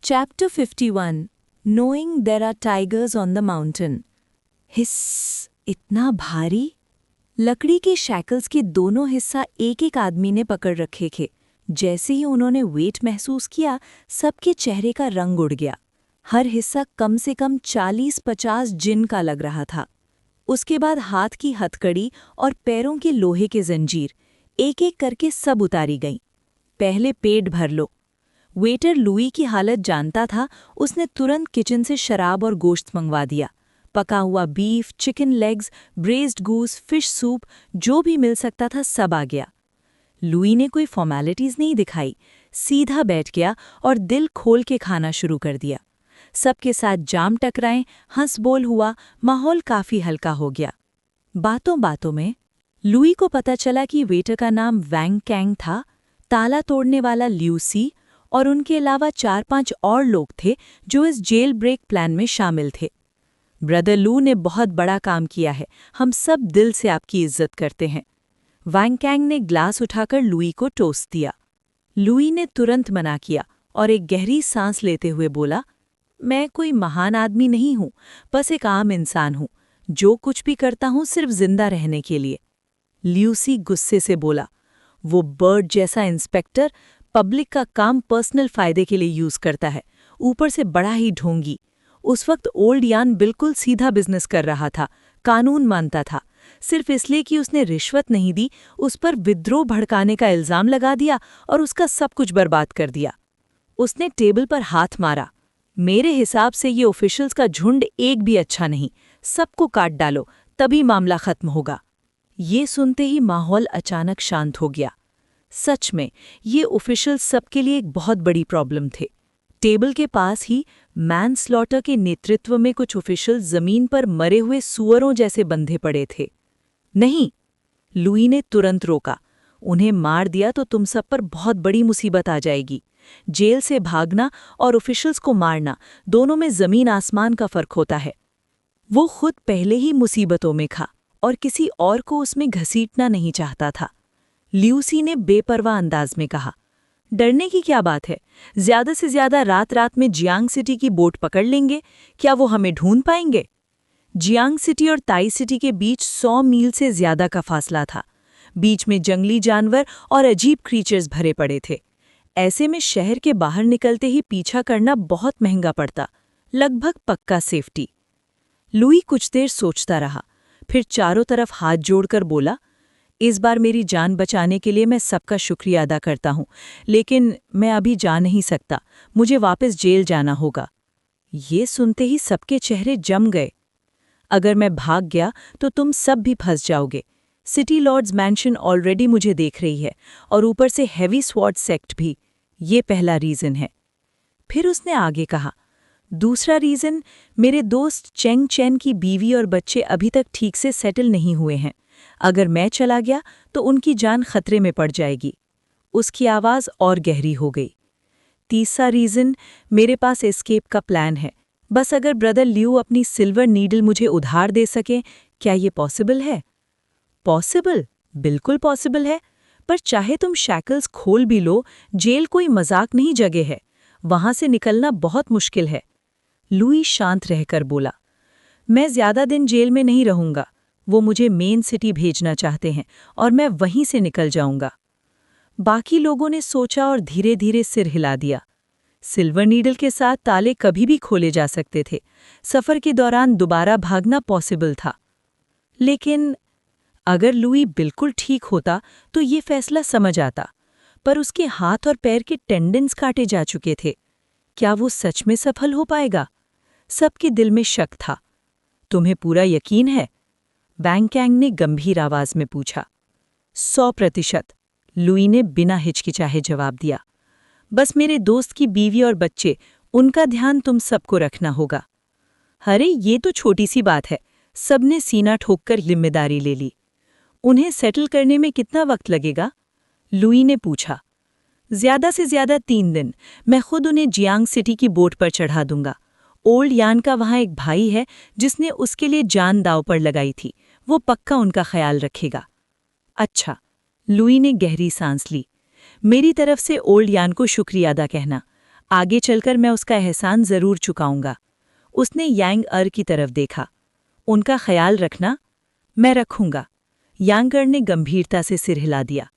Chapter 51 Knowing there are tigers on the mountain. हिस्स, इतना भारी। लकड़ी के शैकल्स के दोनों हिस्सा एक एक आदमी ने पकड़ रखे थे। जैसे ही उन्होंने वेट महसूस किया, सबके चेहरे का रंग उड़ गया। हर हिस्सा कम से कम 40-50 जिन का लग रहा था। उसके बाद हाथ की हथकड़ी और पैरों के लोहे के जंजीर एक एक करके सब उतारी गईं। पहले पेट भर लो। वेटर लुई की हालत जानता था। उसने तुरंत किचन से शराब और गोश्त मंगवा दिया। पका हुआ beef, chicken legs, braced goose, fish soup, जो भी मिल सकता था सब आ गया। लुई ने कोई फॉर्मेलिटीज नहीं दिखाई, सीधा बैठ गया और दिल खोल के खाना शुरू कर दिया। सबके साथ जाम टकराएं, हंस बोल हुआ, माहौल काफी हल्का हो गया। बातों बातों में लुई को पता चला कि वेटर का नाम वैंग कैंग था, ताला तोड़ने वाला ल्यूसी, और उनके अलावा 4-5 और लोग थे जो इस जेल ब्रेक प्लान में शामिल थे। ब्रदर लू ने बहुत बड़ा काम किया है, हम सब दिल से आपकी इज्जत करते हैं। वैंग कैंग ने ग्लास उठाकर लुई को टोस्ट दिया। लुई ने तुरंत मना किया और एक गहरी सांस लेते हुए बोला, मैं कोई महान आदमी नहीं हूं, बस एक आम इंसान हूं, जो कुछ भी करता हूं सिर्फ जिंदा रहने के लिए। ल्यूसी गुस्से से बोला, वो बर्ड जैसा इंस्पेक्टर पब्लिक का काम पर्सनल फायदे के लिए यूज करता है, ऊपर से बड़ा ही ढोंगी। उस वक्त ओल्ड यान बिल्कुल सीधा बिजनेस कर रहा था, कानून मानता था। सिर्फ इसलिए कि उसने रिश्वत नहीं दी, उस पर विद्रोह भड़काने का इल्जाम लगा दिया और उसका सब कुछ बर्बाद कर दिया। उसने टेबल पर हाथ मारा। मेरे हिसाब से ये ऑफिशियल्स का झुंड एक भी अच्छा नहीं, सबको काट डालो, तभी मामला खत्म होगा। ये सुनते ही माहौल अचानक शांत हो गया। सच में ये ऑफिशियल सबके लिए एक बहुत बड़ी प्रॉब्लम थे। टेबल के पास ही मैनस्लॉटर के नेतृत्व में कुछ ऑफिशियल जमीन पर मरे हुए सुअरों जैसे बंधे पड़े थे। नहीं, लुई ने तुरंत रोका, उन्हें मार दिया तो तुम सब पर बहुत बड़ी मुसीबत आ जाएगी। जेल से भागना और ऑफिशियल्स को मारना, दोनों में जमीन आसमान का फर्क होता है। वो खुद पहले ही मुसीबतों में था और किसी और को उसमें घसीटना नहीं चाहता था। ल्यूसी ने बेपरवाह अंदाज में कहा, डरने की क्या बात है, ज्यादा से ज्यादा रात रात में जियांग सिटी की बोट पकड़ लेंगे, क्या वो हमें ढूंढ पाएंगे? जियांग सिटी और ताई सिटी के बीच 100 मील से ज्यादा का फासला था। बीच में जंगली जानवर और अजीब क्रीचर्स भरे पड़े थे। ऐसे में शहर के बाहर निकलते ही पीछा करना बहुत महंगा पड़ता, लगभग पक्का सेफ्टी। लुई कुछ देर सोचता रहा, फिर चारों तरफ हाथ जोड़कर बोला, इस बार मेरी जान बचाने के लिए मैं सबका शुक्रिया अदा करता हूं, लेकिन मैं अभी जा नहीं सकता, मुझे वापस जेल जाना होगा। ये सुनते ही सबके चेहरे जम गए। अगर मैं भाग गया तो तुम सब भी फंस जाओगे। सिटी लॉर्ड्स मैंशन ऑलरेडी मुझे देख रही है, और ऊपर से हेवी स्वॉर्ड सेक्ट भी। ये पहला रीज़न है। फिर उसने आगे कहा, दूसरा रीज़न, मेरे दोस्त चेंग चेन की बीवी और बच्चे अभी तक ठीक से सेटल नहीं हुए हैं। अगर मैं चला गया तो उनकी जान खतरे में पड़ जाएगी। उसकी आवाज़ और गहरी हो गई। तीसरा रीज़न, मेरे पास एस्केप का प्लान है। बस अगर ब्रदर ल्यू अपनी सिल्वर नीडल मुझे उधार दे सके, क्या ये पॉसिबल है? पॉसिबल? बिल्कुल पॉसिबल है, पर चाहे तुम शैकल्स खोल भी लो, जेल कोई मजाक नहीं जगह है, वहां से निकलना बहुत मुश्किल है। लुई शांत रहकर बोला, मैं ज्यादा दिन जेल में नहीं रहूंगा। वो मुझे मेन सिटी भेजना चाहते हैं और मैं वहीं से निकल जाऊंगा। बाकी लोगों ने सोचा और धीरे धीरे सिर हिला दिया। सिल्वर नीडल के साथ ताले कभी भी खोले जा सकते थे। सफर के दौरान दोबारा भागना पॉसिबल था। लेकिन अगर लुई बिल्कुल ठीक होता तो ये फैसला समझ आता, पर उसके हाथ और पैर के टेंडन्स काटे जा चुके थे। क्या वो सच में सफल हो पाएगा? सबके दिल में शक था। तुम्हें पूरा यकीन है? वैंग कैंग ने गंभीर आवाज में पूछा। 100%, लुई ने बिना हिचकिचाहे जवाब दिया। बस मेरे दोस्त की बीवी और बच्चे, उनका ध्यान तुम सबको रखना होगा। अरे ये तो छोटी सी बात है, सबने सीना ठोककर जिम्मेदारी ले ली। उन्हें सेटल करने में कितना वक्त लगेगा? लुई ने पूछा। ज्यादा से ज्यादा 3 दिन, मैं खुद उन्हें जियांग सिटी की बोट पर चढ़ा दूंगा। ओल्ड यान का वहां एक भाई है जिसने उसके लिए जान दांव पर लगाई थी, वो पक्का उनका ख्याल रखेगा। अच्छा, लुई ने गहरी सांस ली। मेरी तरफ से ओल्ड यान को शुक्रिया अदा कहना। आगे चलकर मैं उसका एहसान जरूर चुकाऊंगा। उसने यांग अर की तरफ देखा। उनका ख्याल रखना। मैं रखूंगा। यांग अर ने गंभीरता से सिर हिला दिया।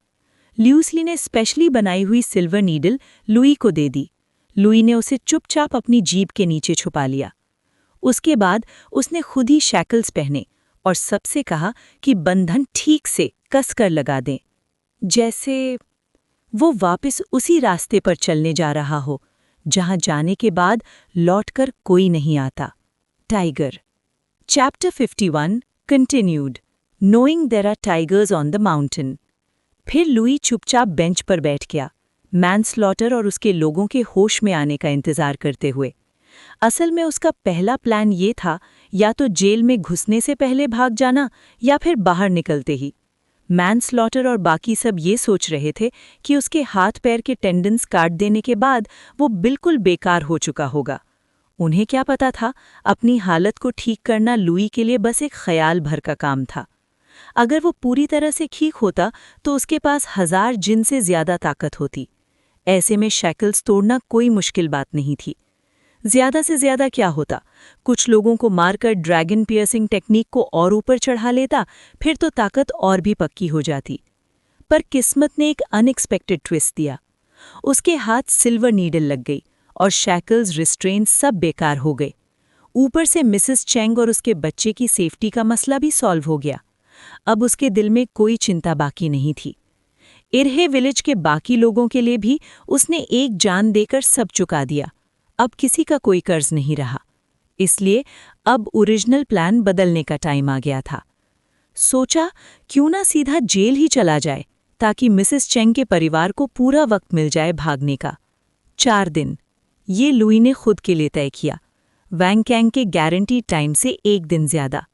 ल्यूसली ने स्पेशली बनाई हुई सिल्वर नीडल लुई को दे दी। लुई ने उसे चुपचाप अपनी जीभ के नीचे छुपा लिया। उसके बाद उसने खुद ही शैकल्स पहने और सबसे कहा कि बंधन ठीक से कस कर लगा दें, जैसे वो वापस उसी रास्ते पर चलने जा रहा हो जहां जाने के बाद लौटकर कोई नहीं आता। Tiger. Chapter 51 continued. Knowing there are tigers on the mountain. फिर लुई चुपचाप बेंच पर बैठ गया, मैनस्लॉटर और उसके लोगों के होश में आने का इंतजार करते हुए। असल में उसका पहला प्लान ये था, या तो जेल में घुसने से पहले भाग जाना या फिर बाहर निकलते ही। मैनस्लॉटर और बाकी सब ये सोच रहे थे कि उसके हाथ पैर के टेंडन्स काट देने के बाद वो बिल्कुल बेकार हो चुका होगा। उन्हें क्या पता था, अपनी हालत को ठीक करना लुई के लिए बस एक ख्याल भर का काम था। अगर वो पूरी तरह से ठीक होता तो उसके पास 1000 जिन से ज्यादा ताकत होती। ऐसे में शैकल्स तोड़ना कोई मुश्किल बात नहीं थी। ज्यादा से ज्यादा क्या होता, कुछ लोगों को मारकर ड्रैगन पियर्सिंग टेक्निक को और ऊपर चढ़ा लेता, फिर तो ताकत और भी पक्की हो जाती। पर किस्मत ने एक अनएक्सपेक्टेड ट्विस्ट दिया। उसके हाथ सिल्वर नीडल लग गई और शैकल्स, रिस्ट्रेन सब बेकार हो गए। ऊपर से मिसेस चेंग और उसके बच्चे की सेफ्टी का मसला भी सॉल्व हो गया। अब उसके दिल में कोई चिंता बाकी नहीं थी। इरहे विलेज के बाकी लोगों के लिए भी उसने एक जान देकर सब चुका दिया। अब किसी का कोई कर्ज नहीं रहा। इसलिए अब ओरिजिनल प्लान बदलने का टाइम आ गया था। सोचा क्यों ना सीधा जेल ही चला जाए, ताकि मिसेस चेंग के परिवार को पूरा वक्त मिल जाए भागने का। 4 दिन, ये लुई ने खुद के लिए तय किया, वैंग कैंग के गारंटी टाइम से 1 दिन ज्यादा।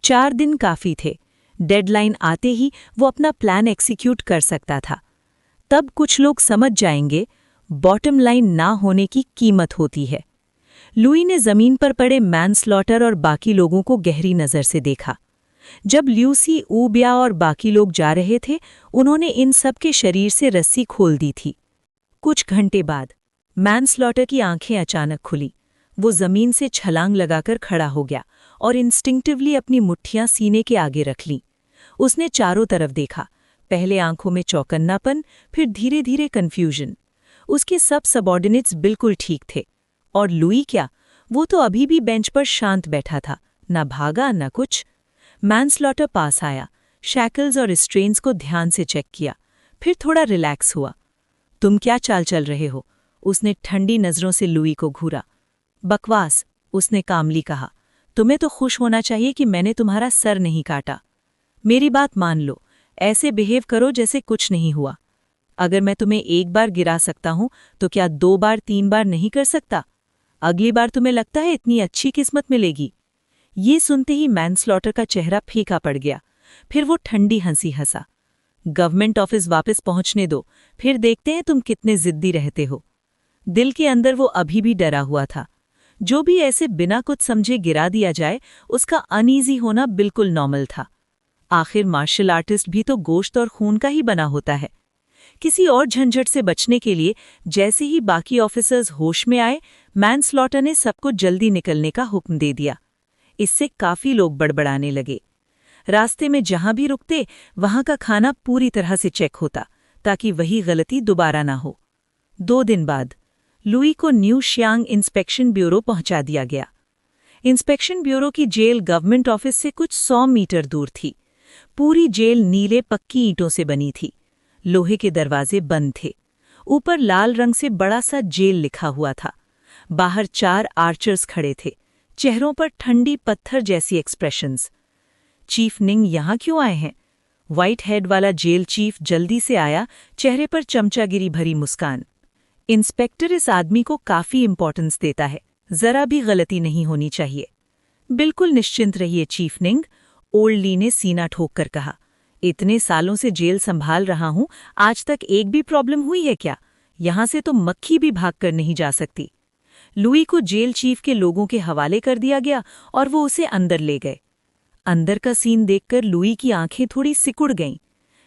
4 दिन काफी थे। डेडलाइन आते ही वो अपना प्लान एग्जीक्यूट कर सकता था। तब कुछ लोग समझ जाएंगे बॉटम लाइन ना होने की कीमत होती है। लुई ने जमीन पर पड़े मैनस्लॉटर और बाकी लोगों को गहरी नजर से देखा। जब ल्यूसी, ऊबिया और बाकी लोग जा रहे थे, उन्होंने इन सब के शरीर से रस्सी खोल दी थी। कुछ घंटे बाद मैनस्लॉटर की आंखें अचानक खुली। वो जमीन से छलांग लगाकर खड़ा हो गया और इंस्टिंक्टिवली अपनी मुट्ठियां सीने के आगे रख लीं। उसने चारों तरफ देखा, पहले आंखों में चौकन्नापन, फिर धीरे धीरे कन्फ्यूजन। उसके सब सबॉर्डिनेट्स बिल्कुल ठीक थे। और लुई क्या, वो तो अभी भी बेंच पर शांत बैठा था, ना भागा ना कुछ। मैनस्लॉटर पास आया, शैकल्स और रिस्ट्रेन्स को ध्यान से चेक किया, फिर थोड़ा रिलैक्स हुआ। तुम क्या चाल चल रहे हो? उसने ठंडी नजरों से लुई को घूरा। बकवास, उसने कामली कहा। तुम्हें तो खुश होना चाहिए कि मैंने तुम्हारा सर नहीं काटा। मेरी बात मान लो, ऐसे बिहेव करो जैसे कुछ नहीं हुआ। अगर मैं तुम्हें एक बार गिरा सकता हूं तो क्या 2 बार 3 बार नहीं कर सकता? अगली बार तुम्हें लगता है इतनी अच्छी किस्मत मिलेगी? ये सुनते ही मैनस्लॉटर का चेहरा फीका पड़ गया। फिर वो ठंडी हंसी हंसा। गवर्नमेंट ऑफिस वापस पहुंचने दो, फिर देखते हैं तुम कितने जिद्दी रहते हो। दिल के अंदर वो अभी भी डरा हुआ था। जो भी ऐसे बिना कुछ समझे गिरा दिया जाए, उसका अनईजी होना बिल्कुल नॉर्मल था। आखिर मार्शल आर्टिस्ट भी तो गोश्त और खून का ही बना होता है। किसी और झंझट से बचने के लिए जैसे ही बाकी ऑफिसर्स होश में आए, मैनस्लॉटर ने सबको जल्दी निकलने का हुक्म दे दिया। इससे काफी लोग बड़बड़ाने लगे। रास्ते में जहां भी रुकते, वहां का खाना पूरी तरह से चेक होता, ताकि वही गलती दोबारा ना हो। 2 दिन बाद लुई को न्यू शियांग इंस्पेक्शन ब्यूरो पहुंचा दिया गया। इंस्पेक्शन ब्यूरो की जेल गवर्नमेंट ऑफिस से कुछ 100 मीटर दूर थी। पूरी जेल नीले पक्की ईंटों से बनी थी। लोहे के दरवाजे बंद थे। ऊपर लाल रंग से बड़ा सा जेल लिखा हुआ था। बाहर 4 आर्चर्स खड़े थे, चेहरों पर ठंडी पत्थर जैसी एक्सप्रेशंस। चीफ निंग यहाँ क्यों आए हैं? व्हाइट हेड वाला जेल चीफ जल्दी से आया, चेहरे पर चमचागिरी भरी मुस्कान। इंस्पेक्टर इस आदमी को काफी इंपॉर्टेंस देता है, जरा भी गलती नहीं होनी चाहिए। बिल्कुल निश्चिंत रहिए चीफ निंग, ओल्ड ली ने सीना ठोक कर कहा। इतने सालों से जेल संभाल रहा हूं, आज तक एक भी प्रॉब्लम हुई है क्या? यहां से तो मक्खी भी भाग कर नहीं जा सकती। लुई को जेल चीफ के लोगों के हवाले कर दिया गया और वो उसे अंदर ले गए। अंदर का सीन देखकर लुई की आंखें थोड़ी सिकुड़ गईं।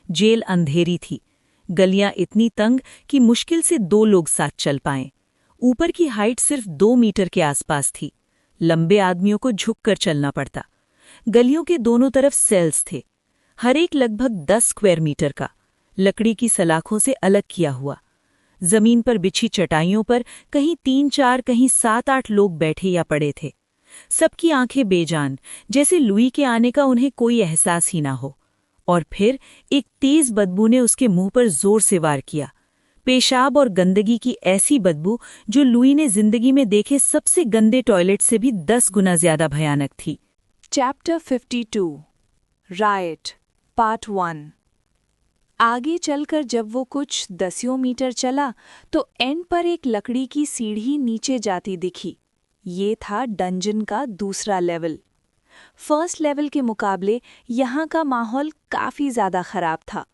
जेल अंधेरी थी, गलियां इतनी तंग कि मुश्किल से 2 लोग साथ चल पाएं। ऊपर की हाइट सिर्फ 2 मीटर के आसपास थी। लंबे आदमियों को झुककर चलना पड़ता। गलियों के दोनों तरफ सेल्स थे, हर एक लगभग 10 स्क्वायर मीटर का, लकड़ी की सलाखों से अलग किया हुआ। जमीन पर बिछी चटाइयों पर कहीं 3-4 कहीं 7-8 लोग बैठे या पड़े थे। सबकी आंखें बेजान, जैसे लुई के आने का उन्हें कोई एहसास ही ना हो। और फिर एक तेज बदबू ने उसके मुंह पर जोर से वार किया। पेशाब और गंदगी की ऐसी बदबू जो लुई ने जिंदगी में देखे सबसे गंदे टॉयलेट से भी 10 गुना ज्यादा भयानक थी। Chapter 52 right part 1। आगे चलकर जब वो कुछ 10 मीटर चला तो एंड पर एक लकड़ी की सीढ़ी नीचे जाती दिखी। ये था डंजन का दूसरा लेवल। फर्स्ट लेवल के मुकाबले यहाँ का माहौल काफ़ी ज़्यादा ख़राब था।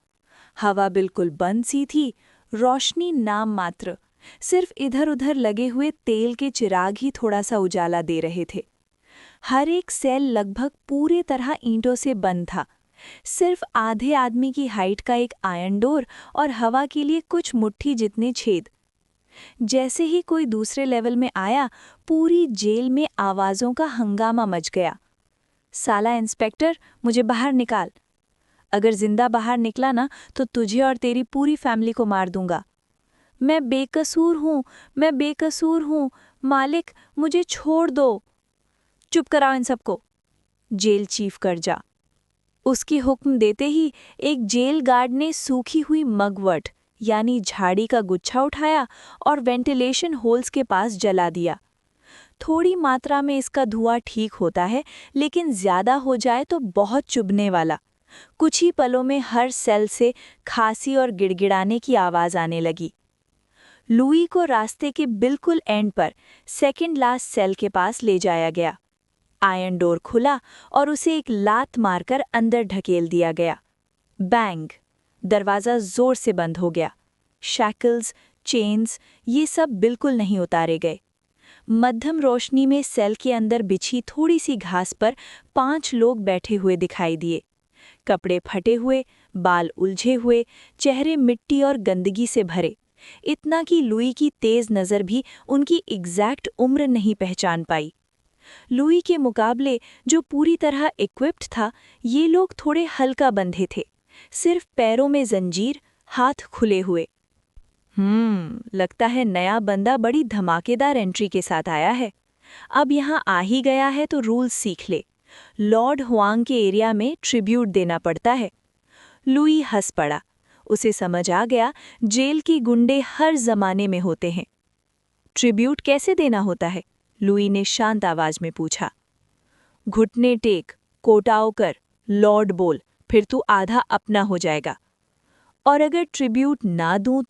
हवा बिल्कुल बंद सी थी, रोशनी नाम मात्र, सिर्फ इधर उधर लगे हुए तेल के चिराग ही थोड़ा सा उजाला दे रहे थे। हर एक सेल लगभग पूरे तरह ईंटों से बंद था। सिर्फ आधे आदमी की हाइट का एक आयरन डोर और हवा के लिए कुछ मुट्ठी जितने छेद। जैसे ही कोई दूसरे लेवल में आया, पूरी जेल में आवाज़ों का हंगामा मच गया। साला इंस्पेक्टर, मुझे बाहर निकाल। अगर जिंदा बाहर निकला ना तो तुझे और तेरी पूरी फैमिली को मार दूंगा। मैं बेकसूर हूँ, मालिक मुझे छोड़ दो। चुप कराओ इन सबको। जेल चीफ कर जा। उसकी हुक्म देते ही एक जेल गार्ड ने सूखी हुई मगवट यानी झाड़ी का गुच्छा उठाया और वेंटिलेशन होल्स के पास जला दिया। थोड़ी मात्रा में इसका धुआं ठीक होता है, लेकिन ज्यादा हो जाए तो बहुत चुभने वाला। कुछ ही पलों में हर सेल से खांसी और गिड़गिड़ाने की आवाज आने लगी। लुई को रास्ते के बिल्कुल एंड पर सेकंड लास्ट सेल के पास ले जाया गया। आयरन डोर खुला और उसे एक लात मारकर अंदर ढकेल दिया गया। बैंग! दरवाज़ा जोर से बंद हो गया। शैकल्स, चेन्स, ये सब बिल्कुल नहीं उतारे गए। मध्यम रोशनी में सेल के अंदर बिछी थोड़ी सी घास पर 5 लोग बैठे हुए दिखाई दिए। कपड़े फटे हुए, बाल उलझे हुए, चेहरे मिट्टी और गंदगी से भरे, इतना कि लुई की तेज नज़र भी उनकी एग्जैक्ट उम्र नहीं पहचान पाई। लुई के मुकाबले जो पूरी तरह इक्विप्ड था, ये लोग थोड़े हल्का बंधे थे, सिर्फ पैरों में जंजीर, हाथ खुले हुए। लगता है नया बंदा बड़ी धमाकेदार एंट्री के साथ आया है। अब यहाँ आ ही गया है तो रूल्स सीख ले। लॉर्ड हुआंग के एरिया में ट्रिब्यूट देना पड़ता है। लुई हंस पड़ा। उसे समझ आ गया जेल के गुंडे हर जमाने में होते हैं। ट्रिब्यूट कैसे देना होता है? लुई ने शांत आवाज में पूछा। घुटने टेक, कोटाओ कर, लॉर्ड बोल, फिर तू आधा अपना हो जाएगा। और अगर ट्रिब्यूट ना दूं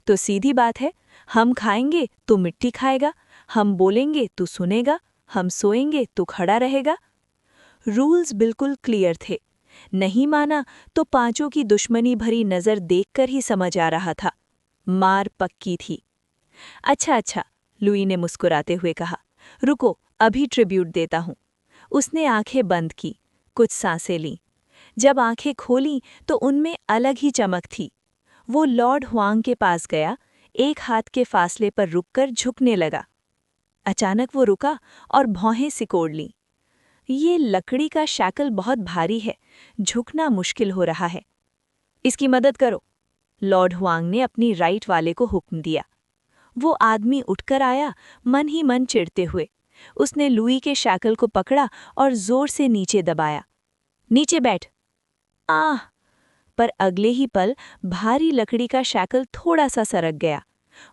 तो सीधी बात है, हम खाएंगे तो मिट्टी खाएगा, हम बोलेंगे तो सुनेगा, हम सोएंगे तो खड़ा रहेगा। रूल्स बिल्कुल क्लियर थे। नहीं माना तो पांचों की दुश्मनी भरी नजर देखकर ही समझ आ रहा था। मार पक्की थी। अच्छा, लुई ने मुस्कुराते हुए कहा, रुको, अभी ट्रिब्यूट देता हूं। उसने आंखें बंद की, कुछ सांसें लीं। जब आंखें खोलीं तो उनमें अलग ही चमक थी। वो लॉर्ड हुआंग के पास गया, एक हाथ के फासले पर रुककर झुकने लगा। अचानक वो रुका और भौहें सिकोड़ लीं। ये लकड़ी का शैकल बहुत भारी है, झुकना मुश्किल हो रहा है। इसकी मदद करो, लॉर्ड हुआंग ने अपनी राइट वाले को हुक्म दिया। वो आदमी उठकर आया, मन ही मन चिढ़ते हुए। उसने लुई के शैकल को पकड़ा और जोर से नीचे दबाया। नीचे बैठ। आह! पर अगले ही पल भारी लकड़ी का शैकल थोड़ा सा सरक गया।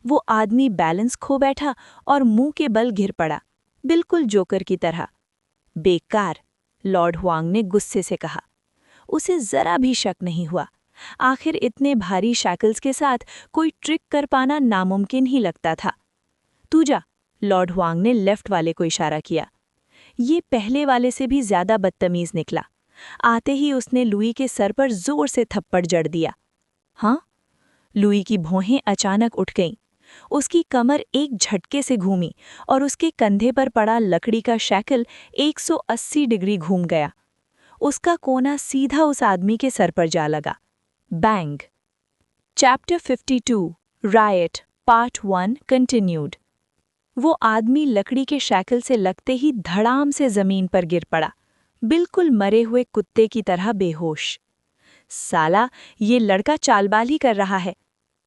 वो आदमी बैलेंस खो बैठा और मुंह के बल गिर पड़ा, बिल्कुल जोकर की तरह। बेकार, लॉर्ड हुआंग ने गुस्से से कहा। उसे जरा भी शक नहीं हुआ। आखिर इतने भारी शैकल्स के साथ कोई ट्रिक कर पाना नामुमकिन ही लगता था। तू जा, लॉर्ड हुआंग ने लेफ्ट वाले को इशारा किया। ये पहले वाले से भी ज्यादा बदतमीज निकला। आते ही उसने लुई के सर पर जोर से थप्पड़ जड़ दिया। हाँ? लुई की भौहें अचानक उठ गईं। उसकी कमर एक झटके से घूमी और उसके कंधे पर पड़ा लकड़ी का शैकल 180 डिग्री घूम गया। उसका कोना सीधा उस आदमी के सर पर जा लगा। Bang! Chapter 52 riot part 1 continued. वो आदमी लकड़ी के शैकल से लगते ही धड़ाम से जमीन पर गिर पड़ा, बिल्कुल मरे हुए कुत्ते की तरह बेहोश। साला, ये लड़का चालबाजी कर रहा है।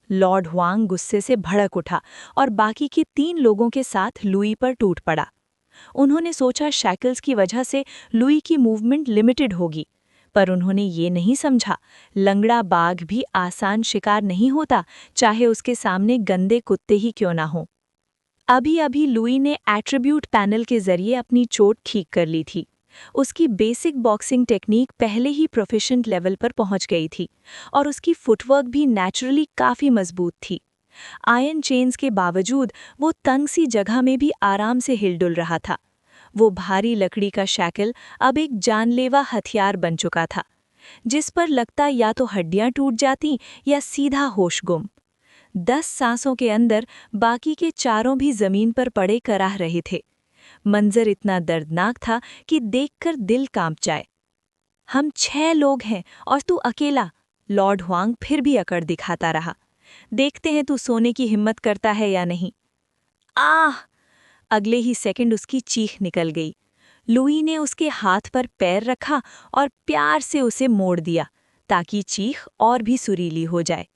लॉर्ड हुआंग गुस्से से भड़क उठा और बाकी के 3 लोगों के साथ लुई पर टूट पड़ा। उन्होंने सोचा शैकल्स की वजह से लुई की मूवमेंट लिमिटेड होगी, पर उन्होंने ये नहीं समझा लंगड़ा बाघ भी आसान शिकार नहीं होता, चाहे उसके सामने गंदे कुत्ते ही क्यों ना हो। अभी अभी लुई ने एट्रीब्यूट पैनल के जरिए अपनी चोट ठीक कर ली थी। उसकी बेसिक बॉक्सिंग टेक्निक पहले ही प्रोफिशिएंट लेवल पर पहुंच गई थी और उसकी फुटवर्क भी नेचुरली काफ़ी मजबूत थी। आयरन चेन्स के बावजूद वो तंग सी जगह में भी आराम से हिलडुल रहा था। वो भारी लकड़ी का शैकल अब एक जानलेवा हथियार बन चुका था, जिस पर लगता या तो हड्डियां टूट जाती या सीधा होश गुम। 10 सांसों के अंदर बाकी के चारों भी जमीन पर पड़े कराह रहे थे। मंजर इतना दर्दनाक था कि देखकर दिल कांप जाए। हम 6 लोग हैं और तू अकेला, लॉर्ड हुआंग फिर भी अकड़ दिखाता रहा। देखते हैं तू सोने की हिम्मत करता है या नहीं। आह! अगले ही सेकंड उसकी चीख निकल गई। लुई ने उसके हाथ पर पैर रखा और प्यार से उसे मोड़ दिया ताकि चीख और भी सुरीली हो जाए।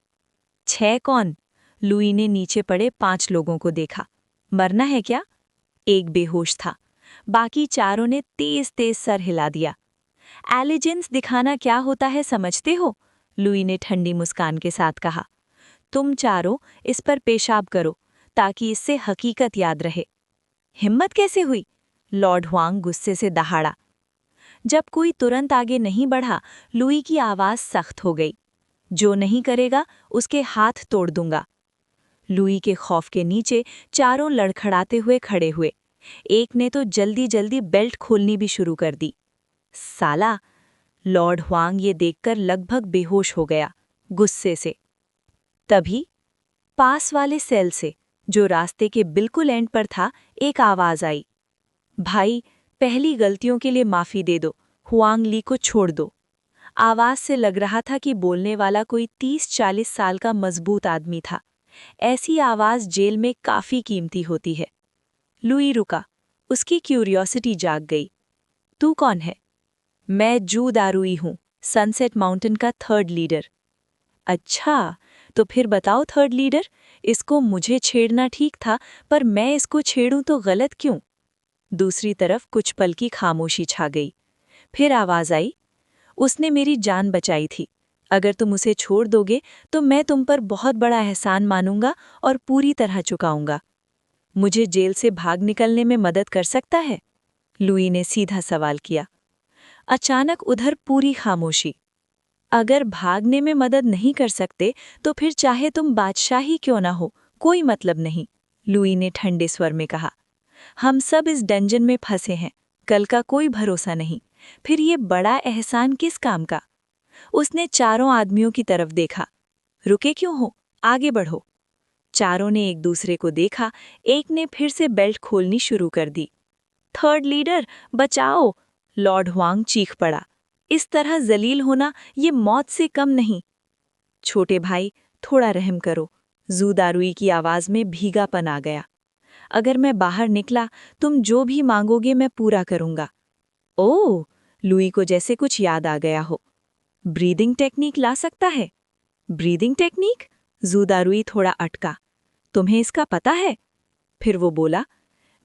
6 कौन? लुई ने नीचे पड़े 5 लोगों को देखा। मरना है क्या? एक बेहोश था। बाकी चारों ने तेज तेज सर हिला दिया। एलिजेंस दिखाना क्या होता है समझते हो? लुई ने ठंडी मुस्कान के साथ कहा। तुम चारों इस पर पेशाब करो ताकि इससे हकीकत याद रहे। हिम्मत कैसे हुई? लॉर्ड हुआंग गुस्से से दहाड़ा। जब कोई तुरंत आगे नहीं बढ़ा, लुई की आवाज सख्त हो गई। जो नहीं करेगा उसके हाथ तोड़ दूंगा। लुई के खौफ के नीचे चारों लड़खड़ाते हुए खड़े हुए। एक ने तो जल्दी जल्दी बेल्ट खोलनी भी शुरू कर दी। साला! लॉर्ड हुआंग ये देखकर लगभग बेहोश हो गया, गुस्से से। तभी पास वाले सेल से, जो रास्ते के बिल्कुल एंड पर था, एक आवाज आई। भाई, पहली गलतियों के लिए माफी दे दो, हुआंग ली को छोड़ दो। आवाज से लग रहा था कि बोलने वाला कोई 30-40 साल का मजबूत आदमी था। ऐसी आवाज जेल में काफी कीमती होती है। लुई रुका, उसकी क्यूरियोसिटी जाग गई। तू कौन है? मैं जू दारुई हूँ, सनसेट माउंटेन का 3rd लीडर। अच्छा, तो फिर बताओ 3rd लीडर, इसको मुझे छेड़ना ठीक था, पर मैं इसको छेड़ूं तो गलत क्यों? दूसरी तरफ कुछ पल की खामोशी छा गई। फिर आवाज आई। उसने मेरी जान बचाई थी। अगर तुम उसे छोड़ दोगे तो मैं तुम पर बहुत बड़ा एहसान मानूंगा और पूरी तरह चुकाऊंगा। मुझे जेल से भाग निकलने में मदद कर सकता है? लुई ने सीधा सवाल किया। अचानक उधर पूरी खामोशी। अगर भागने में मदद नहीं कर सकते तो फिर चाहे तुम बादशाह ही क्यों ना हो, कोई मतलब नहीं, लुई ने ठंडे स्वर में कहा। हम सब इस डंजन में फंसे हैं, कल का कोई भरोसा नहीं, फिर ये बड़ा एहसान किस काम का? उसने चारों आदमियों की तरफ देखा। रुके क्यों हो, आगे बढ़ो। चारों ने एक दूसरे को देखा। एक ने फिर से बेल्ट खोलनी शुरू कर दी। 3rd लीडर, बचाओ! लॉर्ड हुआंग चीख पड़ा। इस तरह जलील होना ये मौत से कम नहीं। छोटे भाई, थोड़ा रहम करो, जू दारुई की आवाज में भीगापन आ गया। अगर मैं बाहर निकला, तुम जो भी मांगोगे मैं पूरा करूंगा। ओह! लुई को जैसे कुछ याद आ गया हो। ब्रीदिंग टेक्निक ला सकता है? Breathing technique? जू दारुई थोड़ा अटका। तुम्हें इसका पता है? फिर वो बोला,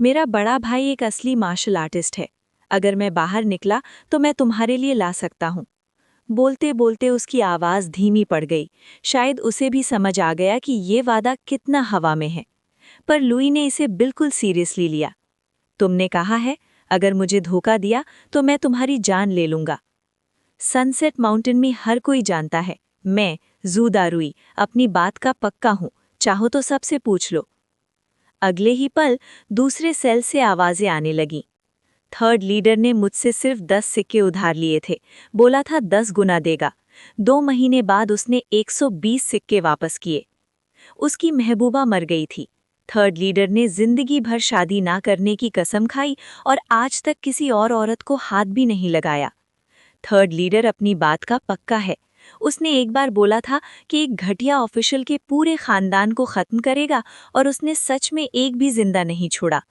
मेरा बड़ा भाई एक असली मार्शल आर्टिस्ट है। अगर मैं बाहर निकला तो मैं तुम्हारे लिए ला सकता हूँ। बोलते बोलते उसकी आवाज़ धीमी पड़ गई। शायद उसे भी समझ आ गया कि ये वादा कितना हवा में है। पर लुई ने इसे बिल्कुल सीरियसली लिया। तुमने कहा है, अगर मुझे धोखा दिया तो मैं तुम्हारी जान ले लूंगा। सनसेट माउंटेन में हर कोई जानता है, मैं जू दारुई अपनी बात का पक्का हूँ, चाहो तो सबसे पूछ लो। अगले ही पल दूसरे सेल से आवाजें आने लगीं। 3rd लीडर ने मुझसे सिर्फ 10 सिक्के उधार लिए थे, बोला था 10 गुना देगा। 2 महीने बाद उसने 120 सिक्के वापस किए। उसकी महबूबा मर गई थी। 3rd लीडर ने जिंदगी भर शादी ना करने की कसम खाई और आज तक किसी और औरत को हाथ भी नहीं लगाया। 3rd लीडर अपनी बात का पक्का है। उसने एक बार बोला था कि एक घटिया ऑफिशियल के पूरे खानदान को खत्म करेगा और उसने सच में एक भी जिंदा नहीं छोड़ा।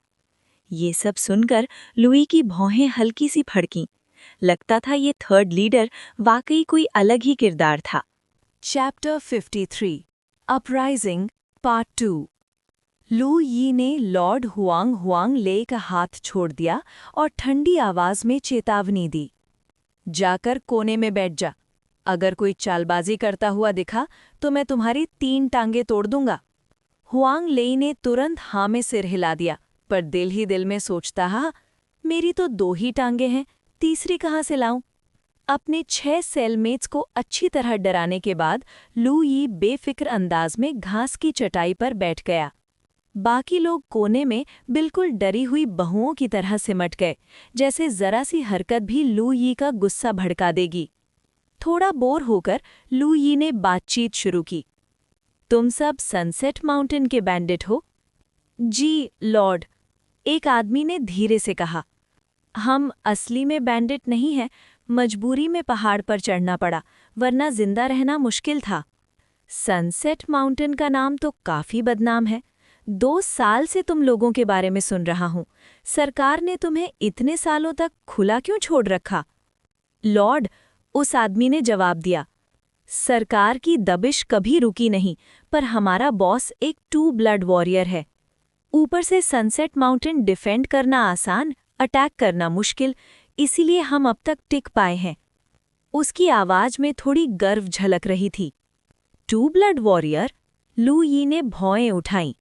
ये सब सुनकर लुई की भौहें हल्की सी फड़कीं। लगता था ये थर्ड लीडर वाकई कोई अलग ही किरदार था। Chapter 53 uprising part 2। लू यी ने लॉर्ड हुआंग हुआंग ले का हाथ छोड़ दिया और ठंडी आवाज में चेतावनी दी, जाकर कोने में बैठ जा। अगर कोई चालबाजी करता हुआ दिखा तो मैं तुम्हारी 3 टांगे तोड़ दूंगा। हुआंग लेई ने तुरंत हाँ में सिर हिला दिया, पर दिल ही दिल में सोचता हा, मेरी तो 2 ही टांगे हैं, तीसरी कहाँ से लाऊं। अपने 6 सेलमेट्स को अच्छी तरह डराने के बाद लू यी बेफिक्र अंदाज में घास की चटाई पर बैठ गया। बाकी लोग कोने में बिल्कुल डरी हुई बहुओं की तरह सिमट गए, जैसे जरा सी हरकत भी लू यी का गुस्सा भड़का देगी। थोड़ा बोर होकर लू यी ने बातचीत शुरू की। तुम सब सनसेट माउंटेन के बैंडिट हो? जी लॉर्ड, एक आदमी ने धीरे से कहा। हम असली में बैंडिट नहीं हैं, मजबूरी में पहाड़ पर चढ़ना पड़ा, वरना जिंदा रहना मुश्किल था। सनसेट माउंटेन का नाम तो काफी बदनाम है। 2 साल से तुम लोगों के बारे में सुन रहा हूं। सरकार ने तुम्हें इतने सालों तक खुला क्यों छोड़ रखा? लॉर्ड, उस आदमी ने जवाब दिया, सरकार की दबिश कभी रुकी नहीं, पर हमारा बॉस एक 2 ब्लड वॉरियर है। ऊपर से सनसेट माउंटेन डिफेंड करना आसान, अटैक करना मुश्किल, इसीलिए हम अब तक टिक पाए हैं। उसकी आवाज में थोड़ी गर्व झलक रही थी। 2 ब्लड वॉरियर? लू यी ने भौएं उठाईं।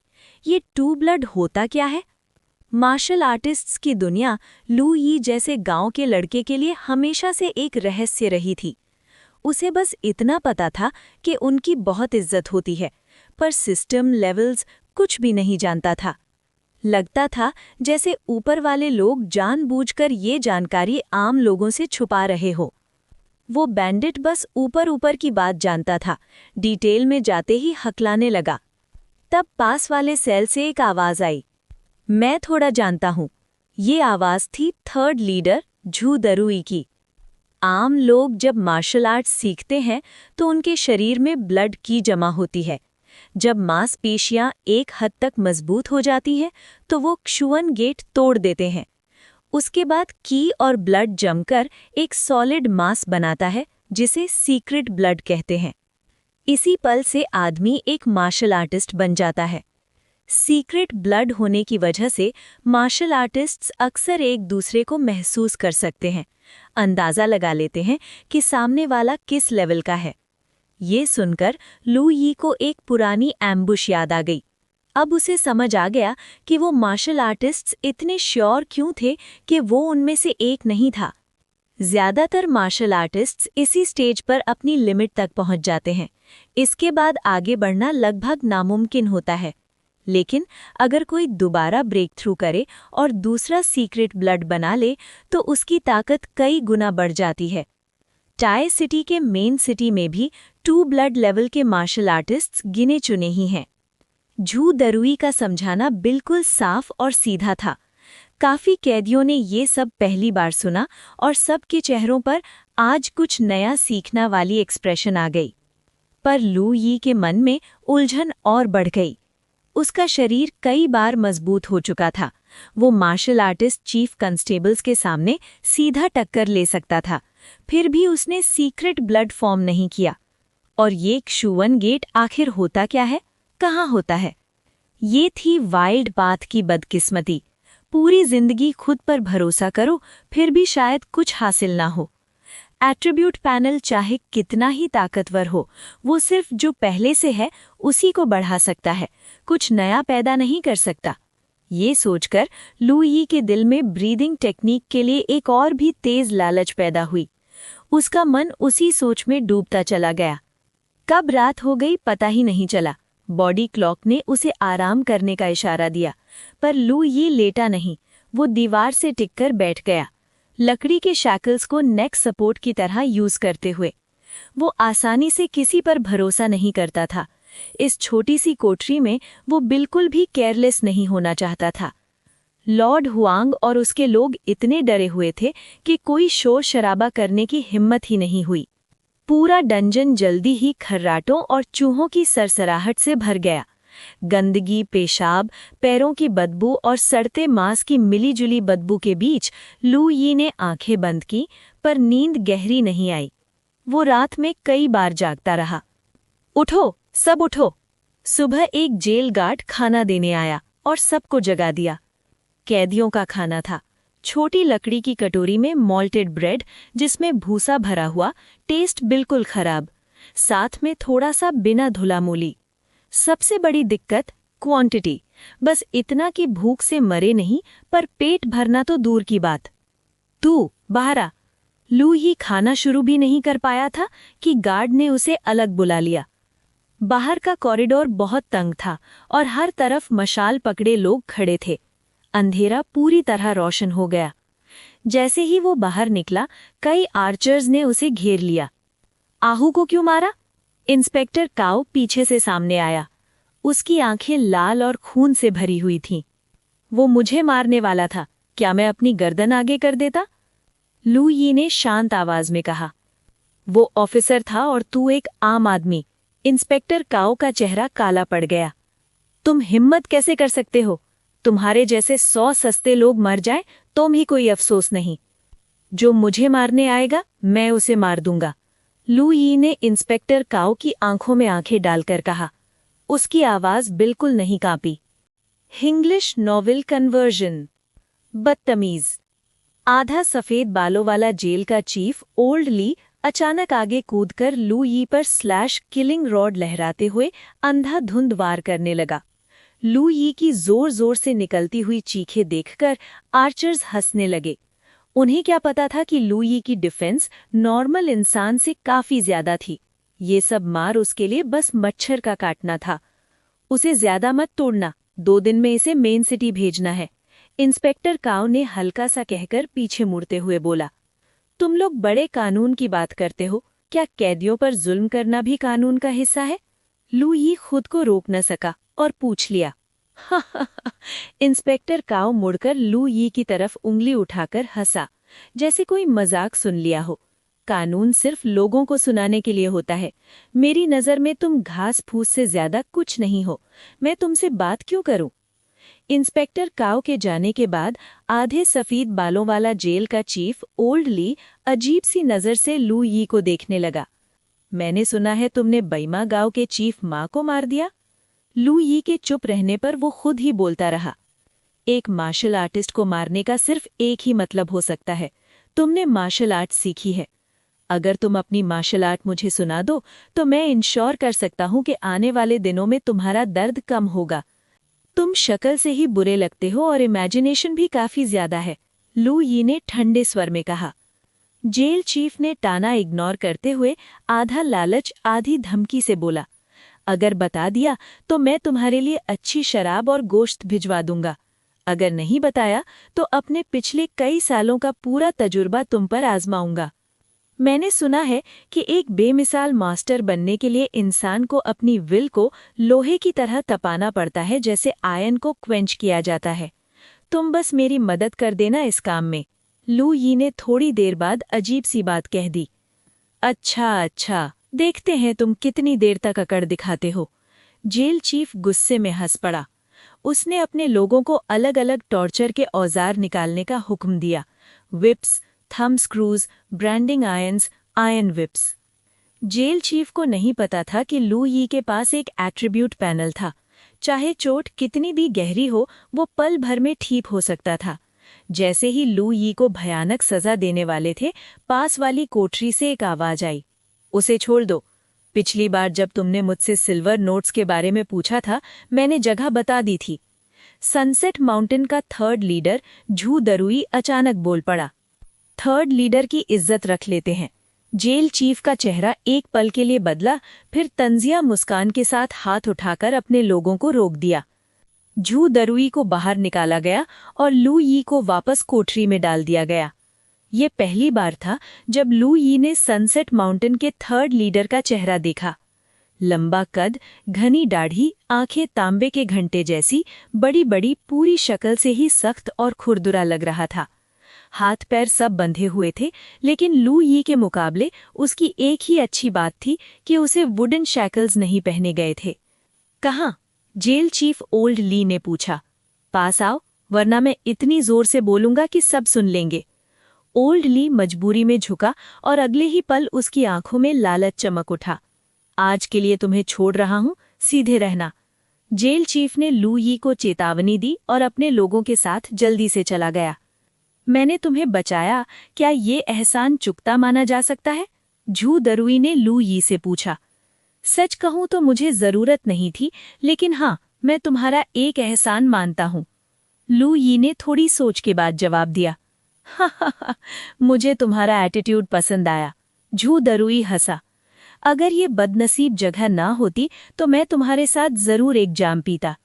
ये 2 ब्लड होता क्या है? मार्शल आर्टिस्ट्स की दुनिया लू यी जैसे गांव के लड़के के लिए हमेशा से एक रहस्य रही थी। उसे बस इतना पता था कि उनकी बहुत इज्जत होती है, पर सिस्टम लेवल्स कुछ भी नहीं जानता था। लगता था जैसे ऊपर वाले लोग जानबूझकर ये जानकारी आम लोगों से छुपा रहे हो। वो बैंडिट बस ऊपर ऊपर की बात जानता था, डिटेल में जाते ही हकलाने लगा। तब पास वाले सेल से एक आवाज आई, मैं थोड़ा जानता हूँ। ये आवाज थी थर्ड लीडर झू दरुई की। आम लोग जब मार्शल आर्ट्स सीखते हैं तो उनके शरीर में ब्लड की जमा होती है। जब मांसपेशियां एक हद तक मजबूत हो जाती हैं तो वो क्षुवन गेट तोड़ देते हैं। उसके बाद की और ब्लड जमकर एक सॉलिड मास बनाता है, जिसे सीक्रेट ब्लड कहते हैं। इसी पल से आदमी एक मार्शल आर्टिस्ट बन जाता है। सीक्रेट ब्लड होने की वजह से मार्शल आर्टिस्ट्स अक्सर एक दूसरे को महसूस कर सकते हैं, अंदाजा लगा लेते हैं कि सामने वाला किस लेवल का है। ये सुनकर लू यी को एक पुरानी एम्बुश याद आ गई। अब उसे समझ आ गया कि वो मार्शल आर्टिस्ट्स इतने श्योर क्यों थे कि वो उनमें से एक नहीं था। ज्यादातर मार्शल आर्टिस्ट्स इसी स्टेज पर अपनी लिमिट तक पहुंच जाते हैं। इसके बाद आगे बढ़ना लगभग नामुमकिन होता है। लेकिन अगर कोई दोबारा ब्रेक थ्रू करे और दूसरा सीक्रेट ब्लड बना ले तो उसकी ताकत कई गुना बढ़ जाती है। टाई सिटी के मेन सिटी में भी 2 ब्लड लेवल के मार्शल आर्टिस्ट्स गिने चुने ही हैं। झू दरुई का समझाना बिल्कुल साफ और सीधा था। काफी कैदियों ने ये सब पहली बार सुना और सबके चेहरों पर आज कुछ नया सीखना वाली एक्सप्रेशन आ गई। पर लू यी के मन में उलझन और बढ़ गई। उसका शरीर कई बार मजबूत हो चुका था। वो मार्शल आर्टिस्ट चीफ कांस्टेबल्स के सामने सीधा टक्कर ले सकता था, फिर भी उसने सीक्रेट ब्लड फॉर्म नहीं किया। और ये क्षुवन गेट आखिर होता क्या है, कहाँ होता है? ये थी वाइल्ड पाथ की बदकिस्मती। पूरी जिंदगी खुद पर भरोसा करो, फिर भी शायद कुछ हासिल ना हो। एट्रीब्यूट पैनल चाहे कितना ही ताकतवर हो, वो सिर्फ जो पहले से है उसी को बढ़ा सकता है, कुछ नया पैदा नहीं कर सकता। ये सोचकर लू यी के दिल में ब्रीदिंग टेक्निक के लिए एक और भी तेज लालच पैदा हुई। उसका मन उसी सोच में डूबता चला गया। कब रात हो गई पता ही नहीं चला। बॉडी क्लॉक ने उसे आराम करने का इशारा दिया, पर लू यी लेटा नहीं, वो दीवार से टिककर बैठ गया, लकड़ी के शैकल्स को नेक सपोर्ट की तरह यूज करते हुए। वो आसानी से किसी पर भरोसा नहीं करता था। इस छोटी सी कोठरी में वो बिल्कुल भी केयरलेस नहीं होना चाहता था। लॉर्ड हुआंग और उसके लोग इतने डरे हुए थे कि कोई शोर शराबा करने की हिम्मत ही नहीं हुई। पूरा डंजन जल्दी ही खर्राटों और चूहों की सरसराहट से भर गया। गंदगी, पेशाब, पैरों की बदबू और सड़ते मांस की मिलीजुली बदबू के बीच लू यी ने आंखें बंद की, पर नींद गहरी नहीं आई। वो रात में कई बार जागता रहा। उठो, सब उठो। सुबह एक जेल गार्ड खाना देने आया और सबको जगा दिया। कैदियों का खाना था। छोटी लकड़ी की कटोरी में मॉल्टेड ब्रेड, जिसमें भूसा भरा हुआ, टेस्ट बिल्कुल खराब, साथ में थोड़ा सा बिना धुला मूली। सबसे बड़ी दिक्कत क्वांटिटी, बस इतना कि भूख से मरे नहीं, पर पेट भरना तो दूर की बात। तू बाहर आ। लू ही खाना शुरू भी नहीं कर पाया था कि गार्ड ने उसे अलग बुला लिया। बाहर का कॉरिडोर बहुत तंग था और हर तरफ मशाल पकड़े लोग खड़े थे। अंधेरा पूरी तरह रोशन हो गया। जैसे ही वो बाहर निकला, कई आर्चर्स ने उसे घेर लिया। आहू को क्यों मारा? इंस्पेक्टर काओ पीछे से सामने आया। उसकी आंखें लाल और खून से भरी हुई थीं। वो मुझे मारने वाला था, क्या मैं अपनी गर्दन आगे कर देता? लू यी ने शांत आवाज में कहा। वो ऑफिसर था और तू एक आम आदमी। इंस्पेक्टर काओ का चेहरा काला पड़ गया। तुम हिम्मत कैसे कर सकते हो? तुम्हारे जैसे 100 सस्ते लोग मर जाएं तो भी कोई अफसोस नहीं। जो मुझे मारने आएगा, मैं उसे मार दूंगा। लू यी ने इंस्पेक्टर काओ की आंखों में आंखें डालकर कहा। उसकी आवाज बिल्कुल नहीं कांपी। English novel conversion. बदतमीज। आधा सफेद बालों वाला जेल का चीफ ओल्ड ली अचानक आगे कूदकर लू यी पर स्लैश किलिंग रॉड लहराते हुए अंधाधुंध वार करने लगा। लू यी की जोर जोर से निकलती हुई चीखें देखकर आर्चर्स हंसने लगे। उन्हें क्या पता था कि लू यी की डिफेंस नॉर्मल इंसान से काफी ज्यादा थी। ये सब मार उसके लिए बस मच्छर का काटना था। उसे ज्यादा मत तोड़ना, 2 दिन में इसे मेन सिटी भेजना है। इंस्पेक्टर काओ ने हल्का सा कहकर पीछे मुड़ते हुए बोला। तुम लोग बड़े कानून की बात करते हो, क्या कैदियों पर जुल्म करना भी कानून का हिस्सा है? लू यी खुद को रोक न सका और पूछ लिया। इंस्पेक्टर काओ मुड़कर लू यी की तरफ उंगली उठाकर हंसा, जैसे कोई मजाक सुन लिया हो। कानून सिर्फ लोगों को सुनाने के लिए होता है। मेरी नजर में तुम घास फूस से ज्यादा कुछ नहीं हो। मैं तुमसे बात क्यों करूं? इंस्पेक्टर काओ के जाने के बाद आधे सफेद बालों वाला जेल का चीफ ओल्ड ली अजीब सी नजर से लू यी को देखने लगा। मैंने सुना है तुमने बैमा गांव के चीफ माँ को मार दिया। लू यी के चुप रहने पर वो खुद ही बोलता रहा। एक मार्शल आर्टिस्ट को मारने का सिर्फ एक ही मतलब हो सकता है, तुमने मार्शल आर्ट सीखी है। अगर तुम अपनी मार्शल आर्ट मुझे सुना दो तो मैं इंश्योर कर सकता हूं कि आने वाले दिनों में तुम्हारा दर्द कम होगा। तुम शक्ल से ही बुरे लगते हो और इमेजिनेशन भी काफी ज्यादा है, लू यी ने ठंडे स्वर में कहा। जेल चीफ ने टाना इग्नोर करते हुए आधा लालच आधी धमकी से बोला। अगर बता दिया तो मैं तुम्हारे लिए अच्छी शराब और गोश्त भिजवा दूंगा। अगर नहीं बताया तो अपने पिछले कई सालों का पूरा तजुर्बा तुम पर आजमाऊंगा। मैंने सुना है कि एक बेमिसाल मास्टर बनने के लिए इंसान को अपनी विल को लोहे की तरह तपाना पड़ता है, जैसे आयन को क्वेंच किया जाता है। तुम बस मेरी मदद कर देना इस काम में। लू यी ने थोड़ी देर बाद अजीब सी बात कह दी। अच्छा, देखते हैं तुम कितनी देर तक अकड़ दिखाते हो। जेल चीफ गुस्से में हंस पड़ा। उसने अपने लोगों को अलग अलग टॉर्चर के औजार निकालने का हुक्म दिया। Whips, thumb screws, branding irons, iron whips. Jail chief को नहीं पता था कि लू यी के पास एक एट्रीब्यूट पैनल था। चाहे चोट कितनी भी गहरी हो, वो पल भर में ठीक हो सकता था। जैसे ही लू यी को भयानक सजा देने वाले थे, पास वाली कोठरी से एक आवाज आई। उसे छोड़ दो। पिछली बार जब तुमने मुझसे सिल्वर नोट्स के बारे में पूछा था, मैंने जगह बता दी थी। सनसेट माउंटेन का 3rd लीडर झू दरुई अचानक बोल पड़ा। 3rd लीडर की इज्जत रख लेते हैं। जेल चीफ का चेहरा एक पल के लिए बदला, फिर तंजिया मुस्कान के साथ हाथ उठाकर अपने लोगों को रोक दिया। झू दरुई को बाहर निकाला गया और लू यी को वापस कोठरी में डाल दिया गया। ये पहली बार था जब लू यी ने सनसेट माउंटेन के 3rd लीडर का चेहरा देखा। लंबा कद, घनी दाढ़ी, आंखें तांबे के घंटे जैसी, बड़ी बड़ी, पूरी शक्ल से ही सख्त और खुरदुरा लग रहा था। हाथ पैर सब बंधे हुए थे, लेकिन लू यी के मुकाबले उसकी एक ही अच्छी बात थी कि उसे वुडन शैकल्स नहीं पहने गए थे। कहाँ? जेल चीफ ओल्ड ली ने पूछा। पास आओ, वरना मैं इतनी जोर से बोलूंगा कि सब सुन लेंगे। ओल्ड ली मजबूरी में झुका और अगले ही पल उसकी आंखों में लालच चमक उठा। आज के लिए तुम्हें छोड़ रहा हूं, सीधे रहना। जेल चीफ ने लू यी को चेतावनी दी और अपने लोगों के साथ जल्दी से चला गया। मैंने तुम्हें बचाया, क्या ये एहसान चुकता माना जा सकता है? झू दरुई ने लू यी से पूछा। सच कहूं तो मुझे जरूरत नहीं थी, लेकिन हाँ, मैं तुम्हारा एक एहसान मानता हूं। लू यी ने थोड़ी सोच के बाद जवाब दिया। हा, मुझे तुम्हारा एटीट्यूड पसंद आया। झू दरुई हंसा। अगर ये बदनसीब जगह ना होती तो मैं तुम्हारे साथ जरूर एक जाम पीता।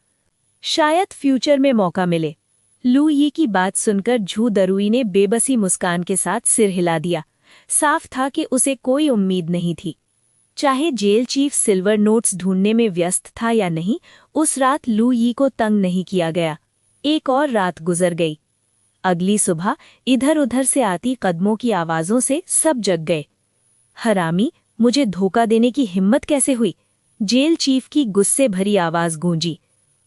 शायद फ्यूचर में मौका मिले। लू यी की बात सुनकर झू दरुई ने बेबसी मुस्कान के साथ सिर हिला दिया। साफ था कि उसे कोई उम्मीद नहीं थी। चाहे जेल चीफ सिल्वर नोट्स ढूंढने में व्यस्त था या नहीं, उस रात लू यी को तंग नहीं किया गया। एक और रात गुजर गई। अगली सुबह इधर उधर से आती कदमों की आवाजों से सब जग गए। हरामी, मुझे धोखा देने की हिम्मत कैसे हुई? जेल चीफ की गुस्से भरी आवाज गूंजी।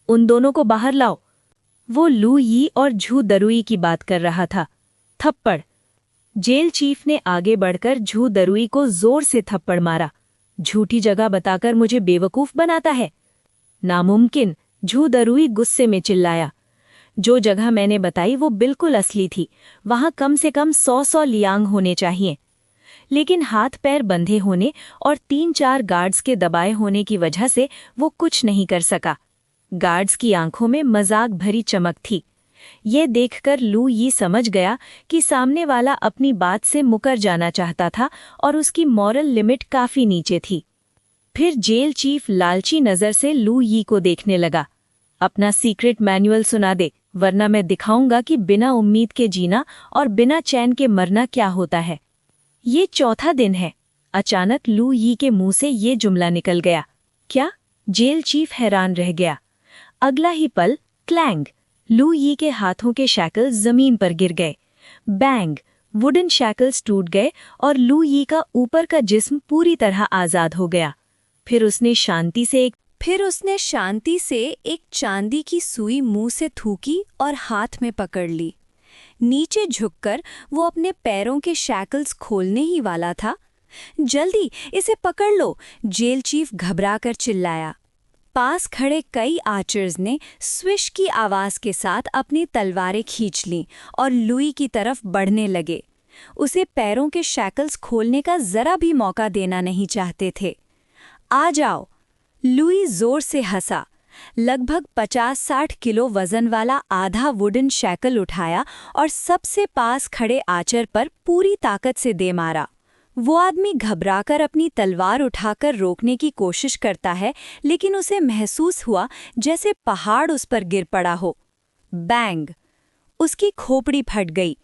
उन दोनों को बाहर लाओ। वो लू यी और झू दरुई की बात कर रहा था। थप्पड़। जेल चीफ ने आगे बढ़कर झू दरुई को जोर से थप्पड़ मारा। झूठी जगह बताकर मुझे बेवकूफ बनाता है। नामुमकिन, झू दरुई गुस्से में चिल्लाया। जो जगह मैंने बताई वो बिल्कुल असली थी। वहां कम से कम 100 लियांग होने चाहिए। लेकिन हाथ पैर बंधे होने और 3-4 गार्ड्स के दबाए होने की वजह से वो कुछ नहीं कर सका। गार्ड्स की आंखों में मजाक भरी चमक थी। ये देखकर लू यी समझ गया कि सामने वाला अपनी बात से मुकर जाना चाहता था और उसकी मॉरल लिमिट काफी नीचे थी। फिर जेल चीफ लालची नजर से लू यी को देखने लगा। अपना सीक्रेट मैनुअल सुना दे, वरना मैं दिखाऊंगा कि बिना उम्मीद के जीना और बिना चैन के मरना क्या होता है। ये चौथा दिन है। अचानक लू यी के मुंह से ये जुमला निकल गया। क्या? जेल चीफ हैरान रह गया। अगला ही पल क्लैंग, लू यी के हाथों के शैकल्स जमीन पर गिर गए। बैंग, वुडन शैकल्स टूट गए और लू यी का ऊपर का जिस्म पूरी तरह आजाद हो गया। फिर उसने शांति से एक चांदी की सुई मुंह से थूकी और हाथ में पकड़ ली। नीचे झुककर वो अपने पैरों के शैकल्स खोलने ही वाला था। जल्दी इसे पकड़ लो, जेल चीफ घबराकर चिल्लाया। पास खड़े कई आर्चर्स ने स्विश की आवाज के साथ अपनी तलवारें खींच लीं और लुई की तरफ बढ़ने लगे। उसे पैरों के शैकल्स खोलने का जरा भी मौका देना नहीं चाहते थे। आ जाओ, लुई जोर से हंसा। लगभग 50-60 किलो वजन वाला आधा वुडन शैकल उठाया और सबसे पास खड़े आर्चर पर पूरी ताकत से दे मारा। वो आदमी घबराकर अपनी तलवार उठाकर रोकने की कोशिश करता है, लेकिन उसे महसूस हुआ जैसे पहाड़ उस पर गिर पड़ा हो। बैंग! उसकी खोपड़ी फट गई,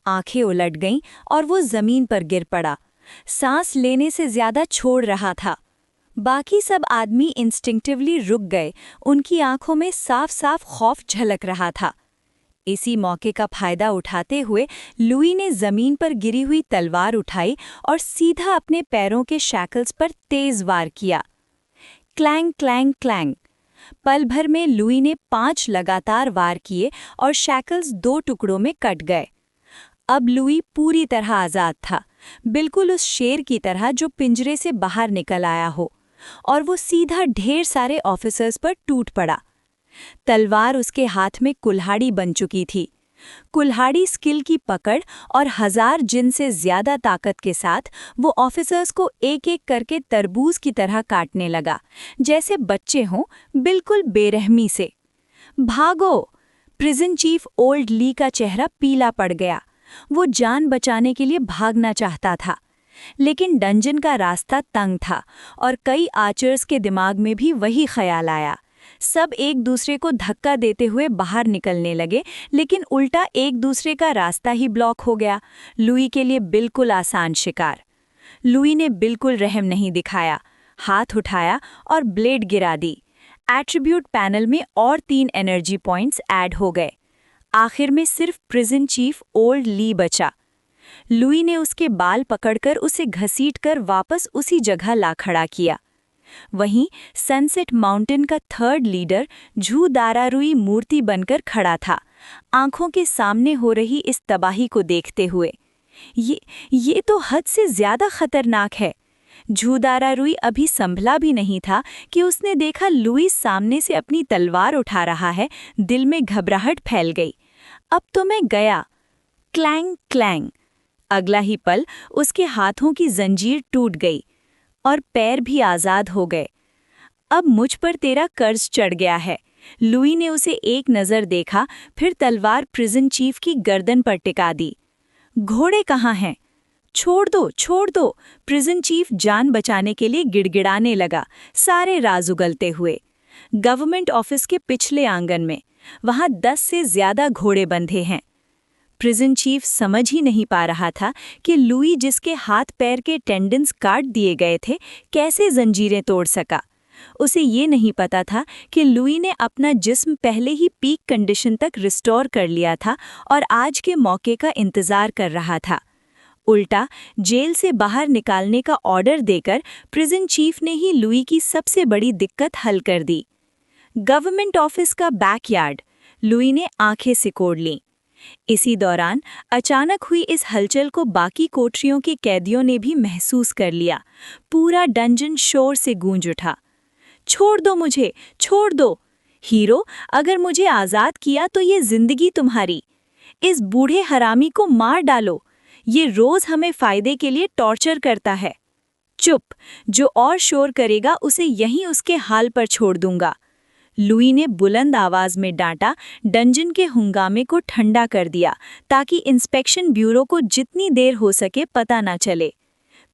आंखें उलट गईं और वो जमीन पर गिर पड़ा। सांस लेने से ज्यादा छोड़ रहा था। बाकी सब आदमी इंस्टिंक्टिवली रुक गए। उनकी आंखों में साफ साफ खौफ झलक रहा था। इसी मौके का फायदा उठाते हुए लुई ने जमीन पर गिरी हुई तलवार उठाई और सीधा अपने पैरों के शैकल्स पर तेज वार किया। Clang clang clang. पल भर में लुई ने 5 लगातार वार किए और शैकल्स 2 टुकड़ों में कट गए। अब लुई पूरी तरह आजाद था, बिल्कुल उस शेर की तरह जो पिंजरे से बाहर निकल आया हो, और वो सीधा ढेर सारे ऑफिसर्स पर टूट पड़ा। तलवार उसके हाथ में कुल्हाड़ी बन चुकी थी। कुल्हाड़ी स्किल की पकड़ और 1000 जिन से ज्यादा ताकत के साथ वो ऑफिसर्स को एक एक करके तरबूज की तरह काटने लगा, जैसे बच्चे हों, बिल्कुल बेरहमी से। भागो! प्रिजन चीफ ओल्ड ली का चेहरा पीला पड़ गया। वो जान बचाने के लिए भागना चाहता था, लेकिन डंजन का रास्ता तंग था और कई आर्चर्स के दिमाग में भी वही ख्याल आया। सब एक दूसरे को धक्का देते हुए बाहर निकलने लगे, लेकिन उल्टा एक दूसरे का रास्ता ही ब्लॉक हो गया। लुई के लिए बिल्कुल आसान शिकार। लुई ने बिल्कुल रहम नहीं दिखाया, हाथ उठाया और ब्लेड गिरा दी। एट्रीब्यूट पैनल में और 3 एनर्जी पॉइंट्स ऐड हो गए। आखिर में सिर्फ प्रिजन चीफ ओल्ड ली बचा। लुई ने उसके बाल पकड़कर उसे घसीटकर वापस उसी जगह ला खड़ा किया। वहीं सनसेट माउंटेन का थर्ड लीडर झू दारारुई मूर्ति बनकर खड़ा था, आंखों के सामने हो रही इस तबाही को देखते हुए। ये तो हद से ज्यादा खतरनाक है। झू दारारुई अभी संभला भी नहीं था कि उसने देखा लुई सामने से अपनी तलवार उठा रहा है। दिल में घबराहट फैल गई। अब तो मैं गया। Clang clang. अगला ही पल उसके हाथों की जंजीर टूट गई और पैर भी आजाद हो गए। अब मुझ पर तेरा कर्ज चढ़ गया है। लुई ने उसे एक नज़र देखा, फिर तलवार प्रिजन चीफ की गर्दन पर टिका दी। घोड़े कहाँ हैं? छोड़ दो, छोड़ दो। प्रिजन चीफ जान बचाने के लिए गिड़गिड़ाने लगा, सारे राज उगलते हुए। गवर्नमेंट ऑफिस के पिछले आंगन में, वहां 10 से ज्यादा घोड़े बंधे हैं। प्रिजन चीफ समझ ही नहीं पा रहा था कि लुई, जिसके हाथ पैर के टेंडन्स काट दिए गए थे, कैसे जंजीरें तोड़ सका। उसे ये नहीं पता था कि लुई ने अपना जिस्म पहले ही पीक कंडीशन तक रिस्टोर कर लिया था और आज के मौके का इंतजार कर रहा था। उल्टा जेल से बाहर निकालने का ऑर्डर देकर प्रिजन चीफ ने ही लुई की सबसे बड़ी दिक्कत हल कर दी। गवर्नमेंट ऑफिस का बैकयार्ड। लुई ने आंखें सिकोड़ लीं। इसी दौरान अचानक हुई इस हलचल को बाकी कोठरियों के कैदियों ने भी महसूस कर लिया। पूरा डंजन शोर से गूंज उठा। छोड़ दो मुझे, छोड़ दो। हीरो, अगर मुझे आज़ाद किया तो ये जिंदगी तुम्हारी। इस बूढ़े हरामी को मार डालो। ये रोज हमें फायदे के लिए टॉर्चर करता है। चुप, जो और शोर करेगा उसे यहीं उसके हाल पर छोड़ दूंगा। लुई ने बुलंद आवाज में डांटा, डंजन के हंगामे को ठंडा कर दिया ताकि इंस्पेक्शन ब्यूरो को जितनी देर हो सके पता ना चले।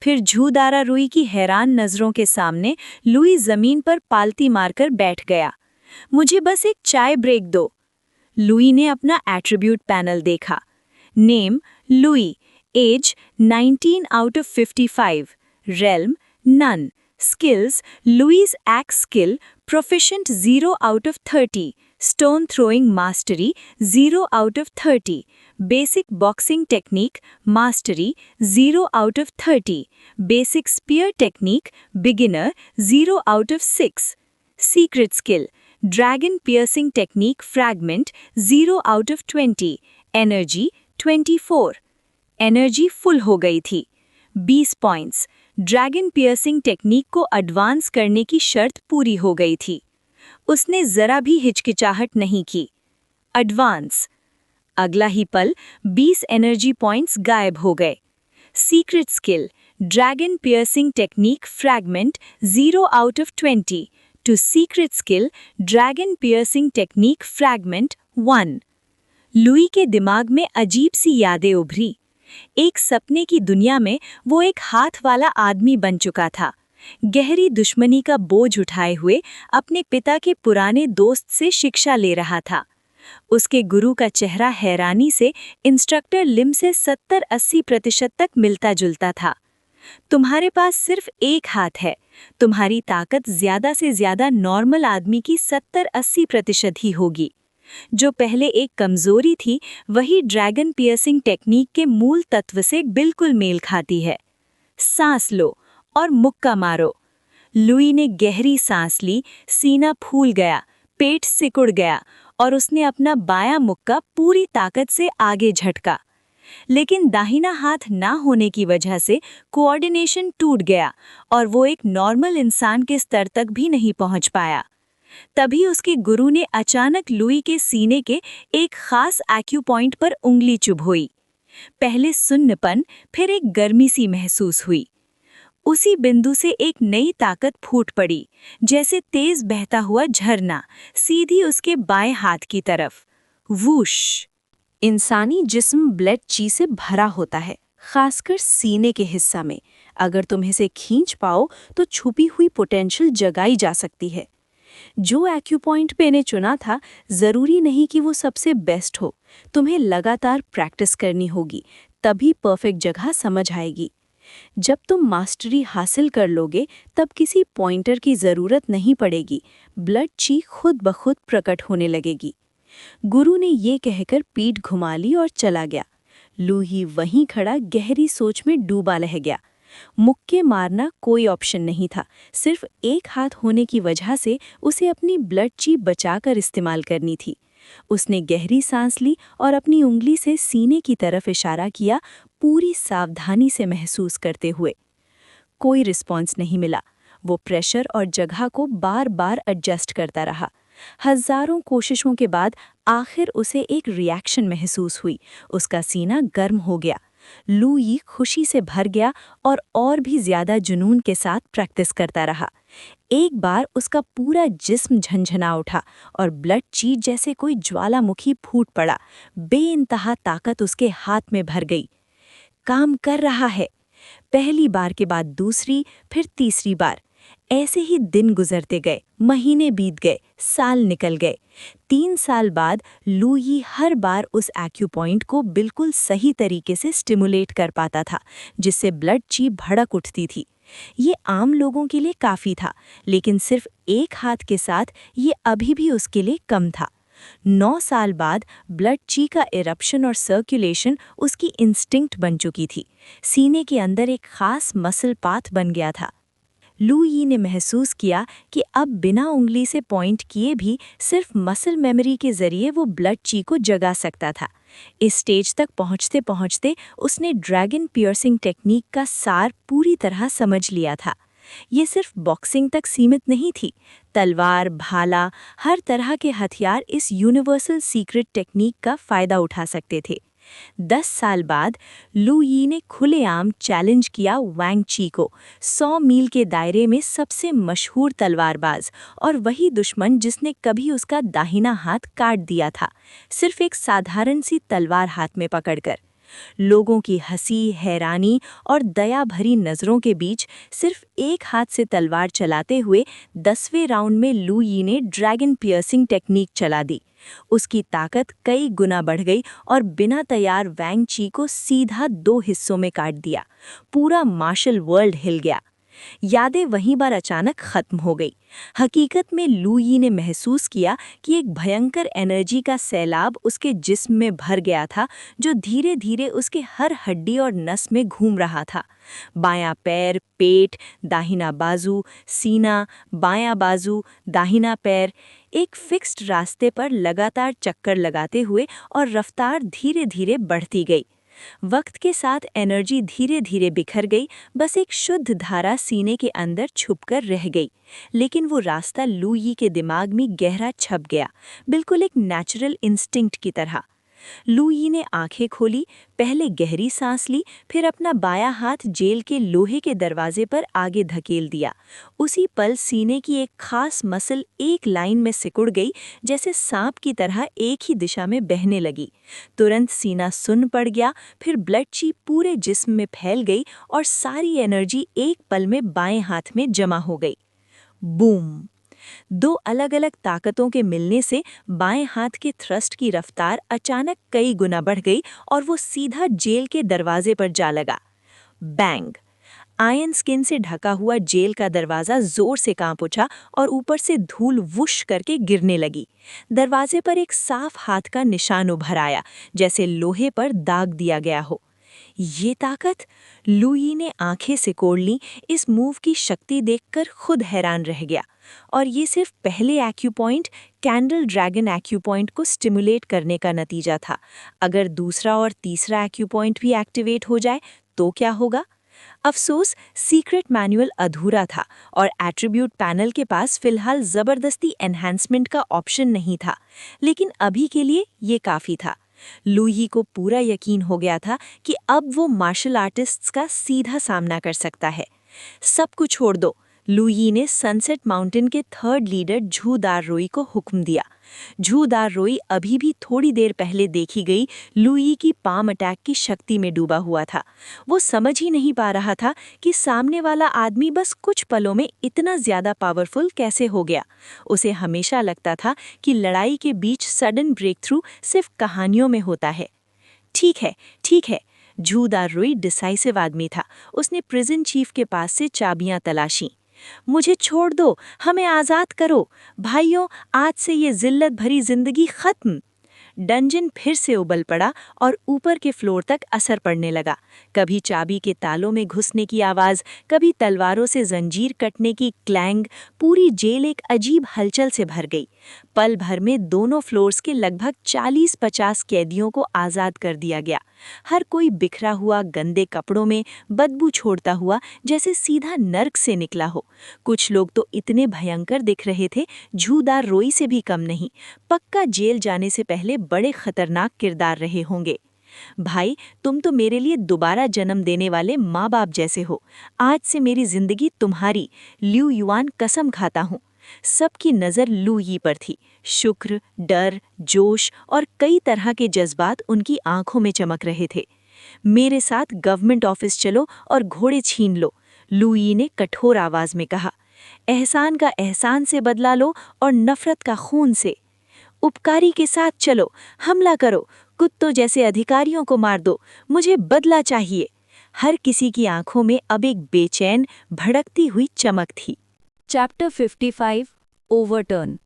फिर झू दारारुई की हैरान नजरों के सामने लुई जमीन पर पालती मारकर बैठ गया। मुझे बस एक चाय ब्रेक दो। लुई ने अपना एट्रीब्यूट पैनल देखा। Name Louis, age 19 out of 55, realm none, skills Louis's axe skill proficient 0 out of 30, stone throwing mastery 0 out of 30, basic boxing technique mastery 0 out of 30, basic spear technique beginner 0 out of 6, secret skill dragon piercing technique fragment 0 out of 20, energy 24। Energy full हो गई थी। 20 points. Dragon piercing technique को advance करने की शर्त पूरी हो गई थी। उसने जरा भी हिचकिचाहट नहीं की। एडवांस। अगला ही पल 20 एनर्जी पॉइंट्स गायब हो गए। Secret skill dragon piercing technique fragment 0 out of 20 to secret skill dragon piercing technique fragment 1। Louis के दिमाग में अजीब सी यादें उभरी। एक सपने की दुनिया में वो एक हाथ वाला आदमी बन चुका था, गहरी दुश्मनी का बोझ उठाए हुए अपने पिता के पुराने दोस्त से शिक्षा ले रहा था। उसके गुरु का चेहरा हैरानी से इंस्ट्रक्टर लिम से 70-80% तक मिलता जुलता था। तुम्हारे पास सिर्फ एक हाथ है, तुम्हारी ताकत ज्यादा से ज्यादा नॉर्मल आदमी की 70-80% ही होगी। जो पहले एक कमजोरी थी, वही ड्रैगन पियर्सिंग टेक्निक के मूल तत्व से बिल्कुल मेल खाती है। सांस लो और मुक्का मारो। लुई ने गहरी सांस ली, सीना फूल गया, पेट सिकुड़ गया और उसने अपना बायां मुक्का पूरी ताकत से आगे झटका। लेकिन दाहिना हाथ ना होने की वजह से कोऑर्डिनेशन टूट गया और वो एक नॉर्मल इंसान के स्तर तक भी नहीं पहुंच पाया। तभी उसके गुरु ने अचानक लुई के सीने के एक खास एक्यूपॉइंट पर उंगली चुभोई। पहले सुन्नपन, फिर एक गर्मी सी महसूस हुई। उसी बिंदु से एक नई ताकत फूट पड़ी, जैसे तेज बहता हुआ झरना, सीधी उसके बाएं हाथ की तरफ। वूश। इंसानी जिस्म ब्लड ची से भरा होता है, खासकर सीने के हिस्सा में। अगर तुम इसे खींच पाओ तो छुपी हुई पोटेंशियल जगाई जा सकती है। जो एक्यूपॉइंट मैंने चुना था, जरूरी नहीं कि वो सबसे बेस्ट हो। तुम्हें लगातार प्रैक्टिस करनी होगी, तभी परफेक्ट जगह समझ आएगी। जब तुम मास्टरी हासिल कर लोगे, तब किसी पॉइंटर की जरूरत नहीं पड़ेगी। ब्लड ची खुद ब खुद प्रकट होने लगेगी। गुरु ने ये कहकर पीठ घुमा ली और चला गया। लूही वहीं खड़ा गहरी सोच में डूबा रह गया। मुक्के मारना कोई ऑप्शन नहीं था, सिर्फ एक हाथ होने की वजह से उसे अपनी ब्लड ची बचाकर इस्तेमाल करनी थी। उसने गहरी सांस ली और अपनी उंगली से सीने की तरफ इशारा किया, पूरी सावधानी से महसूस करते हुए। कोई रिस्पॉन्स नहीं मिला। वो प्रेशर और जगह को बार बार एडजस्ट करता रहा। हजारों कोशिशों के बाद आखिर उसे एक रिएक्शन महसूस हुई। उसका सीना गर्म हो गया। लूई खुशी से भर गया और भी ज्यादा जुनून के साथ प्रैक्टिस करता रहा। एक बार उसका पूरा जिस्म झंझना उठा और ब्लड ची जैसे कोई ज्वालामुखी फूट पड़ा। बेइंतहा ताकत उसके हाथ में भर गई। काम कर रहा है। पहली बार के बाद दूसरी, फिर तीसरी बार। ऐसे ही दिन गुजरते गए, महीने बीत गए, साल निकल गए। 3 साल बाद लूई हर बार उस एक्यूपॉइंट को बिल्कुल सही तरीके से स्टिमुलेट कर पाता था, जिससे ब्लड ची भड़क उठती थी। ये आम लोगों के लिए काफ़ी था, लेकिन सिर्फ एक हाथ के साथ ये अभी भी उसके लिए कम था। 9 साल बाद ब्लड ची का इरप्शन और सर्कुलेशन उसकी इंस्टिंक्ट बन चुकी थी। सीने के अंदर एक खास मसल पाथ बन गया था। लूई ने महसूस किया कि अब बिना उंगली से पॉइंट किए भी सिर्फ मसल मेमोरी के जरिए वो ब्लड ची को जगा सकता था। इस स्टेज तक पहुंचते पहुंचते उसने ड्रैगन पियर्सिंग टेक्निक का सार पूरी तरह समझ लिया था। ये सिर्फ बॉक्सिंग तक सीमित नहीं थी। तलवार, भाला, हर तरह के हथियार इस यूनिवर्सल सीक्रेट टेक्निक का फायदा उठा सकते थे। 10 साल बाद लूई ने खुलेआम चैलेंज किया वैंग ची को, 100 मील के दायरे में सबसे मशहूर तलवारबाज, और वही दुश्मन जिसने कभी उसका दाहिना हाथ काट दिया था, सिर्फ एक साधारण सी तलवार हाथ में पकड़कर। लोगों की हंसी, हैरानी और दया भरी नज़रों के बीच सिर्फ एक हाथ से तलवार चलाते हुए 10वें राउंड में लूई ने ड्रैगन पियर्सिंग टेक्निक चला दी। उसकी ताकत कई गुना बढ़ गई और बिना तैयार वैंग ची को सीधा 2 हिस्सों में काट दिया। पूरा मार्शल वर्ल्ड हिल गया। यादें वहीं बार अचानक खत्म हो गई। हकीकत में लूई ने महसूस किया कि एक भयंकर एनर्जी का सैलाब उसके जिस्म में भर गया था, जो धीरे धीरे उसके हर हड्डी और नस में घूम रहा था। बायां पैर, पेट, दाहिना बाजू, सीना, बायां बाजू, दाहिना पैर, एक फिक्स्ड रास्ते पर लगातार चक्कर लगाते हुए और रफ्तार धीरे धीरे बढ़ती गई। वक्त के साथ एनर्जी धीरे धीरे बिखर गई, बस एक शुद्ध धारा सीने के अंदर छुपकर रह गई। लेकिन वो रास्ता लूई के दिमाग में गहरा छप गया, बिल्कुल एक नेचुरल इंस्टिंक्ट की तरह। लूई ने आंखें खोली, पहले गहरी सांस ली, फिर अपना बायां हाथ जेल के लोहे के दरवाजे पर आगे धकेल दिया। उसी पल सीने की एक खास मसल एक लाइन में सिकुड़ गई, जैसे सांप की तरह एक ही दिशा में बहने लगी। तुरंत सीना सुन्न पड़ गया, फिर ब्लड ची पूरे जिस्म में फैल गई और सारी एनर्जी एक पल में बाएं हाथ में जमा हो गई। बूम! 2 अलग-अलग ताकतों के मिलने से बाएं हाथ के थ्रस्ट की रफ्तार अचानक कई गुना बढ़ गई और वो सीधा जेल के दरवाजे पर जा लगा। बैंग! आयन स्किन से ढका हुआ जेल का दरवाजा जोर से कांप उठा और ऊपर से धूल वुश करके गिरने लगी। दरवाजे पर एक साफ हाथ का निशान उभर आया, जैसे लोहे पर दाग दिया गया हो। ये ताकत! लूई ने आंखें सिकोड़ लीं, इस मूव की शक्ति देखकर खुद हैरान रह गया। और ये सिर्फ पहले एक्यूपॉइंट, कैंडल ड्रैगन एक्यूपॉइंट को स्टिमुलेट करने का नतीजा था। अगर दूसरा और तीसरा एक्यूपॉइंट भी एक्टिवेट हो जाए तो क्या होगा? अफसोस, सीक्रेट मैनुअल अधूरा था और एट्रीब्यूट पैनल के पास फिलहाल जबरदस्ती एनहांसमेंट का ऑप्शन नहीं था। लेकिन अभी के लिए ये काफ़ी था। लूई को पूरा यकीन हो गया था कि अब वो मार्शल आर्टिस्ट्स का सीधा सामना कर सकता है। सब कुछ छोड़ दो, लूई ने सनसेट माउंटेन के 3rd लीडर झू दाररोई को हुक्म दिया। झू दाररोई अभी भी थोड़ी देर पहले देखी गई लूई की पाम अटैक की शक्ति में डूबा हुआ था। वो समझ ही नहीं पा रहा था कि सामने वाला आदमी बस कुछ पलों में इतना ज्यादा पावरफुल कैसे हो गया। उसे हमेशा लगता था कि लड़ाई के बीच सडन ब्रेक थ्रू सिर्फ कहानियों में होता है। ठीक है, झू दाररोई डिसाइसिव आदमी था। उसने प्रिजन चीफ के पास से चाबियां तलाशी। मुझे छोड़ दो, हमें आज़ाद करो, भाइयों, आज से ये जिल्लत भरी जिंदगी खत्म। डंजन फिर से उबल पड़ा और ऊपर के फ्लोर तक असर पड़ने लगा। कभी चाबी के तालों में घुसने की आवाज़, कभी तलवारों से जंजीर कटने की क्लैंग। पूरी जेल एक अजीब हलचल से भर गई। पल भर में दोनों फ्लोर्स के लगभग 40-50 कैदियों को आज़ाद कर दिया गया। हर कोई बिखरा हुआ, गंदे कपड़ों में, बदबू छोड़ता हुआ, जैसे सीधा नर्क से निकला हो। कुछ लोग तो इतने भयंकर दिख रहे थे, झूदार रोई से भी कम नहीं। पक्का जेल जाने से पहले बड़े खतरनाक किरदार रहे होंगे। भाई, तुम तो मेरे लिए दोबारा जन्म देने वाले माँ बाप जैसे हो। आज से मेरी जिंदगी तुम्हारी, ल्यू युआन कसम खाता हूँ। सबकी नज़र लू यी पर थी। शुक्र, डर, जोश और कई तरह के जज्बात उनकी आंखों में चमक रहे थे। मेरे साथ गवर्नमेंट ऑफिस चलो और घोड़े छीन लो, लू यी ने कठोर आवाज में कहा। एहसान का एहसान से बदला लो और नफरत का खून से। उपकारी के साथ चलो, हमला करो, कुत्तों जैसे अधिकारियों को मार दो, मुझे बदला चाहिए। हर किसी की आंखों में अब एक बेचैन, भड़कती हुई चमक थी। Chapter 55 overturn.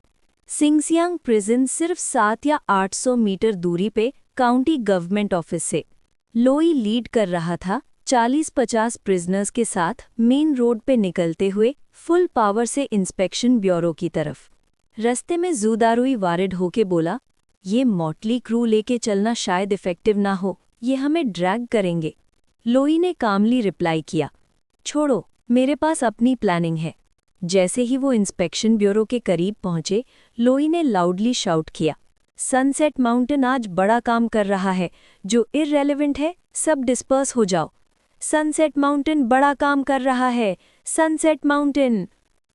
सिंगसियांग प्रिजन सिर्फ 7 या 800 मीटर दूरी पे काउंटी गवर्नमेंट ऑफिस से। लोई लीड कर रहा था 40-50 प्रिजनर्स के साथ मेन रोड पे निकलते हुए फुल पावर से इंस्पेक्शन ब्यूरो की तरफ। रस्ते में जूदारुई वारिड होके बोला, ये मॉटली क्रू लेके चलना शायद इफेक्टिव ना हो, ये हमें ड्रैग करेंगे। लोई ने कामली रिप्लाई किया, छोड़ो, मेरे पास अपनी प्लानिंग है। जैसे ही वो इंस्पेक्शन ब्यूरो के करीब पहुंचे, लोई ने लाउडली शाउट किया, सनसेट माउंटेन आज बड़ा काम कर रहा है, जो इररेलेवेंट है सब डिस्पर्स हो जाओ। सनसेट माउंटेन बड़ा काम कर रहा है, सनसेट माउंटेन।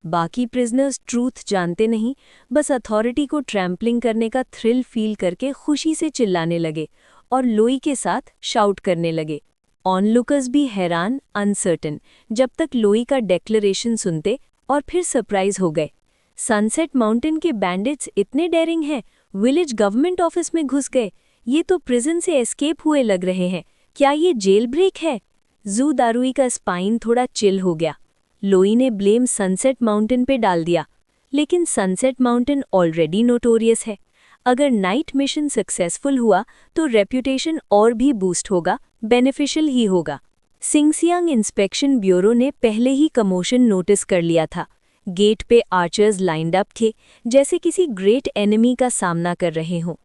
बाकी प्रिजनर्स ट्रूथ जानते नहीं, बस अथॉरिटी को ट्रैम्पलिंग करने का थ्रिल फील करके खुशी से चिल्लाने लगे और लोई के साथ शाउट करने लगे। ऑनलुकर्स भी हैरान, अनसर्टन, जब तक लोई का डेक्लरेशन सुनते और फिर सरप्राइज हो गए। सनसेट माउंटेन के बैंडिट्स इतने डेयरिंग हैं, विलेज गवर्नमेंट ऑफिस में घुस गए। ये तो प्रिजन से एस्केप हुए लग रहे हैं। क्या ये जेल ब्रेक है? जूदारुई का स्पाइन थोड़ा चिल हो गया। लोई ने ब्लेम सनसेट माउंटेन पे डाल दिया, लेकिन सनसेट माउंटेन ऑलरेडी नोटोरियस है। अगर नाइट मिशन सक्सेसफुल हुआ तो रेप्यूटेशन और भी बूस्ट होगा, बेनिफिशियल ही होगा। सिंगसियांग इंस्पेक्शन ब्यूरो ने पहले ही कमोशन नोटिस कर लिया था। गेट पे आर्चर्स लाइंड अप थे, जैसे किसी ग्रेट एनिमी का सामना कर रहे हों।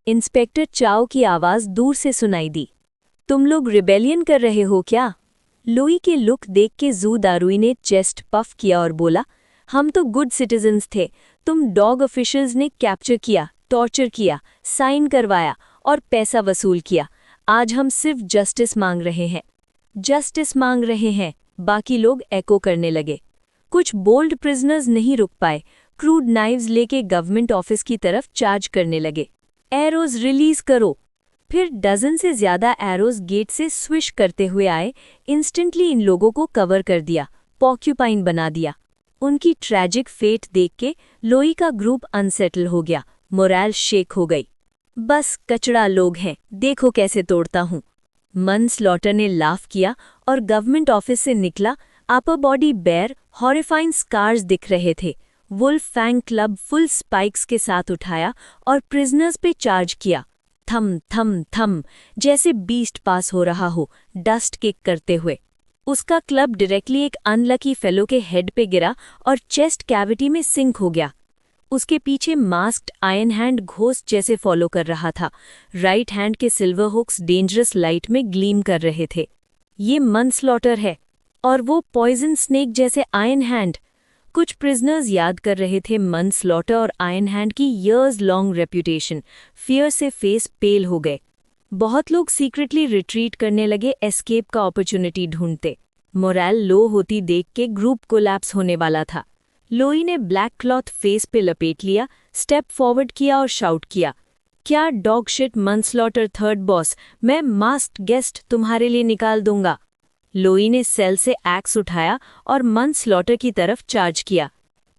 इंस्पेक्टर चाओ की आवाज़ दूर से सुनाई दी, तुम लोग रिबेलियन कर रहे हो क्या? लोई के लुक देख के जूदारुई ने चेस्ट पफ किया और बोला, हम तो गुड सिटीजन्स थे, तुम डॉग ऑफिशियल्स ने कैप्चर किया, टॉर्चर किया, साइन करवाया और पैसा वसूल किया। आज हम सिर्फ जस्टिस मांग रहे हैं। जस्टिस मांग रहे हैं, बाकी लोग एको करने लगे। कुछ बोल्ड प्रिजनर्स नहीं रुक पाए, क्रूड नाइव्स लेके गवर्नमेंट ऑफिस की तरफ चार्ज करने लगे। एरोज रिलीज करो। फिर डजन से ज्यादा एरोज गेट से स्विश करते हुए आए, इंस्टेंटली इन लोगों को कवर कर दिया, पॉक्यूपाइन बना दिया। उनकी ट्रैजिक फेट देख के लोई का ग्रुप अनसेटल हो गया, मोरल शेक हो गई। बस कचड़ा लोग हैं, देखो कैसे तोड़ता हूँ। मनस्लॉटर ने लाफ किया और गवर्नमेंट ऑफिस से निकला। Upper body bare, horrifying scars दिख रहे थे। Wolf fang club full spikes के साथ उठाया और प्रिजनर्स पे चार्ज किया। थम थम थम, जैसे बीस्ट पास हो रहा हो, डस्ट किक करते हुए। उसका क्लब डायरेक्टली एक अनलकी फेलो के हेड पे गिरा और चेस्ट कैविटी में सिंक हो गया। उसके पीछे मास्क्ड आयरन हैंड घोस्ट जैसे फॉलो कर रहा था। राइट हैंड के सिल्वर हुक्स डेंजरस लाइट में ग्लीम कर रहे थे। ये मनस्लॉटर है, और वो पॉइजन स्नेक जैसे आयरन हैंड। कुछ प्रिजनर्स याद कर रहे थे मनस्लॉटर और आयरन हैंड की ईयर्स लॉन्ग रेप्यूटेशन। फियर से फेस पेल हो गए। बहुत लोग सीक्रेटली रिट्रीट करने लगे, एस्केप का अपॉर्चुनिटी ढूंढते। मोरल लो होती देख के ग्रुप कोलैप्स होने वाला था। लोई ने ब्लैक क्लॉथ फेस पे लपेट लिया, स्टेप फॉरवर्ड किया और शाउट किया, क्या डॉग शिट मनस्लॉटर थर्ड बॉस, मैं मास्क्ड गेस्ट तुम्हारे लिए निकाल दूंगा। लोई ने सेल से एक्स उठाया और मनस्लॉटर की तरफ चार्ज किया।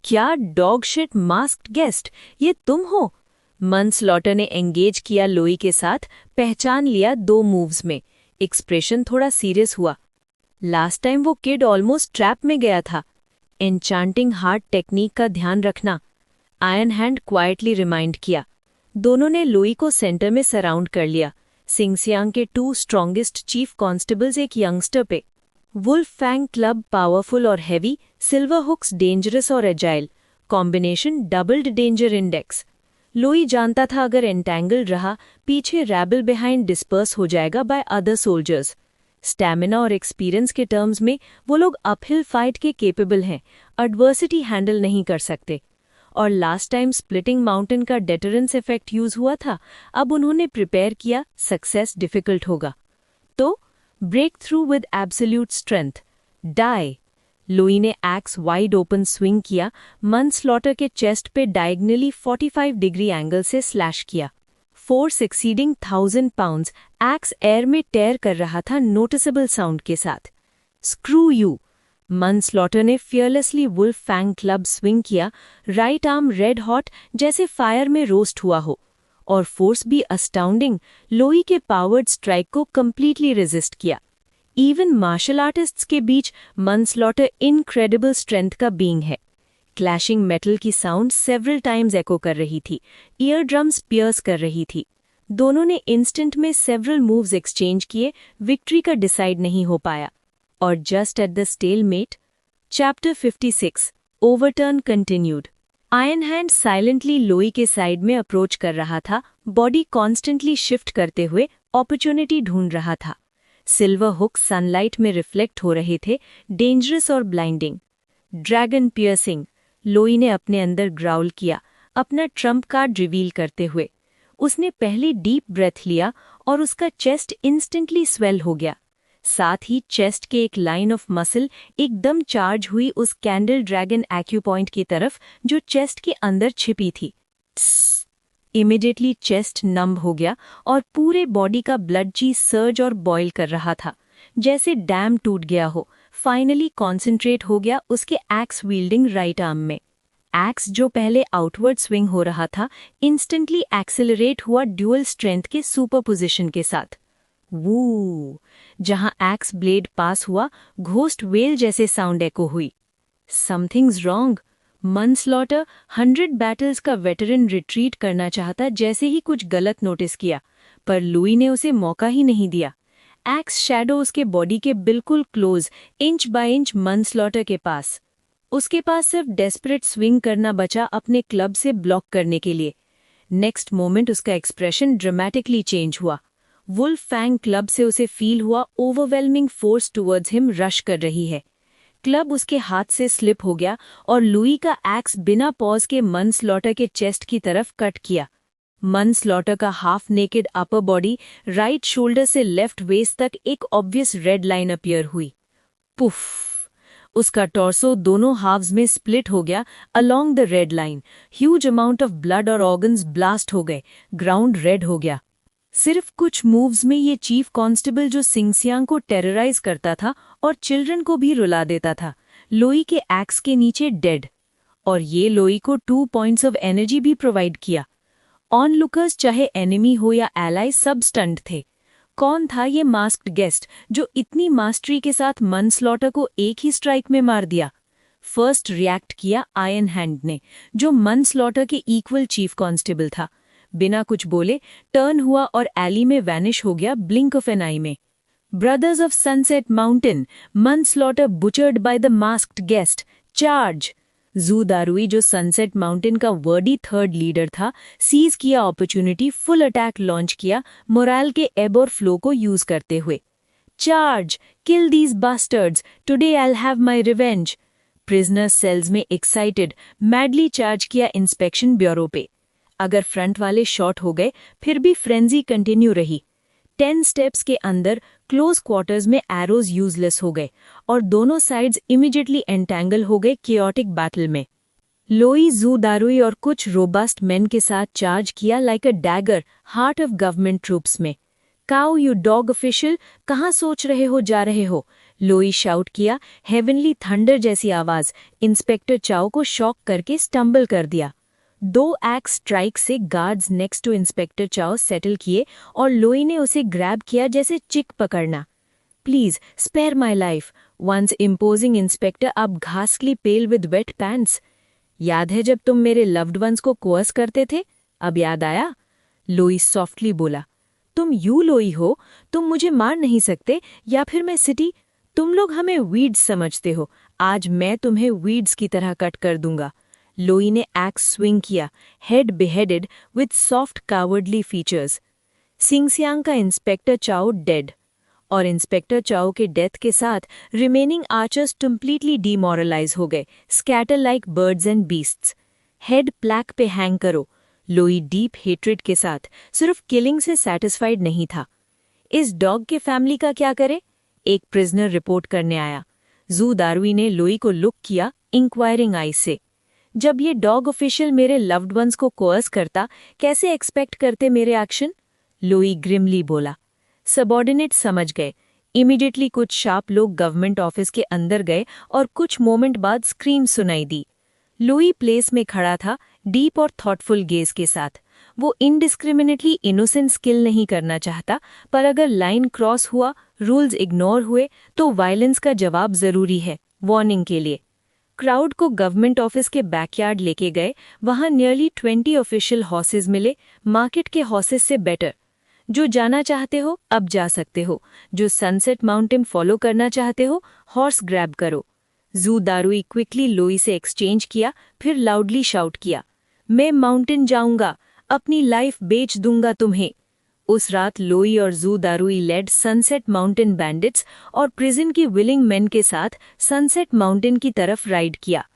क्या डॉग शिट मास्क्ड गेस्ट, ये तुम हो? मनस्लॉटर ने एंगेज किया लोई के साथ, पहचान लिया 2 मूव्स में। एक्सप्रेशन थोड़ा सीरियस हुआ। लास्ट टाइम वो किड ऑलमोस्ट ट्रैप में गया था। एन्चांटिंग हार्ट टेक्निक का ध्यान रखना, आयरन हैंड क्वाइटली रिमाइंड किया। दोनों ने लुई को सेंटर में सराउंड कर लिया। सिंगसियांग के 2 स्ट्रॉन्गेस्ट चीफ कांस्टेबल्स एक यंगस्टर पे। वुल्फ फैंग क्लब पावरफुल और हैवी, सिल्वर हुक्स डेंजरस और agile, combination doubled danger index. Louis जानता था अगर एंटैंगल्ड रहा, पीछे रैबल बिहाइंड डिस्पर्स हो जाएगा बाय अदर सोल्जर्स। स्टैमिना और एक्सपीरियंस के टर्म्स में वो लोग अपहिल फाइट के केपेबल हैं, एडवर्सिटी हैंडल नहीं कर सकते। और लास्ट टाइम स्प्लिटिंग माउंटेन का डेटरेंस इफेक्ट यूज हुआ था, अब उन्होंने प्रिपेयर किया, सक्सेस डिफिकल्ट होगा। तो break through with absolute strength, die. Louis ने एक्स वाइड ओपन स्विंग किया, मनस्लॉटर के चेस्ट पे डायगनली 45 डिग्री एंगल से स्लैश किया। Force exceeding 1000 pounds, axe air में टेयर कर रहा था नोटिसेबल साउंड के साथ। Screw you. मनस्लॉटर ने fearlessly wolf fang club swing किया, राइट आर्म रेड हॉट जैसे फायर में रोस्ट हुआ हो। और फोर्स भी अस्टाउंडिंग, लोई के पावर्ड स्ट्राइक को कंप्लीटली रेजिस्ट किया। इवन मार्शल आर्टिस्ट्स के बीच मनस्लॉटर इनक्रेडिबल स्ट्रेंथ का बीइंग है। क्लैशिंग मेटल की साउंड सेवरल टाइम्स एको कर रही थी, ईयर ड्रम्स पियर्स कर रही थी। दोनों ने इंस्टेंट में सेवरल मूव्स एक्सचेंज किए, विक्ट्री का डिसाइड नहीं हो पाया। और just at the stalemate, chapter 56 overturn continued. Iron hand silently लोई के साइड में अप्रोच कर रहा था, बॉडी कॉन्स्टेंटली शिफ्ट करते हुए अपॉर्चुनिटी ढूंढ रहा था। सिल्वर हुक सनलाइट में रिफ्लेक्ट हो रहे थे, डेंजरस और ब्लाइंडिंग। ड्रैगन पियर्सिंग, लोई ने अपने अंदर ग्राउल किया, अपना ट्रम्प कार्ड रिवील करते हुए। उसने पहले डीप ब्रेथ लिया और उसका चेस्ट इंस्टेंटली स्वेल हो गया। साथ ही चेस्ट के एक लाइन ऑफ मसल एकदम चार्ज हुई उस कैंडल ड्रैगन एक्यूपॉइंट की तरफ जो चेस्ट के अंदर छिपी थी। इमिडिएटली चेस्ट नंब हो गया और पूरे बॉडी का ब्लड जी सर्ज और बॉयल कर रहा था, जैसे डैम टूट गया हो। फाइनली कॉन्सेंट्रेट हो गया उसके एक्स वील्डिंग राइट आर्म में। एक्स जो पहले आउटवर्ड स्विंग हो रहा था, इंस्टेंटली एक्सेलरेट हुआ ड्यूअल स्ट्रेंथ के सुपर पोजिशन के साथ। वू, जहां एक्स ब्लेड पास हुआ, घोस्ट वेल जैसे साउंड एको हुई। Something's wrong. मनस्लॉटर 100 बैटल्स का वेटरन रिट्रीट करना चाहता जैसे ही कुछ गलत नोटिस किया, पर लुई ने उसे मौका ही नहीं दिया। एक्स शैडो उसके बॉडी के बिल्कुल क्लोज, इंच बाय इंच मनस्लॉटर के पास। उसके पास सिर्फ डेस्परेट स्विंग करना बचा अपने क्लब से ब्लॉक करने के लिए। नेक्स्ट मोमेंट उसका एक्सप्रेशन ड्रामेटिकली चेंज हुआ। वुल्फ फैंग क्लब से उसे फील हुआ overwhelming force towards him rush कर रही है। क्लब उसके हाथ से स्लिप हो गया और लुई का एक्स बिना पॉज के मनस्लॉटर के चेस्ट की तरफ कट किया। मनस्लॉटर का half naked upper body right shoulder से लेफ्ट वेस्ट तक एक ऑब्वियस रेड लाइन अपीयर हुई। पुफ! उसका टॉर्सो दोनों हाफ्स में स्प्लिट हो गया along the red line. Huge amount of blood और ऑर्गन्स ब्लास्ट हो गए, ग्राउंड रेड हो गया। सिर्फ कुछ मूव्स में ये चीफ कांस्टेबल जो सिंगसियांग को टेरराइज करता था और चिल्ड्रन को भी रुला देता था, लोई के एक्स के नीचे डेड। और ये लोई को 2 पॉइंट्स ऑफ एनर्जी भी प्रोवाइड किया। ऑनलुकर्स चाहे एनिमी हो या एलाई सब स्टंट थे। कौन था ये मास्क्ड गेस्ट जो इतनी मास्टरी के साथ मनस्लॉटर को एक ही स्ट्राइक में मार दिया? फर्स्ट रिएक्ट किया आयरन हैंड ने, जो मनस्लॉटर के इक्वल चीफ कांस्टेबल था। बिना कुछ बोले टर्न हुआ और एली में वैनिश हो गया ब्लिंक ऑफ एन आई में। Brothers of sunset mountain, Manslaughter butchered by the masked guest, charge! Zhu Darui जो सनसेट माउंटेन का वर्डी थर्ड लीडर था, सीज किया अपॉर्चुनिटी, फुल अटैक लॉन्च किया मोराल के एब और फ्लो को यूज करते हुए। Charge! Kill these bastards, today I will have my revenge! Prisoner cells में एक्साइटेड मैडली चार्ज किया इंस्पेक्शन ब्यूरो पे। अगर फ्रंट वाले शॉट हो गए फिर भी फ्रेंजी कंटिन्यू रही। 10 स्टेप्स के अंदर क्लोज क्वार्टर्स में एरोज यूजलेस हो गए और दोनों साइड्स इमीडिएटली एंटैंगल हो गए केओटिक बैटल में। लोई, जू दारुई और कुछ रोबस्ट मेन के साथ चार्ज किया like a dagger heart of government troops में। काउ यू डॉग ऑफिशियल, कहाँ सोच रहे हो जा रहे हो? लोई शाउट किया, हेवनली थंडर जैसी आवाज इंस्पेक्टर चाओ को शॉक करके स्टम्बल कर दिया। 2 एक्स स्ट्राइक से गार्ड्स नेक्स्ट टू इंस्पेक्टर चाओ सेटल किए और लोई ने उसे ग्रैब किया जैसे चिक पकड़ना। Please spare my life. Once imposing inspector, अब घासली पेल विद वेट पैंट्स। याद है जब तुम मेरे लव्ड वंस को कोअर्स करते थे? अब याद आया? लोई सॉफ्टली बोला। तुम यू लोई हो, तुम मुझे मार नहीं सकते, या फिर मैं सिटी? तुम लोग हमें वीड्स समझते हो, आज मैं तुम्हें वीड्स की तरह कट कर दूंगा। लोई ने एक्स स्विंग किया, head beheaded with soft cowardly features. सिंगसियांग का इंस्पेक्टर चाओ डेड, और इंस्पेक्टर चाओ के डेथ के साथ रिमेनिंग आर्चर्स कंप्लीटली डीमोरलाइज हो गए, scatter like birds and beasts. Head plaque पे हैंग करो। लोई डीप हेट्रेड के साथ सिर्फ किलिंग से सेटिस्फाइड नहीं था। इस डॉग के फैमिली का क्या करे? एक प्रिजनर रिपोर्ट करने आया। जू दारुई ने लोई को लुक किया इंक्वायरिंग आई से। जब ये डॉग ऑफिशियल मेरे लव्ड वंस को कोअर्स करता, कैसे एक्सपेक्ट करते मेरे एक्शन? लोई ग्रिमली बोला। सबॉर्डिनेट समझ गए। इमीडिएटली कुछ शार्प लोग गवर्नमेंट ऑफिस के अंदर गए और कुछ मोमेंट बाद स्क्रीम सुनाई दी। लोई प्लेस में खड़ा था, डीप और थॉटफुल गेज के साथ। वो इनडिस्क्रिमिनेटली इनोसेंट किल नहीं करना चाहता, पर अगर लाइन क्रॉस हुआ, रूल्स इग्नोर हुए, तो वायलेंस का जवाब जरूरी है, वार्निंग के लिए। क्राउड को गवर्नमेंट ऑफिस के बैकयार्ड लेके गए। वहां नियरली 20 ऑफिशियल हॉर्सेस मिले, मार्केट के हॉर्सेस से बेटर। जो जाना चाहते हो अब जा सकते हो, जो सनसेट माउंटेन फॉलो करना चाहते हो हॉर्स ग्रैब करो। जू दारुई क्विकली लोई से एक्सचेंज किया, फिर लाउडली शाउट किया, मैं माउंटेन जाऊंगा, अपनी लाइफ बेच दूंगा तुम्हें। उस रात लोई और जू दारुई लेड सनसेट माउंटेन बैंडिट्स और प्रिजन की विलिंग मैन के साथ सनसेट माउंटेन की तरफ राइड किया।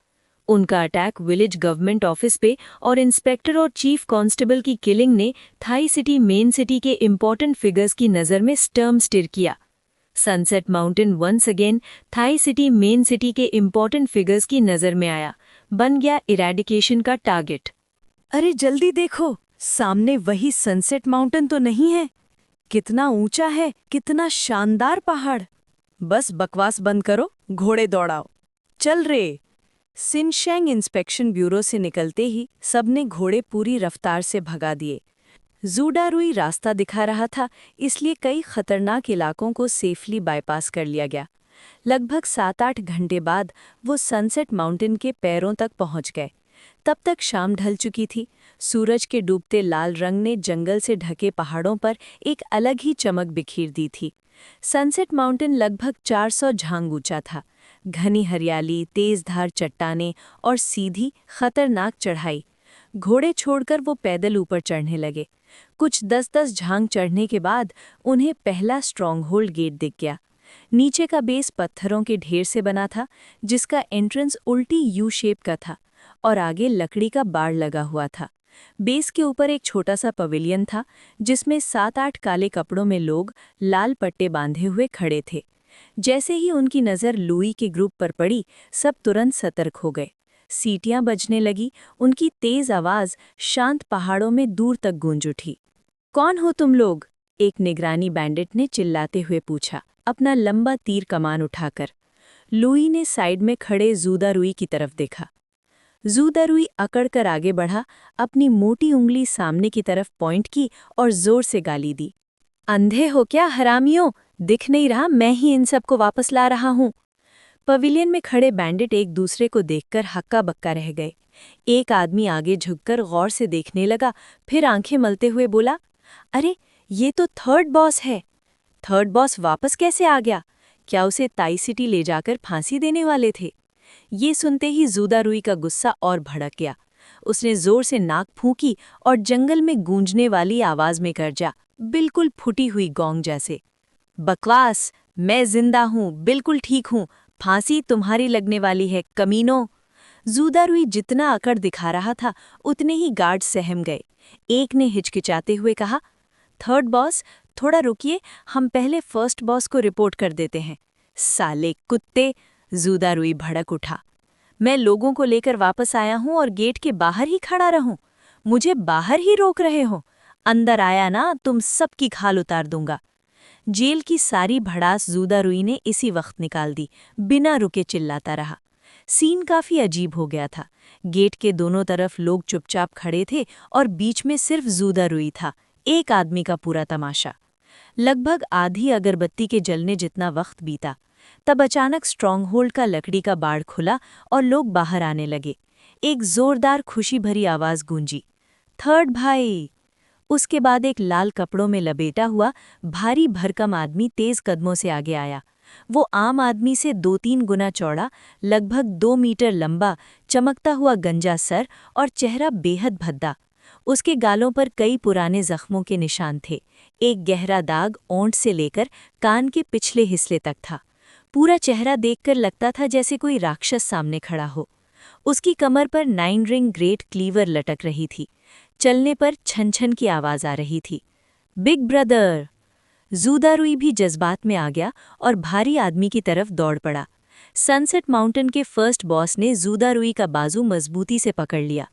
उनका अटैक विलेज गवर्नमेंट ऑफिस पे और इंस्पेक्टर और चीफ कांस्टेबल की किलिंग ने थाई सिटी मेन सिटी के इंपॉर्टेंट फिगर्स की नज़र में स्टर्म स्टिर किया। Sunset mountain once again Thai city main city के इंपॉर्टेंट फिगर्स की नज़र में आया, बन गया इरेडिकेशन का टारगेट। अरे जल्दी देखो, सामने वही सनसेट माउंटेन तो नहीं है? कितना ऊंचा है, कितना शानदार पहाड़। बस बकवास बंद करो, घोड़े दौड़ाओ। चल रे। सिनशैंग इंस्पेक्शन ब्यूरो से निकलते ही सबने घोड़े पूरी रफ्तार से भगा दिए। जू दारुई रास्ता दिखा रहा था, इसलिए कई खतरनाक इलाकों को सेफली बाईपास कर लिया गया। लगभग 7-8 घंटे बाद वो सनसेट माउंटेन के पैरों तक पहुंच गए। तब तक शाम ढल चुकी थी। सूरज के डूबते लाल रंग ने जंगल से ढके पहाड़ों पर एक अलग ही चमक बिखेर दी थी। सनसेट माउंटेन लगभग 400 झांग ऊंचा था। घनी हरियाली, तेजधार चट्टानें और सीधी खतरनाक चढ़ाई। घोड़े छोड़कर वो पैदल ऊपर चढ़ने लगे। कुछ 10-10 झांग चढ़ने के बाद उन्हें पहला स्ट्रॉन्ग होल्ड गेट दिख गया। नीचे का बेस पत्थरों के ढेर से बना था, जिसका एंट्रेंस उल्टी यू शेप का था और आगे लकड़ी का बाड़ लगा हुआ था। बेस के ऊपर एक छोटा सा पवेलियन था, जिसमें 7-8 काले कपड़ों में लोग लाल पट्टे बांधे हुए खड़े थे। जैसे ही उनकी नज़र लुई के ग्रुप पर पड़ी, सब तुरंत सतर्क हो गए। सीटियां बजने लगी, उनकी तेज आवाज शांत पहाड़ों में दूर तक गूंज उठी। कौन हो तुम लोग? एक निगरानी बैंडिट ने चिल्लाते हुए पूछा, अपना लंबा तीर कमान उठाकर। लुई ने साइड में खड़े जू दारुई की तरफ देखा। जू दारुई अकड़कर आगे बढ़ा, अपनी मोटी उंगली सामने की तरफ पॉइंट की और जोर से गाली दी। अंधे हो क्या हरामियों? दिख नहीं रहा मैं ही इन सबको वापस ला रहा हूँ। पवेलियन में खड़े बैंडिट एक दूसरे को देखकर हक्का बक्का रह गए। एक आदमी आगे झुककर गौर से देखने लगा, फिर आंखें मलते हुए बोला, अरे ये तो थर्ड बॉस है। थर्ड बॉस वापस कैसे आ गया? क्या उसे ताई सिटी ले जाकर फांसी देने वाले थे? ये सुनते ही जू दारुई का गुस्सा और भड़क गया। उसने जोर से नाक फूंकी और जंगल में गूंजने वाली आवाज में गर्जा, बिल्कुल फूटी हुई गौंग जैसे, बकवास, मैं जिंदा हूँ, बिल्कुल ठीक हूँ, फांसी तुम्हारी लगने वाली है कमीनों। जू दारुई जितना अकड़ दिखा रहा था, उतने ही गार्ड सहम गए। एक ने हिचकिचाते हुए कहा, थर्ड बॉस थोड़ा रुकिए, हम पहले फर्स्ट बॉस को रिपोर्ट कर देते हैं। साले कुत्ते! जू दारुई भड़क उठा। मैं लोगों को लेकर वापस आया हूं और गेट के बाहर ही खड़ा रहूं? मुझे बाहर ही रोक रहे हो? अंदर आया ना, तुम सबकी खाल उतार दूंगा। जेल की सारी भड़ास जू दारुई ने इसी वक्त निकाल दी, बिना रुके चिल्लाता रहा। सीन काफी अजीब हो गया था। गेट के दोनों तरफ लोग चुपचाप खड़े थे और बीच में सिर्फ जू दारुई था, एक आदमी का पूरा तमाशा। लगभग आधी अगरबत्ती के जलने जितना वक्त बीता। तब अचानक स्ट्रॉन्गहोल्ड का लकड़ी का बाड़ खुला और लोग बाहर आने लगे। एक जोरदार खुशी भरी आवाज गूंजी, थर्ड भाई। उसके बाद एक लाल कपड़ों में लपेटा हुआ भारी भरकम आदमी तेज कदमों से आगे आया। वो आम आदमी से 2-3 गुना चौड़ा, लगभग 2 मीटर लंबा, चमकता हुआ गंजा सर और चेहरा बेहद भद्दा। उसके गालों पर कई पुराने जख्मों के निशान थे। एक गहरा दाग ओंठ से लेकर कान के पिछले हिस्से तक था। पूरा चेहरा देखकर लगता था जैसे कोई राक्षस सामने खड़ा हो। उसकी कमर पर 9 रिंग ग्रेट क्लीवर लटक रही थी। चलने पर छन छन की आवाज आ रही थी। Big brother! ज़ूदारुई भी जज्बात में आ गया और भारी आदमी की तरफ दौड़ पड़ा। सनसेट माउंटेन के फर्स्ट बॉस ने ज़ूदारुई का बाजू मजबूती से पकड़ लिया।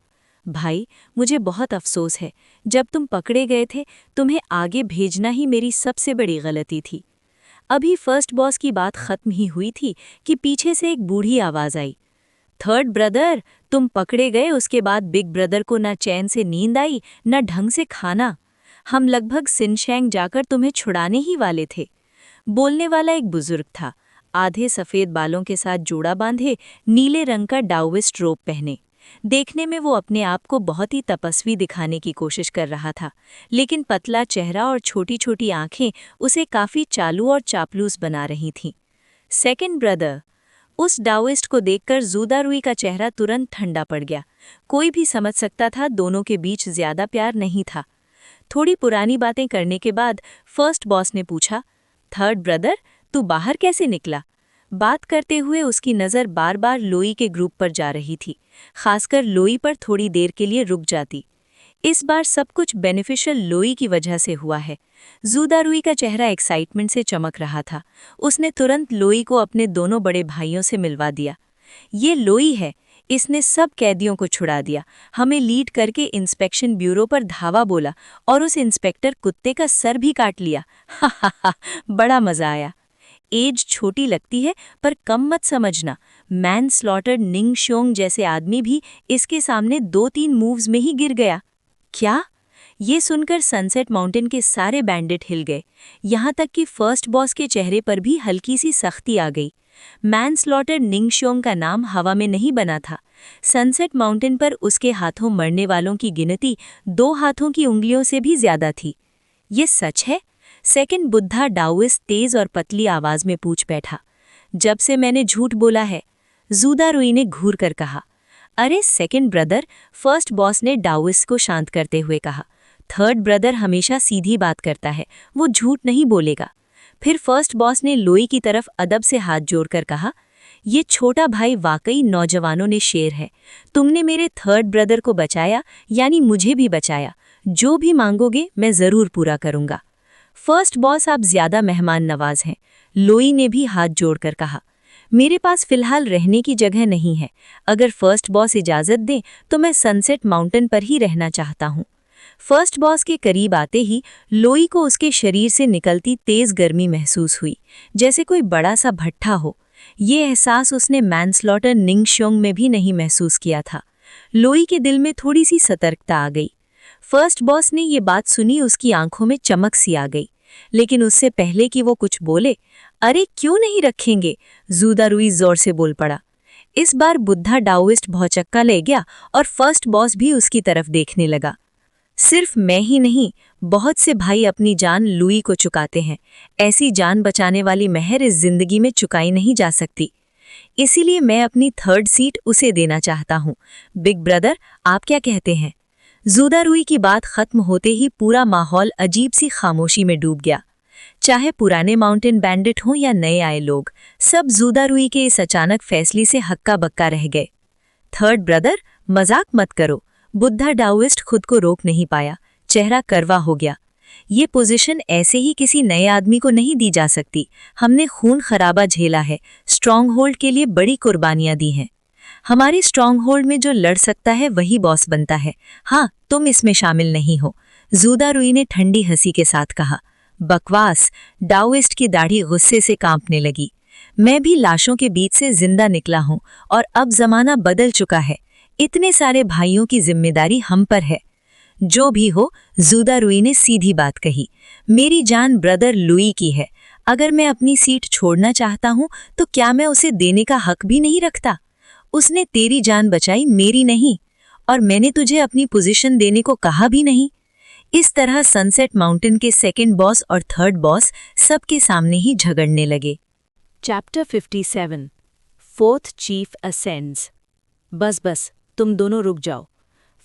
भाई, मुझे बहुत अफसोस है। जब तुम पकड़े गए थे, तुम्हें आगे भेजना ही मेरी सबसे बड़ी गलती थी। अभी फर्स्ट बॉस की बात खत्म ही हुई थी कि पीछे से एक बूढ़ी आवाज आई। थर्ड ब्रदर, तुम पकड़े गए, उसके बाद बिग ब्रदर को न चैन से नींद आई न ढंग से खाना। हम लगभग सिनशैंग जाकर तुम्हें छुड़ाने ही वाले थे। बोलने वाला एक बुजुर्ग था, आधे सफ़ेद बालों के साथ जोड़ा बांधे, नीले रंग का डाओइस्ट रोब पहने। देखने में वो अपने आप को बहुत ही तपस्वी दिखाने की कोशिश कर रहा था, लेकिन पतला चेहरा और छोटी छोटी आंखें उसे काफ़ी चालू और चापलूस बना रही थीं। Second brother! उस डाओइस्ट को देखकर ज़ूदारुई का चेहरा तुरंत ठंडा पड़ गया। कोई भी समझ सकता था दोनों के बीच ज्यादा प्यार नहीं था। थोड़ी पुरानी बातें करने के बाद फर्स्ट बॉस ने पूछा, थर्ड ब्रदर, तू बाहर कैसे निकला? बात करते हुए उसकी नज़र बार बार लोई के ग्रुप पर जा रही थी, खासकर लोई पर थोड़ी देर के लिए रुक जाती। इस बार सब कुछ बेनिफिशियल लोई की वजह से हुआ है। ज़ूदारुई का चेहरा एक्साइटमेंट से चमक रहा था। उसने तुरंत लोई को अपने दोनों बड़े भाइयों से मिलवा दिया। ये लोई है, इसने सब कैदियों को छुड़ा दिया, हमें लीड करके इंस्पेक्शन ब्यूरो पर धावा बोला और उस इंस्पेक्टर कुत्ते का सर भी काट लिया। हा हा हा, बड़ा मजा आया। एज छोटी लगती है पर कम मत समझना, मैन स्लॉटर निंग श्योंग जैसे आदमी भी इसके सामने 2-3 मूव्स में ही गिर गया। क्या? ये सुनकर सनसेट माउंटेन के सारे बैंडिट हिल गए। यहाँ तक कि फर्स्ट बॉस के चेहरे पर भी हल्की सी सख्ती आ गई। मैनस्लॉटर निंग श्योंग का नाम हवा में नहीं बना था। सनसेट माउंटेन पर उसके हाथों मरने वालों की गिनती 2 हाथों की उंगलियों से भी ज्यादा थी। ये सच है? सेकंड बुद्धा डाओइस्ट तेज और पतली आवाज में पूछ बैठा। जब से मैंने झूठ बोला है, ज़ूदारुई ने घूर कर कहा। अरे सेकंड ब्रदर, फर्स्ट बॉस ने डाओइस्ट को शांत करते हुए कहा। थर्ड ब्रदर हमेशा सीधी बात करता है, वो झूठ नहीं बोलेगा। फिर फर्स्ट बॉस ने लोई की तरफ अदब से हाथ जोड़कर कहा, ये छोटा भाई वाकई नौजवानों ने शेर है। तुमने मेरे थर्ड ब्रदर को बचाया, यानी मुझे भी बचाया। जो भी मांगोगे मैं जरूर पूरा करूंगा। फर्स्ट बॉस, आप ज्यादा मेहमान नवाज हैं, लोई ने भी हाथ जोड़कर कहा। मेरे पास फिलहाल रहने की जगह नहीं है। अगर फर्स्ट बॉस इजाजत दें तो मैं सनसेट माउंटेन पर ही रहना चाहता हूँ। फर्स्ट बॉस के करीब आते ही लोई को उसके शरीर से निकलती तेज गर्मी महसूस हुई, जैसे कोई बड़ा सा भट्ठा हो। ये एहसास उसने मैनस्लॉटर निंग श्योंग में भी नहीं महसूस किया था। लोई के दिल में थोड़ी सी सतर्कता आ गई। फर्स्ट बॉस ने ये बात सुनी, उसकी आंखों में चमक सी आ गई। लेकिन उससे पहले कि वो कुछ बोले, अरे क्यों नहीं रखेंगे, ज़ूदारुई जोर से बोल पड़ा। इस बार बुद्धा डाओइस्ट भौचक्का ले गया और फर्स्ट बॉस भी उसकी तरफ देखने लगा। सिर्फ मैं ही नहीं, बहुत से भाई अपनी जान लुई को चुकाते हैं। ऐसी जान बचाने वाली मेहर इस जिंदगी में चुकाई नहीं जा सकती। इसीलिए मैं अपनी थर्ड सीट उसे देना चाहता हूँ। बिग ब्रदर, आप क्या कहते हैं? ज़ूदारुई की बात खत्म होते ही पूरा माहौल अजीब सी खामोशी में डूब गया। चाहे पुराने माउंटेन बैंडिट हों या नए आए लोग, सब ज़ूदारुई के इस अचानक फैसले से हक्का बक्का रह गए। थर्ड ब्रदर, मजाक मत करो। बुद्धा डाओइस्ट खुद को रोक नहीं पाया, चेहरा करवा हो गया। ये पोजीशन ऐसे ही किसी नए आदमी को नहीं दी जा सकती। हमने खून खराबा झेला है, स्ट्रॉन्ग होल्ड के लिए बड़ी कुर्बानियां दी हैं। हमारी स्ट्रॉन्ग होल्ड में जो लड़ सकता है वही बॉस बनता है। हाँ, तुम इसमें शामिल नहीं हो, ज़ूदारुई ने ठंडी हंसी के साथ कहा। बकवास! डाओइस्ट की दाढ़ी गुस्से से कांपने लगी। मैं भी लाशों के बीच से जिंदा निकला हूं और अब जमाना बदल चुका है। इतने सारे भाइयों की जिम्मेदारी हम पर है। जो भी हो, ज़ूदारुई ने सीधी बात कही। मेरी जान ब्रदर लुई की है। अगर मैं अपनी सीट छोड़ना चाहता हूँ तो क्या मैं उसे देने का हक भी नहीं रखता? उसने तेरी जान बचाई, मेरी नहीं। और मैंने तुझे अपनी पोजीशन देने को कहा भी नहीं। इस तरह सनसेट माउंटेन के सेकंड बॉस और थर्ड बॉस सबके सामने ही झगड़ने लगे। Chapter 57 fourth chief ascends. बस तुम दोनों रुक जाओ।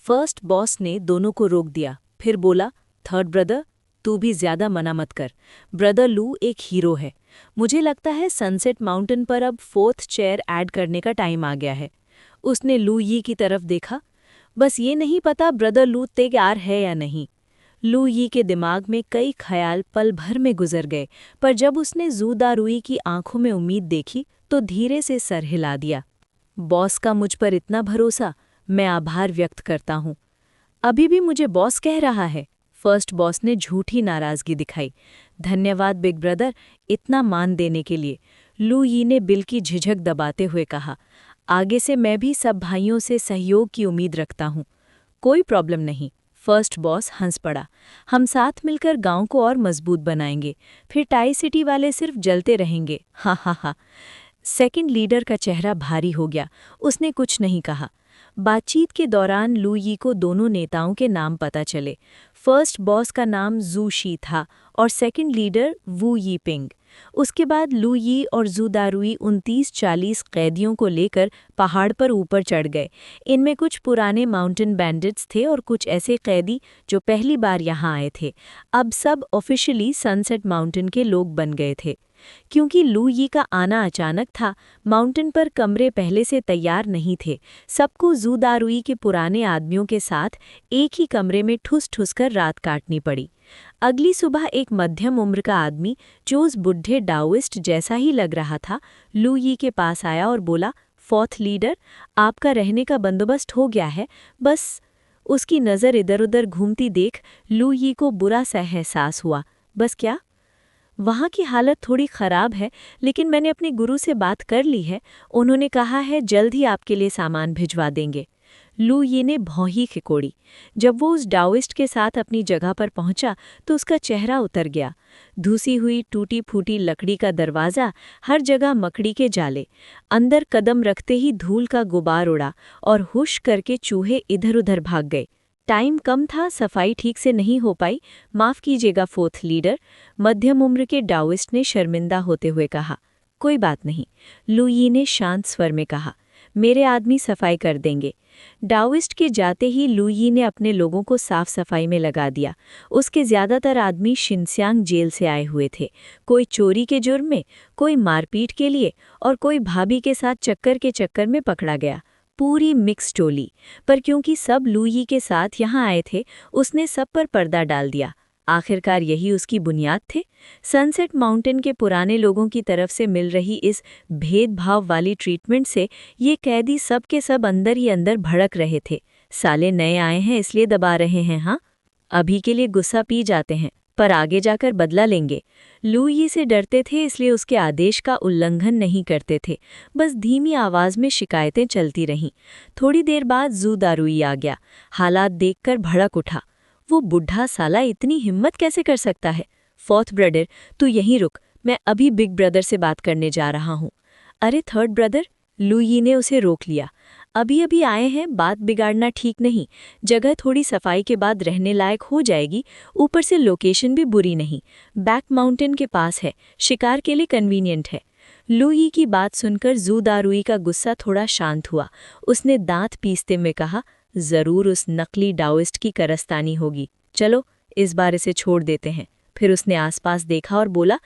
फर्स्ट बॉस ने दोनों को रोक दिया, फिर बोला, थर्ड ब्रदर तू भी ज्यादा मना मत कर। ब्रदर लू एक हीरो है। मुझे लगता है सनसेट माउंटेन पर अब फोर्थ चेयर ऐड करने का टाइम आ गया है। उसने लू यी की तरफ देखा। बस ये नहीं पता ब्रदर लू तैयार है या नहीं। लू यी के दिमाग में कई ख्याल पल भर में गुजर गए, पर जब उसने ज़ूदारुई की आंखों में उम्मीद देखी तो धीरे से सर हिला दिया। बॉस का मुझ पर इतना भरोसा, मैं आभार व्यक्त करता हूँ। अभी भी मुझे बॉस कह रहा है। फर्स्ट बॉस ने झूठी नाराजगी दिखाई। धन्यवाद बिग ब्रदर, इतना मान देने के लिए। लू यी ने बिल की झिझक दबाते हुए कहा, आगे से मैं भी सब भाइयों से सहयोग की उम्मीद रखता हूँ। कोई प्रॉब्लम नहीं। फर्स्ट बॉस हंस पड़ा। हम साथ मिलकर गांव को और मजबूत बनाएंगे, फिर टाई सिटी वाले सिर्फ जलते रहेंगे। हा हा हा। सेकंड लीडर का चेहरा भारी हो गया। उसने कुछ नहीं कहा। बातचीत के दौरान लू यी को दोनों नेताओं के नाम पता चले। फर्स्ट बॉस का नाम जू शी था और सेकंड लीडर वू यी पिंग। उसके बाद लू यी और ज़ूदारुई 29-40 कैदियों को लेकर पहाड़ पर ऊपर चढ़ गए। इनमें कुछ पुराने माउंटेन बैंडिट्स थे और कुछ ऐसे कैदी जो पहली बार यहाँ आए थे। अब सब ऑफिशियली सनसेट माउंटेन के लोग बन गए थे। क्योंकि लू यी का आना अचानक था, माउंटेन पर कमरे पहले से तैयार नहीं थे। सबको ज़ूदारुई के पुराने आदमियों के साथ एक ही कमरे में ठुस कर रात काटनी पड़ी। अगली सुबह एक मध्यम उम्र का आदमी, जो उस बुढ़े डाओइस्ट जैसा ही लग रहा था, लू यी के पास आया और बोला, फोर्थ लीडर, आपका रहने का बंदोबस्त हो गया है, बस। उसकी नज़र इधर उधर घूमती देख लू यी को बुरा सा एहसास हुआ। बस क्या? वहाँ की हालत थोड़ी ख़राब है, लेकिन मैंने अपने गुरु से बात कर ली है। उन्होंने कहा है जल्द ही आपके लिए सामान भिजवा देंगे। लू यी ने भौंही खिकोड़ी। जब वो उस डाओइस्ट के साथ अपनी जगह पर पहुंचा तो उसका चेहरा उतर गया। धुसी हुई टूटी फूटी लकड़ी का दरवाज़ा, हर जगह मकड़ी के जाले। अंदर कदम रखते ही धूल का गुबार उड़ा और हुश करके चूहे इधर उधर भाग गए। टाइम कम था, सफाई ठीक से नहीं हो पाई। माफ़ कीजिएगा फोर्थ लीडर, मध्यम उम्र के डाओइस्ट ने शर्मिंदा होते हुए कहा। कोई बात नहीं, लू यी ने शांत स्वर में कहा, मेरे आदमी सफाई कर देंगे। डाओइस्ट के जाते ही लू यी ने अपने लोगों को साफ सफाई में लगा दिया। उसके ज़्यादातर आदमी शिनस्यांग जेल से आए हुए थे, कोई चोरी के जुर्म में, कोई मारपीट के लिए और कोई भाभी के साथ चक्कर के चक्कर में पकड़ा गया। पूरी मिक्स टोली। पर क्योंकि सब लू यी के साथ यहाँ आए थे, उसने सब पर पर्दा डाल दिया। आखिरकार यही उसकी बुनियाद थे। सनसेट माउंटेन के पुराने लोगों की तरफ से मिल रही इस भेदभाव वाली ट्रीटमेंट से ये कैदी सब के सब अंदर ही अंदर भड़क रहे थे। साले नए आए हैं इसलिए दबा रहे हैं, हाँ? अभी के लिए गुस्सा पी जाते हैं, पर आगे जाकर बदला लेंगे। लू यी से डरते थे इसलिए उसके आदेश का उल्लंघन नहीं करते थे, बस धीमी आवाज़ में शिकायतें चलती रहीं। थोड़ी देर बाद ज़ूदारुई आ गया। हालात देखकर भड़क उठा। वो बुढ़ा साला इतनी हिम्मत कैसे कर सकता है? फोर्थ ब्रदर, तू यहीं रुक, मैं अभी बिग ब्रदर से बात करने जा रहा हूँ। अरे थर्ड ब्रदर, लू यी ने उसे रोक लिया। अभी अभी आए हैं, बात बिगाड़ना ठीक नहीं। जगह थोड़ी सफाई के बाद रहने लायक हो जाएगी, ऊपर से लोकेशन भी बुरी नहीं, बैक माउंटेन के पास है, शिकार के लिए कन्वीनियंट है। लू यी की बात सुनकर ज़ूदारुई का गुस्सा थोड़ा शांत हुआ। उसने दांत पीसते में कहा, ज़रूर उस नकली डाओइस्ट की करस्तानी होगी। चलो इस बार इसे छोड़ देते हैं। फिर उसने आसपास देखा और बोला,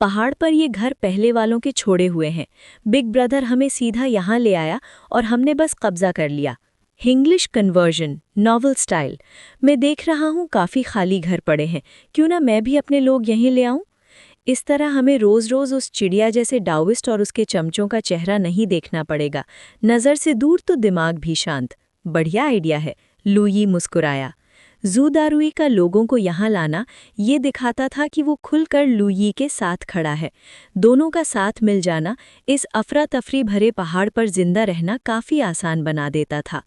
पहाड़ पर ये घर पहले वालों के छोड़े हुए हैं। बिग ब्रदर हमें सीधा यहाँ ले आया और हमने बस कब्जा कर लिया। English conversion, novel style. मैं देख रहा हूँ काफ़ी खाली घर पड़े हैं, क्यों ना मैं भी अपने लोग यहीं ले आऊँ? इस तरह हमें रोज़-रोज़ उस चिड़िया जैसे डाओइस्ट और उसके चमचों का चेहरा नहीं देखना पड़ेगा। नज़र से दूर तो दिमाग भी शांत। बढ़िया आइडिया है, लू यी मुस्कुराया। जूदारुई का लोगों को यहाँ लाना ये दिखाता था कि वो खुलकर लुई के साथ खड़ा है। दोनों का साथ मिल जाना इस अफरा तफरी भरे पहाड़ पर जिंदा रहना काफ़ी आसान बना देता था।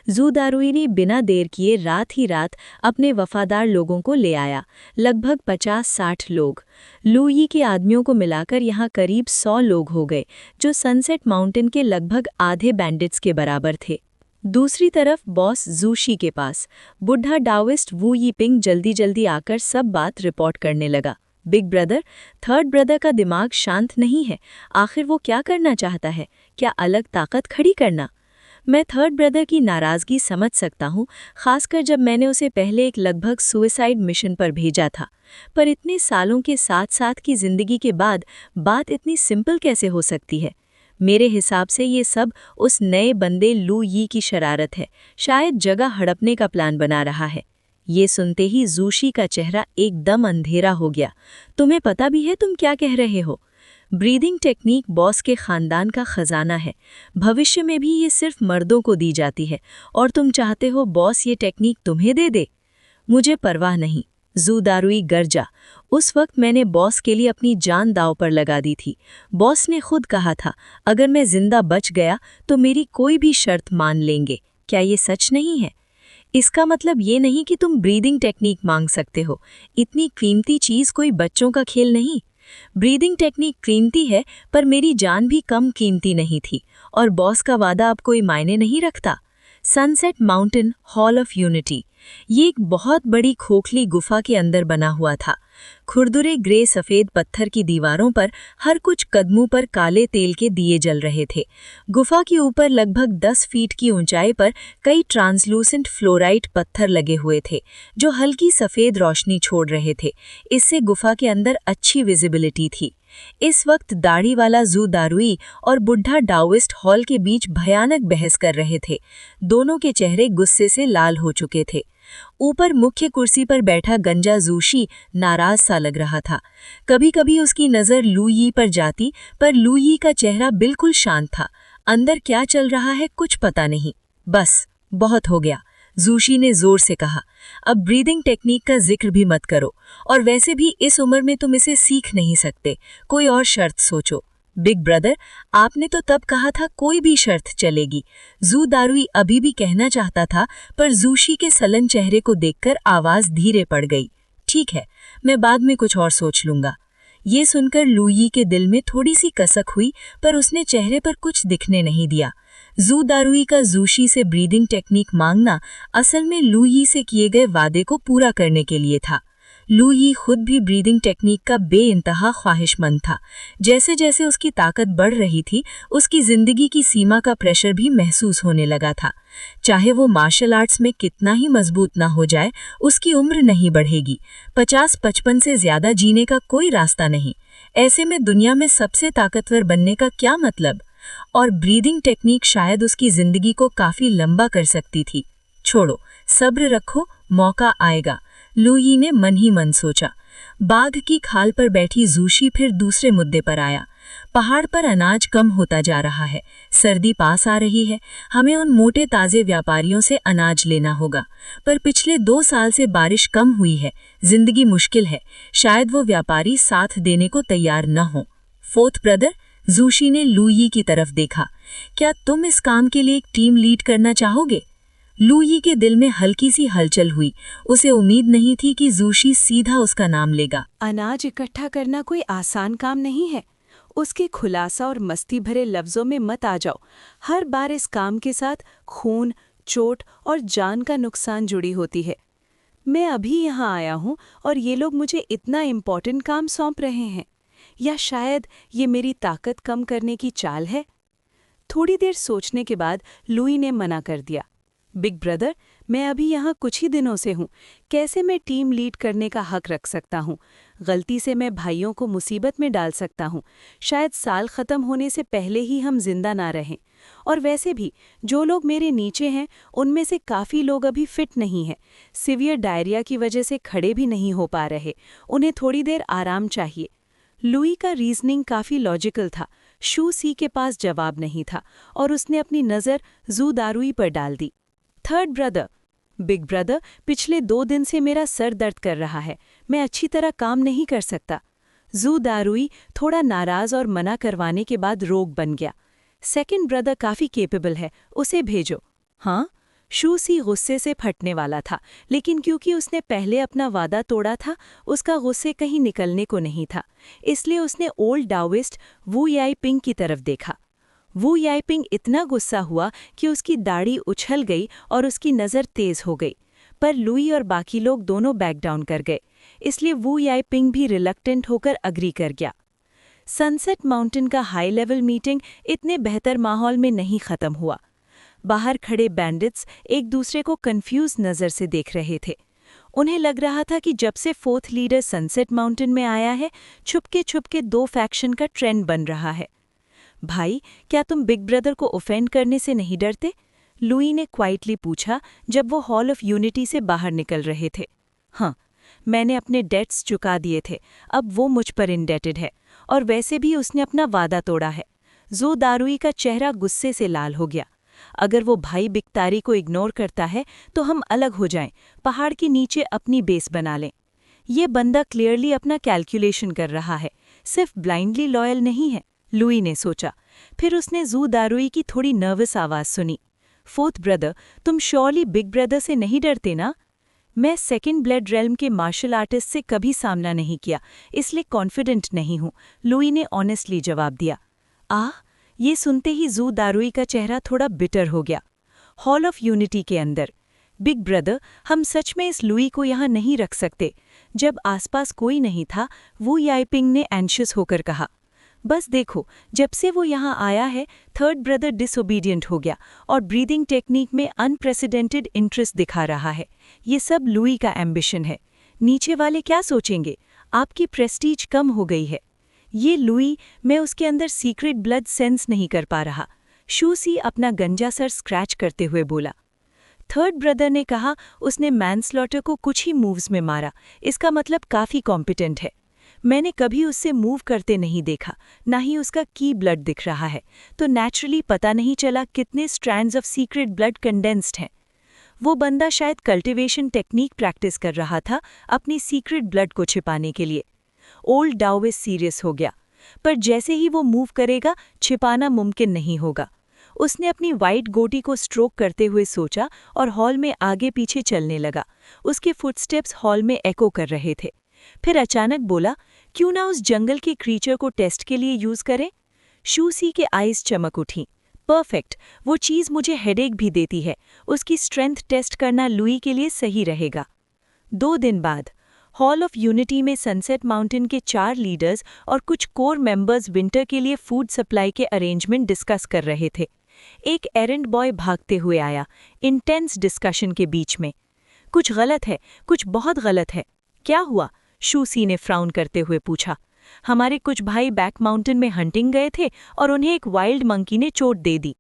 जूदारुई ने बिना देर किए रात ही रात अपने वफादार लोगों को ले आया, लगभग 50-60 लोग। लुई के आदमियों को मिलाकर यहाँ करीब 100 लोग हो गए, जो सनसेट माउंटेन के लगभग आधे बैंडिट्स के बराबर थे। दूसरी तरफ बॉस जूशी के पास बुढ़ा डाओइस्ट वू यीपिंग जल्दी आकर सब बात रिपोर्ट करने लगा। बिग ब्रदर, थर्ड ब्रदर का दिमाग शांत नहीं है। आखिर वो क्या करना चाहता है? क्या अलग ताकत खड़ी करना? मैं थर्ड ब्रदर की नाराज़गी समझ सकता हूँ, खासकर जब मैंने उसे पहले एक लगभग सुसाइड मिशन पर भेजा था। पर इतने सालों के साथ साथ की जिंदगी के बाद बात इतनी सिंपल कैसे हो सकती है? मेरे हिसाब से ये सब उस नए बंदे लुई की शरारत है। शायद जगह हड़पने का प्लान बना रहा है। ये सुनते ही जूशी का चेहरा एकदम अंधेरा हो गया। तुम्हें पता भी है तुम क्या कह रहे हो? ब्रीदिंग टेक्निक बॉस के खानदान का खजाना है। भविष्य में भी ये सिर्फ मर्दों को दी जाती है और तुम चाहते हो बॉस ये टेक्निक तुम्हें दे दे? मुझे परवाह नहीं, जूदारुई गरजा। उस वक्त मैंने बॉस के लिए अपनी जान दांव पर लगा दी थी। बॉस ने खुद कहा था, अगर मैं जिंदा बच गया तो मेरी कोई भी शर्त मान लेंगे। क्या ये सच नहीं है? इसका मतलब ये नहीं कि तुम ब्रीदिंग टेक्निक मांग सकते हो। इतनी कीमती चीज कोई बच्चों का खेल नहीं। ब्रीदिंग टेक्निक कीमती है, पर मेरी जान भी कम कीमती नहीं थी, और बॉस का वादा अब कोई मायने नहीं रखता। Sunset mountain hall of unity ये एक बहुत बड़ी खोखली गुफा के अंदर बना हुआ था। खुरदुरे ग्रे सफ़ेद पत्थर की दीवारों पर हर कुछ कदमों पर काले तेल के दिए जल रहे थे। गुफा के ऊपर लगभग 10 फीट की ऊंचाई पर कई ट्रांसलूसेंट फ्लोराइट पत्थर लगे हुए थे, जो हल्की सफ़ेद रोशनी छोड़ रहे थे। इससे गुफा के अंदर अच्छी विजिबिलिटी थी। इस वक्त दाढ़ी वाला जूदारुई और बुढ़ा डाओइस्ट हॉल के बीच भयानक बहस कर रहे थे। दोनों के चेहरे गुस्से से लाल हो चुके थे। ऊपर मुख्य कुर्सी पर बैठा गंजा जूशी नाराज सा लग रहा था। कभी कभी उसकी नज़र लुई पर जाती, पर लुई का चेहरा बिल्कुल शांत था। अंदर क्या चल रहा है कुछ पता नहीं। बस, बहुत हो गया, जूशी ने जोर से कहा। अब ब्रीदिंग टेक्निक का जिक्र भी मत करो, और वैसे भी इस उम्र में तुम इसे सीख नहीं सकते। कोई और शर्त सोचो। बिग ब्रदर, आपने तो तब कहा था कोई भी शर्त चलेगी। जूदारुई अभी भी कहना चाहता था, पर जूशी के सलन चेहरे को देखकर आवाज धीरे पड़ गई। ठीक है, मैं बाद में कुछ और सोच लूंगा। ये सुनकर लुई के दिल में थोड़ी सी कसक हुई, पर उसने चेहरे पर कुछ दिखने नहीं दिया। जूदारुई का जूशी से ब्रीदिंग टेक्निक मांगना असल में लुई से किए गए वादे को पूरा करने के लिए था। लुई खुद भी ब्रीदिंग टेक्निक का बेइंतहा ख्वाहिशमंद था। जैसे जैसे उसकी ताकत बढ़ रही थी, उसकी जिंदगी की सीमा का प्रेशर भी महसूस होने लगा था। चाहे वो मार्शल आर्ट्स में कितना ही मजबूत ना हो जाए, उसकी उम्र नहीं बढ़ेगी। 50-55 से ज्यादा जीने का कोई रास्ता नहीं। ऐसे में दुनिया में सबसे ताकतवर बनने का क्या मतलब? और ब्रीदिंग टेक्निक शायद उसकी जिंदगी को काफी लंबा कर सकती थी। छोड़ो, सब्र रखो, मौका आएगा, लुई ने मन ही मन सोचा। बाघ की खाल पर बैठी जूशी फिर दूसरे मुद्दे पर आया। पहाड़ पर अनाज कम होता जा रहा है, सर्दी पास आ रही है, हमें उन मोटे ताजे व्यापारियों से अनाज लेना होगा। पर पिछले 2 साल से बारिश कम हुई है, जिंदगी मुश्किल है, शायद वो व्यापारी साथ देने को तैयार न हो। फोर्थ ब्रदर, जूशी ने लुई की तरफ देखा, क्या तुम इस काम के लिए एक टीम लीड करना चाहोगे? लुई के दिल में हल्की सी हलचल हुई। उसे उम्मीद नहीं थी कि जूशी सीधा उसका नाम लेगा। अनाज इकट्ठा करना कोई आसान काम नहीं है। उसके खुलासा और मस्ती भरे लफ्जों में मत आ जाओ। हर बार इस काम के साथ खून, चोट और जान का नुकसान जुड़ी होती है। मैं अभी यहाँ आया हूँ और ये लोग मुझे इतना इम्पोर्टेंट काम सौंप रहे हैं। या शायद ये मेरी ताकत कम करने की चाल है? थोड़ी देर सोचने के बाद लुई ने मना कर दिया। बिग ब्रदर, मैं अभी यहाँ कुछ ही दिनों से हूँ। कैसे मैं टीम लीड करने का हक रख सकता हूँ? गलती से मैं भाइयों को मुसीबत में डाल सकता हूँ। शायद साल ख़त्म होने से पहले ही हम जिंदा ना रहें। और वैसे भी जो लोग मेरे नीचे हैं, उनमें से काफ़ी लोग अभी फिट नहीं हैं। सीवियर डायरिया की वजह से खड़े भी नहीं हो पा रहे। उन्हें थोड़ी देर आराम चाहिए। लुई का रीजनिंग काफ़ी लॉजिकल था। शू सी के पास जवाब नहीं था और उसने अपनी नज़र जूदारुई पर डाल दी। थर्ड ब्रदर, बिग ब्रदर, पिछले 2 दिन से मेरा सर दर्द कर रहा है। मैं अच्छी तरह काम नहीं कर सकता। जू दारुई थोड़ा नाराज और मना करवाने के बाद रोग बन गया। सेकंड ब्रदर काफी केपेबल है, उसे भेजो। हाँ, शू सी गुस्से से फटने वाला था, लेकिन क्योंकि उसने पहले अपना वादा तोड़ा था, उसका गुस्से कहीं निकलने को नहीं था। इसलिए उसने ओल्ड डाओइस्ट वू याइपिंग की तरफ देखा। वू याइपिंग इतना गुस्सा हुआ कि उसकी दाढ़ी उछल गई और उसकी नज़र तेज हो गई। पर लुई और बाकी लोग दोनों बैक डाउन कर गए, इसलिए वू याइपिंग भी रिलक्टेंट होकर अग्री कर गया। सनसेट माउंटेन का हाई लेवल मीटिंग इतने बेहतर माहौल में नहीं खत्म हुआ। बाहर खड़े बैंडिट्स एक दूसरे को कंफ्यूज नज़र से देख रहे थे। उन्हें लग रहा था कि जब से फोर्थ लीडर सनसेट माउंटेन में आया है, छुपके छुपके 2 फैक्शन का ट्रेंड बन रहा है। भाई, क्या तुम बिग ब्रदर को ऑफेंड करने से नहीं डरते? लुई ने क्वाइटली पूछा जब वो हॉल ऑफ यूनिटी से बाहर निकल रहे थे। हाँ, मैंने अपने डेट्स चुका दिए थे, अब वो मुझ पर इंडेटेड है, और वैसे भी उसने अपना वादा तोड़ा है। जो दारुई का चेहरा गुस्से से लाल हो गया। अगर वो भाई बिकतारी को इग्नोर करता है तो हम अलग हो जाएं, पहाड़ के नीचे अपनी बेस बना लें। ये बंदा क्लियरली अपना कैलकुलेशन कर रहा है, सिर्फ ब्लाइंडली लॉयल नहीं है, लुई ने सोचा। फिर उसने जू दारुई की थोड़ी नर्वस आवाज़ सुनी। फोर्थ ब्रदर, तुम श्योरली बिग ब्रदर से नहीं डरते ना? मैं सेकंड ब्लड रेल्म के मार्शल आर्टिस्ट से कभी सामना नहीं किया, इसलिए कॉन्फिडेंट नहीं हूँ, लुई ने ऑनेस्टली जवाब दिया। ये सुनते ही जू दारुई का चेहरा थोड़ा बिटर हो गया। हॉल ऑफ यूनिटी के अंदर, बिग ब्रदर, हम सच में इस लुई को यहाँ नहीं रख सकते। जब आसपास कोई नहीं था, वू याइपिंग ने एंशियस होकर कहा। बस देखो, जब से वो यहाँ आया है, थर्ड ब्रदर डिसोबीडियंट हो गया और ब्रीदिंग टेक्निक में अनप्रेसिडेंटेड इंटरेस्ट दिखा रहा है। ये सब लुई का एम्बिशन है। नीचे वाले क्या सोचेंगे? आपकी प्रेस्टीज कम हो गई है। ये लुई, मैं उसके अंदर सीक्रेट ब्लड सेंस नहीं कर पा रहा। शू सी अपना गंजा सर स्क्रैच करते हुए बोला। थर्ड ब्रदर ने कहा, उसने मैनस्लॉटर को कुछ ही मूव्स में मारा, इसका मतलब काफ़ी कॉम्पिटेंट है। मैंने कभी उससे मूव करते नहीं देखा, ना ही उसका की ब्लड दिख रहा है, तो नेचुरली पता नहीं चला कितने strands of secret blood condensed हैं। वो बंदा शायद कल्टिवेशन टेक्निक प्रैक्टिस कर रहा था अपनी सीक्रेट ब्लड को छिपाने के लिए। ओल्ड डाओइस्ट सीरियस हो गया, पर जैसे ही वो मूव करेगा, छिपाना मुमकिन नहीं होगा। उसने अपनी वाइट गोटी को स्ट्रोक करते हुए सोचा और हॉल में आगे पीछे चलने लगा। उसके फुटस्टेप्स हॉल में एको कर रहे थे। फिर अचानक बोला, क्यों ना उस जंगल के क्रीचर को टेस्ट के लिए यूज करें? शू सी के आईज चमक उठीं। परफेक्ट, वो चीज़ मुझे हेडेक भी देती है। उसकी स्ट्रेंथ टेस्ट करना लुई के लिए सही रहेगा। 2 दिन बाद हॉल ऑफ यूनिटी में सनसेट माउंटेन के 4 लीडर्स और कुछ कोर मेंबर्स विंटर के लिए फूड सप्लाई के अरेंजमेंट डिस्कस कर रहे थे। एक एरेंड बॉय भागते हुए आया, इंटेंस डिस्कशन के बीच में। कुछ गलत है, कुछ बहुत गलत है। क्या हुआ? शू सी ने फ्राउन करते हुए पूछा। हमारे कुछ भाई बैक माउंटेन में हंटिंग गए थे और उन्हें एक वाइल्ड मंकी ने चोट दे दी।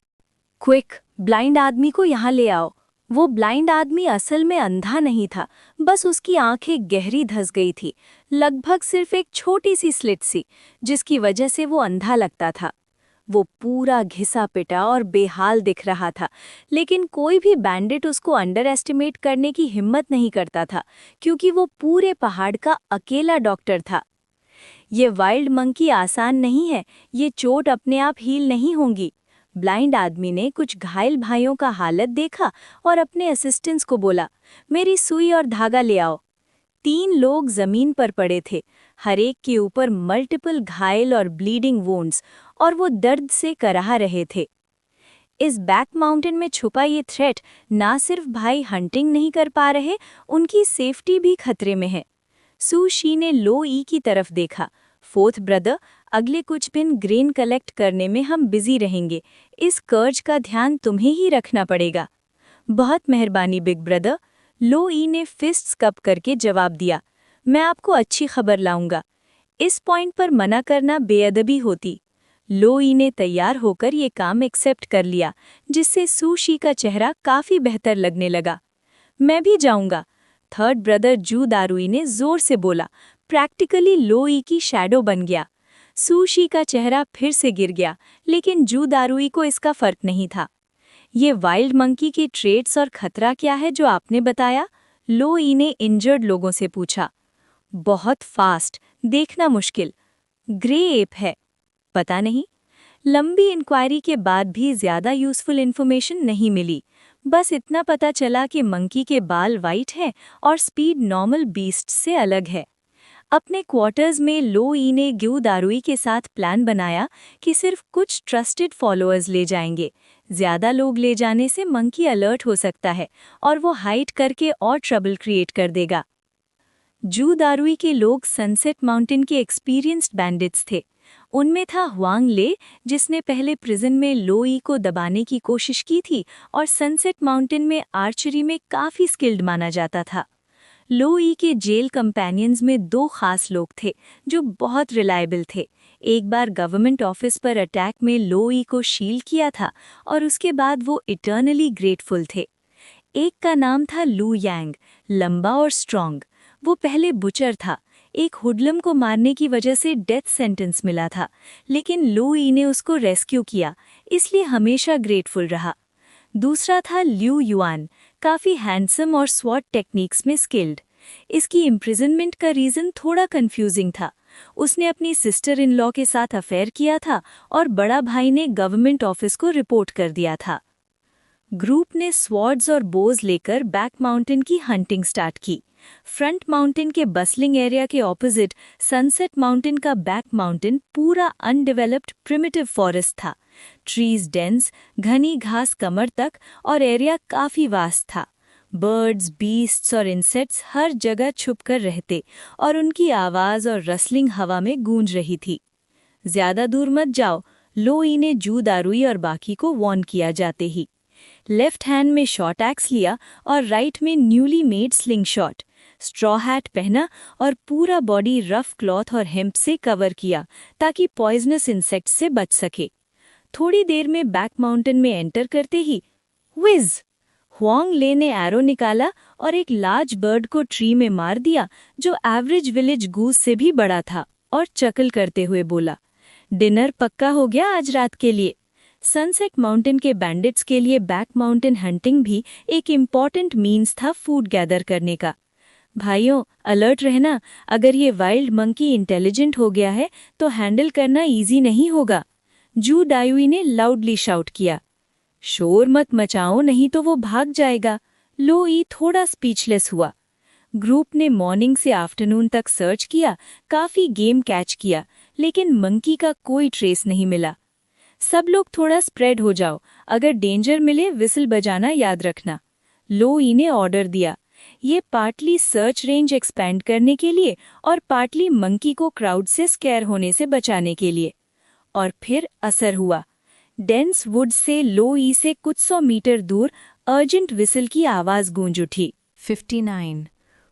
क्विक, ब्लाइंड आदमी को यहाँ ले आओ। वो ब्लाइंड आदमी असल में अंधा नहीं था, बस उसकी आंखें गहरी धंस गई थी, लगभग सिर्फ एक छोटी सी स्लिट सी, जिसकी वजह से वो अंधा लगता था। वो पूरा घिसा पिटा और बेहाल दिख रहा था, लेकिन कोई भी बैंडिट उसको अंडर एस्टिमेट करने की हिम्मत नहीं करता था, क्योंकि वो पूरे पहाड़ का अकेला डॉक्टर था। ये वाइल्ड मंकी आसान नहीं है, ये चोट अपने आप हील नहीं होंगी। ब्लाइंड आदमी ने कुछ घायल भाइयों का हालत देखा और अपने असिस्टेंट्स को बोला, मेरी सुई और धागा ले आओ। 3 लोग जमीन पर पड़े थे, हर एक के ऊपर मल्टीपल घायल और ब्लीडिंग वुंड्स, और वो दर्द से कराह रहे थे। इस बैक माउंटेन में छुपा ये थ्रेट ना सिर्फ भाई हंटिंग नहीं कर पा रहे, उनकी सेफ्टी भी खतरे में है। सू शी ने लो ई की तरफ देखा। फोर्थ ब्रदर, अगले कुछ दिन ग्रेन कलेक्ट करने में हम बिजी रहेंगे, इस कर्ज का ध्यान तुम्हें ही रखना पड़ेगा। बहुत मेहरबानी बिग ब्रदर, लो ई ने फिस्ट्स कप करके जवाब दिया। मैं आपको अच्छी खबर लाऊंगा। इस पॉइंट पर मना करना बेअदबी होती। लो ई ने तैयार होकर ये काम एक्सेप्ट कर लिया, जिससे सू शी का चेहरा काफी बेहतर लगने लगा। मैं भी जाऊंगा, थर्ड ब्रदर जू दारुई ने जोर से बोला। प्रैक्टिकली लो ई की शैडो बन गया। सू शी का चेहरा फिर से गिर गया, लेकिन जू दारुई को इसका फर्क नहीं था। ये वाइल्ड मंकी के ट्रेड्स और खतरा क्या है जो आपने बताया? लो ई ने इंजर्ड लोगों से पूछा। बहुत फास्ट, देखना मुश्किल। ग्रे एप है। पता नहीं। लंबी इंक्वायरी के बाद भी ज्यादा यूजफुल इन्फॉर्मेशन नहीं मिली। बस इतना पता चला कि मंकी के बाल वाइट हैं और स्पीड नॉर्मल बीस्ट से अलग है। अपने क्वार्टर्स में लो ई ने ग्यू दारुई के साथ प्लान बनाया कि सिर्फ कुछ ट्रस्टेड फॉलोअर्स ले जाएंगे। ज्यादा लोग ले जाने से मंकी अलर्ट हो सकता है और वो हाइड करके और ट्रबल क्रिएट कर देगा। जू दारुई के लोग सनसेट माउंटेन के एक्सपीरियंस्ड बैंडिट्स थे। उनमें था हुआंग ले, जिसने पहले प्रिजन में लो ई को दबाने की कोशिश की थी और सनसेट माउंटेन में आर्चरी में काफी स्किल्ड माना जाता था। लो ई के जेल कंपेनियंस में 2 खास लोग थे जो बहुत रिलायबल थे। एक बार गवर्नमेंट ऑफिस पर अटैक में लो ई को शील्ड किया था और उसके बाद वो इटर्नली ग्रेटफुल थे। एक का नाम था लू यांग, लंबा और स्ट्रॉन्ग। वो पहले बुचर था। एक हुडलम को मारने की वजह से डेथ सेंटेंस मिला था, लेकिन लो ई ने उसको रेस्क्यू किया, इसलिए हमेशा ग्रेटफुल रहा। दूसरा था ल्यू युआन, काफी हैंडसम और स्वॉट टेक्निक्स में स्किल्ड। इसकी इम्प्रिजनमेंट का रीजन थोड़ा कंफ्यूजिंग था। उसने अपनी सिस्टर इन लॉ के साथ अफेयर किया था और बड़ा भाई ने गवर्नमेंट ऑफिस को रिपोर्ट कर दिया था। ग्रुप ने स्वॉर्ड्स और बोज लेकर बैक माउंटेन की हंटिंग स्टार्ट की। फ्रंट माउंटेन के बसलिंग एरिया के ऑपोजिट सनसेट माउंटेन का बैक माउंटेन पूरा अनडेवलप्ड प्रिमिटिव फॉरेस्ट था। ट्रीज डेंस, घनी घास कमर तक और एरिया काफी वास्ट था। बर्ड्स, बीस्ट्स और इंसेक्ट्स हर जगह छुपकर रहते और उनकी आवाज और रसलिंग हवा में गूंज रही थी। ज्यादा दूर मत जाओ, लो ई ने जू दारुई और बाकी को वार्न किया जाते ही। लेफ्ट हैंड में शॉर्ट एक्स लिया और राइट में newly made sling shot. Straw hat पहना और पूरा बॉडी रफ क्लॉथ और हेम्प से कवर किया ताकि पॉइजनस इंसेक्ट से बच सके। थोड़ी देर में बैक माउंटेन में एंटर करते ही विज! हुआंग ले ने एरो निकाला और एक लार्ज बर्ड को ट्री में मार दिया जो एवरेज विलेज गूस से भी बड़ा था, और चकल करते हुए बोला, डिनर पक्का हो गया आज रात के लिए। सनसेट माउंटेन के बैंडिट्स के लिए बैक माउंटेन हंटिंग भी एक इम्पॉर्टेंट मीन्स था फूड गैदर करने का। भाइयों, अलर्ट रहना, अगर ये वाइल्ड मंकी इंटेलिजेंट हो गया है तो हैंडल करना इजी नहीं होगा। जू दारुई ने लाउडली शाउट किया। शोर मत मचाओ, नहीं तो वो भाग जाएगा। लो ई थोड़ा स्पीचलेस हुआ। ग्रुप ने मॉर्निंग से आफ्टरनून तक सर्च किया, काफी गेम कैच किया, लेकिन मंकी का कोई ट्रेस नहीं मिला। सब लोग थोड़ा स्प्रेड हो जाओ, अगर डेंजर मिले विसल बजाना याद रखना। लो ई ने ऑर्डर दिया। ये पार्टली सर्च रेंज एक्सपेंड करने के लिए और पार्टली मंकी को क्राउड से स्कैर होने से बचाने के लिए। और फिर असर हुआ। डेंस वुड से लो ई से कुछ 100 मीटर दूर अर्जेंट विसल की आवाज गूंज उठी। 59।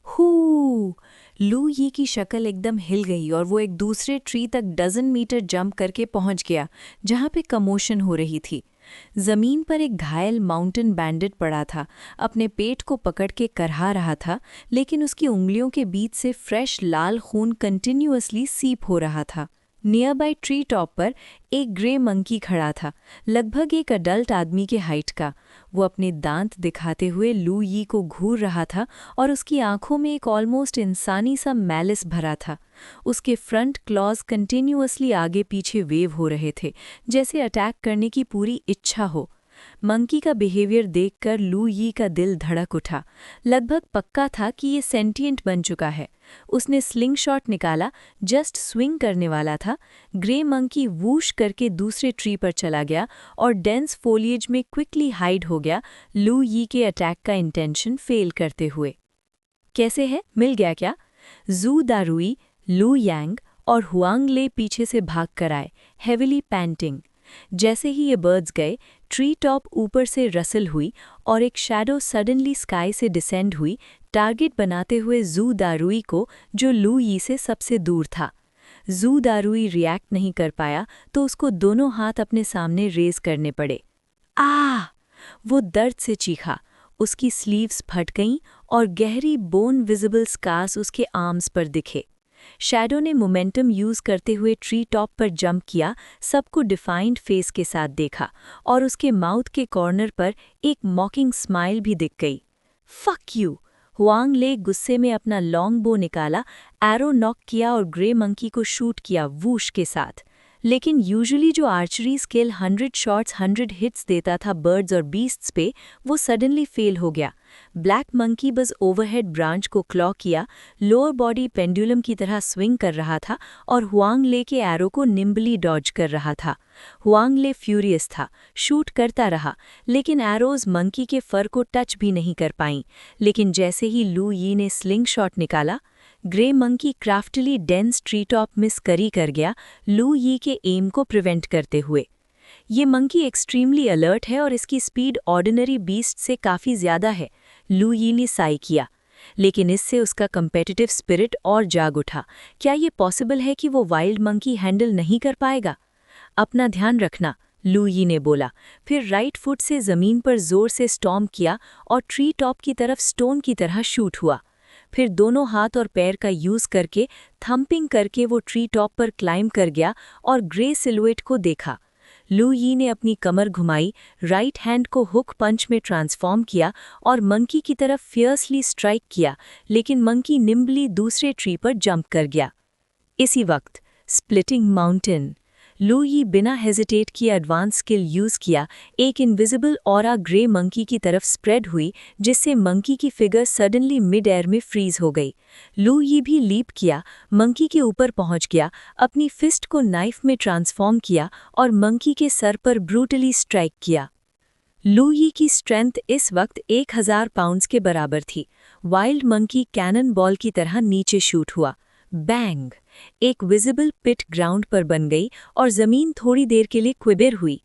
हू! लू यी की शक्ल एकदम हिल गई और वो एक दूसरे ट्री तक डजन मीटर जंप करके पहुंच गया जहां पे कमोशन हो रही थी। जमीन पर एक घायल माउंटेन बैंडिट पड़ा था, अपने पेट को पकड़ के करहा रहा था, लेकिन उसकी उंगलियों के बीच से फ्रेश लाल खून कंटिन्यूअसली सीप हो रहा था। नियर बाय ट्री टॉप पर एक ग्रे मंकी खड़ा था, लगभग एक अडल्ट आदमी के हाइट का। वो अपने दांत दिखाते हुए लू यी को घूर रहा था और उसकी आंखों में एक ऑलमोस्ट इंसानी सा मैलिस भरा था। उसके फ्रंट क्लॉज कंटिन्यूअसली आगे पीछे वेव हो रहे थे, जैसे अटैक करने की पूरी इच्छा हो। मंकी का बिहेवियर देखकर लू यी का दिल धड़क उठा। लगभग पक्का था कि ये सेंटिएंट बन चुका है। उसने स्लिंग शॉट निकाला, जस्ट स्विंग करने वाला था। ग्रे मंकी वूश करके दूसरे ट्री पर चला गया और डेंस फोलिएज में क्विकली हाइड हो गया, लू यी के अटैक का इंटेंशन फेल करते हुए। कैसे है, मिल गया क्या? जू दारुई, लू यांग और हुआंग ले पीछे से भाग कर आए, हेविली पैंटिंग। जैसे ही ये बर्ड्स गए, ट्री टॉप ऊपर से रसल हुई और एक शैडो सडनली स्काई से डिसेंड हुई, टारगेट बनाते हुए जू दारुई को, जो लू यी से सबसे दूर था। जू दारुई रिएक्ट नहीं कर पाया तो उसको दोनों हाथ अपने सामने रेज करने पड़े। आह! वो दर्द से चीखा। उसकी स्लीव्स फट गईं और गहरी बोन विजिबल स्कार्स उसके आर्म्स पर दिखे। शैडो ने मोमेंटम यूज करते हुए ट्री टॉप पर जंप किया, सबको डिफाइंड फेस के साथ देखा और उसके माउथ के कॉर्नर पर एक मॉकिंग स्माइल भी दिख गई। Fuck you! हुआंग ले गुस्से में अपना लॉन्ग बो निकाला, एरो नॉक किया और ग्रे मंकी को शूट किया वूश के साथ। लेकिन यूजुअली जो आर्चरी स्किल 100 शॉट्स 100 हिट्स देता था बर्ड्स और बीस्ट्स पे, वो सडनली फेल हो गया। ब्लैक मंकी बस ओवरहेड ब्रांच को क्लॉ किया, लोअर बॉडी पेंडुलम की तरह स्विंग कर रहा था और हुआंग ले के एरो को निम्बली डॉज कर रहा था। हुआंग ले फ्यूरियस था, शूट करता रहा, लेकिन एरोज मंकी के फर को टच भी नहीं कर पाईं। लेकिन जैसे ही लू यी ने स्लिंग शॉट निकाला, grey monkey क्राफ्टली dense tree top miss करी कर गया, लू यी के एम को प्रिवेंट करते हुए। ये मंकी एक्सट्रीमली अलर्ट है और इसकी स्पीड ऑर्डिनरी बीस्ट से काफ़ी ज़्यादा है, लू यी ने साई किया। लेकिन इससे उसका कम्पेटिटिव स्पिरिट और जाग उठा। क्या ये पॉसिबल है कि वो वाइल्ड मंकी हैंडल नहीं कर पाएगा? अपना ध्यान रखना, लू यी ने बोला। फिर राइट फुट से ज़मीन पर जोर से स्टॉम्प किया और ट्री टॉप की तरफ स्टोन की तरह शूट हुआ। फिर दोनों हाथ और पैर का यूज़ करके थम्पिंग करके वो ट्री टॉप पर क्लाइंब कर गया और ग्रे सिलुएट को देखा। लू यी ने अपनी कमर घुमाई, राइट हैंड को हुक पंच में ट्रांसफॉर्म किया और मंकी की तरफ फियर्सली स्ट्राइक किया, लेकिन मंकी निम्बली दूसरे ट्री पर जंप कर गया। इसी वक्त स्प्लिटिंग माउंटेन, लू यी बिना हेजिटेट किए एडवांस स्किल यूज़ किया, एक इनविजिबल ऑरा ग्रे मंकी की तरफ स्प्रेड हुई, जिससे मंकी की फिगर सडनली मिड एयर में फ्रीज हो गई। लू यी भी लीप किया, मंकी के ऊपर पहुंच गया, अपनी फिस्ट को नाइफ में ट्रांसफॉर्म किया और मंकी के सर पर ब्रूटली स्ट्राइक किया। लू यी की स्ट्रेंथ इस वक्त 1000 पाउंड्स के बराबर थी। वाइल्ड मंकी कैनन बॉल की तरह नीचे शूट हुआ। बैंग! एक विजिबल पिट ग्राउंड पर बन गई और जमीन थोड़ी देर के लिए क्विबर हुई।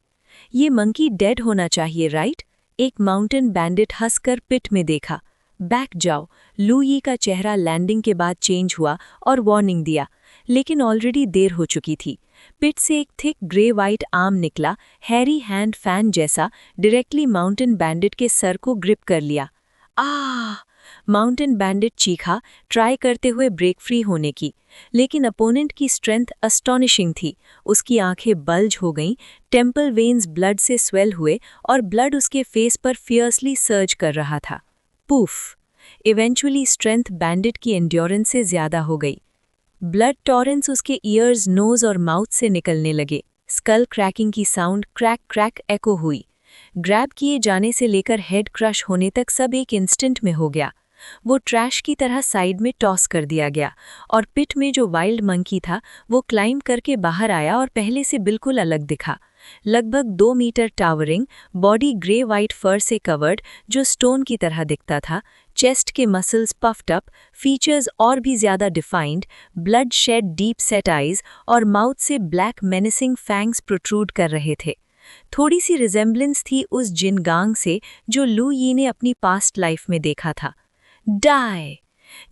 ये मंकी डेड होना चाहिए, राइट? एक माउंटेन बैंडिट हंसकर पिट में देखा। बैक जाओ! लू यी का चेहरा लैंडिंग के बाद चेंज हुआ और वार्निंग दिया, लेकिन ऑलरेडी देर हो चुकी थी। पिट से एक थिक ग्रे वाइट आर्म निकला, हैरी हैंड फैन जैसा, डायरेक्टली माउंटेन बैंडिट के सर को ग्रिप कर लिया। आह! माउंटेन बैंडिट चीखा, ट्राई करते हुए ब्रेक फ्री होने की, लेकिन अपोनेंट की स्ट्रेंथ अस्टॉनिशिंग थी। उसकी आंखें बल्ज हो गईं, टेम्पल वेन्स ब्लड से स्वेल हुए और ब्लड उसके फेस पर फियर्सली सर्ज कर रहा था। पूफ! इवेंचुअली स्ट्रेंथ बैंडिट की एंड्योरेंस से ज़्यादा हो गई। ब्लड टॉरेंस उसके ईयर्स, नोज और माउथ से निकलने लगे। स्कल क्रैकिंग की साउंड क्रैक क्रैक एको हुई। ग्रैब किए जाने से लेकर हेड क्रश होने तक सब एक इंस्टेंट में हो गया। वो ट्रैश की तरह साइड में टॉस कर दिया गया और पिट में जो वाइल्ड मंकी था वो क्लाइंब करके बाहर आया और पहले से बिल्कुल अलग दिखा। लगभग 2 metre towering, body grey white fur से कवर्ड जो स्टोन की तरह दिखता था, चेस्ट के मसल्स पफ्ड अप, फीचर्स और भी ज़्यादा defined, blood shed deep set eyes और माउथ से ब्लैक मेनिसिंग फैंग्स प्रोट्रूड कर रहे थे। थोड़ी सी रिजेम्बलेंस थी उस जिनगांग से जो लू यी ने अपनी पास्ट लाइफ में देखा था। डाई!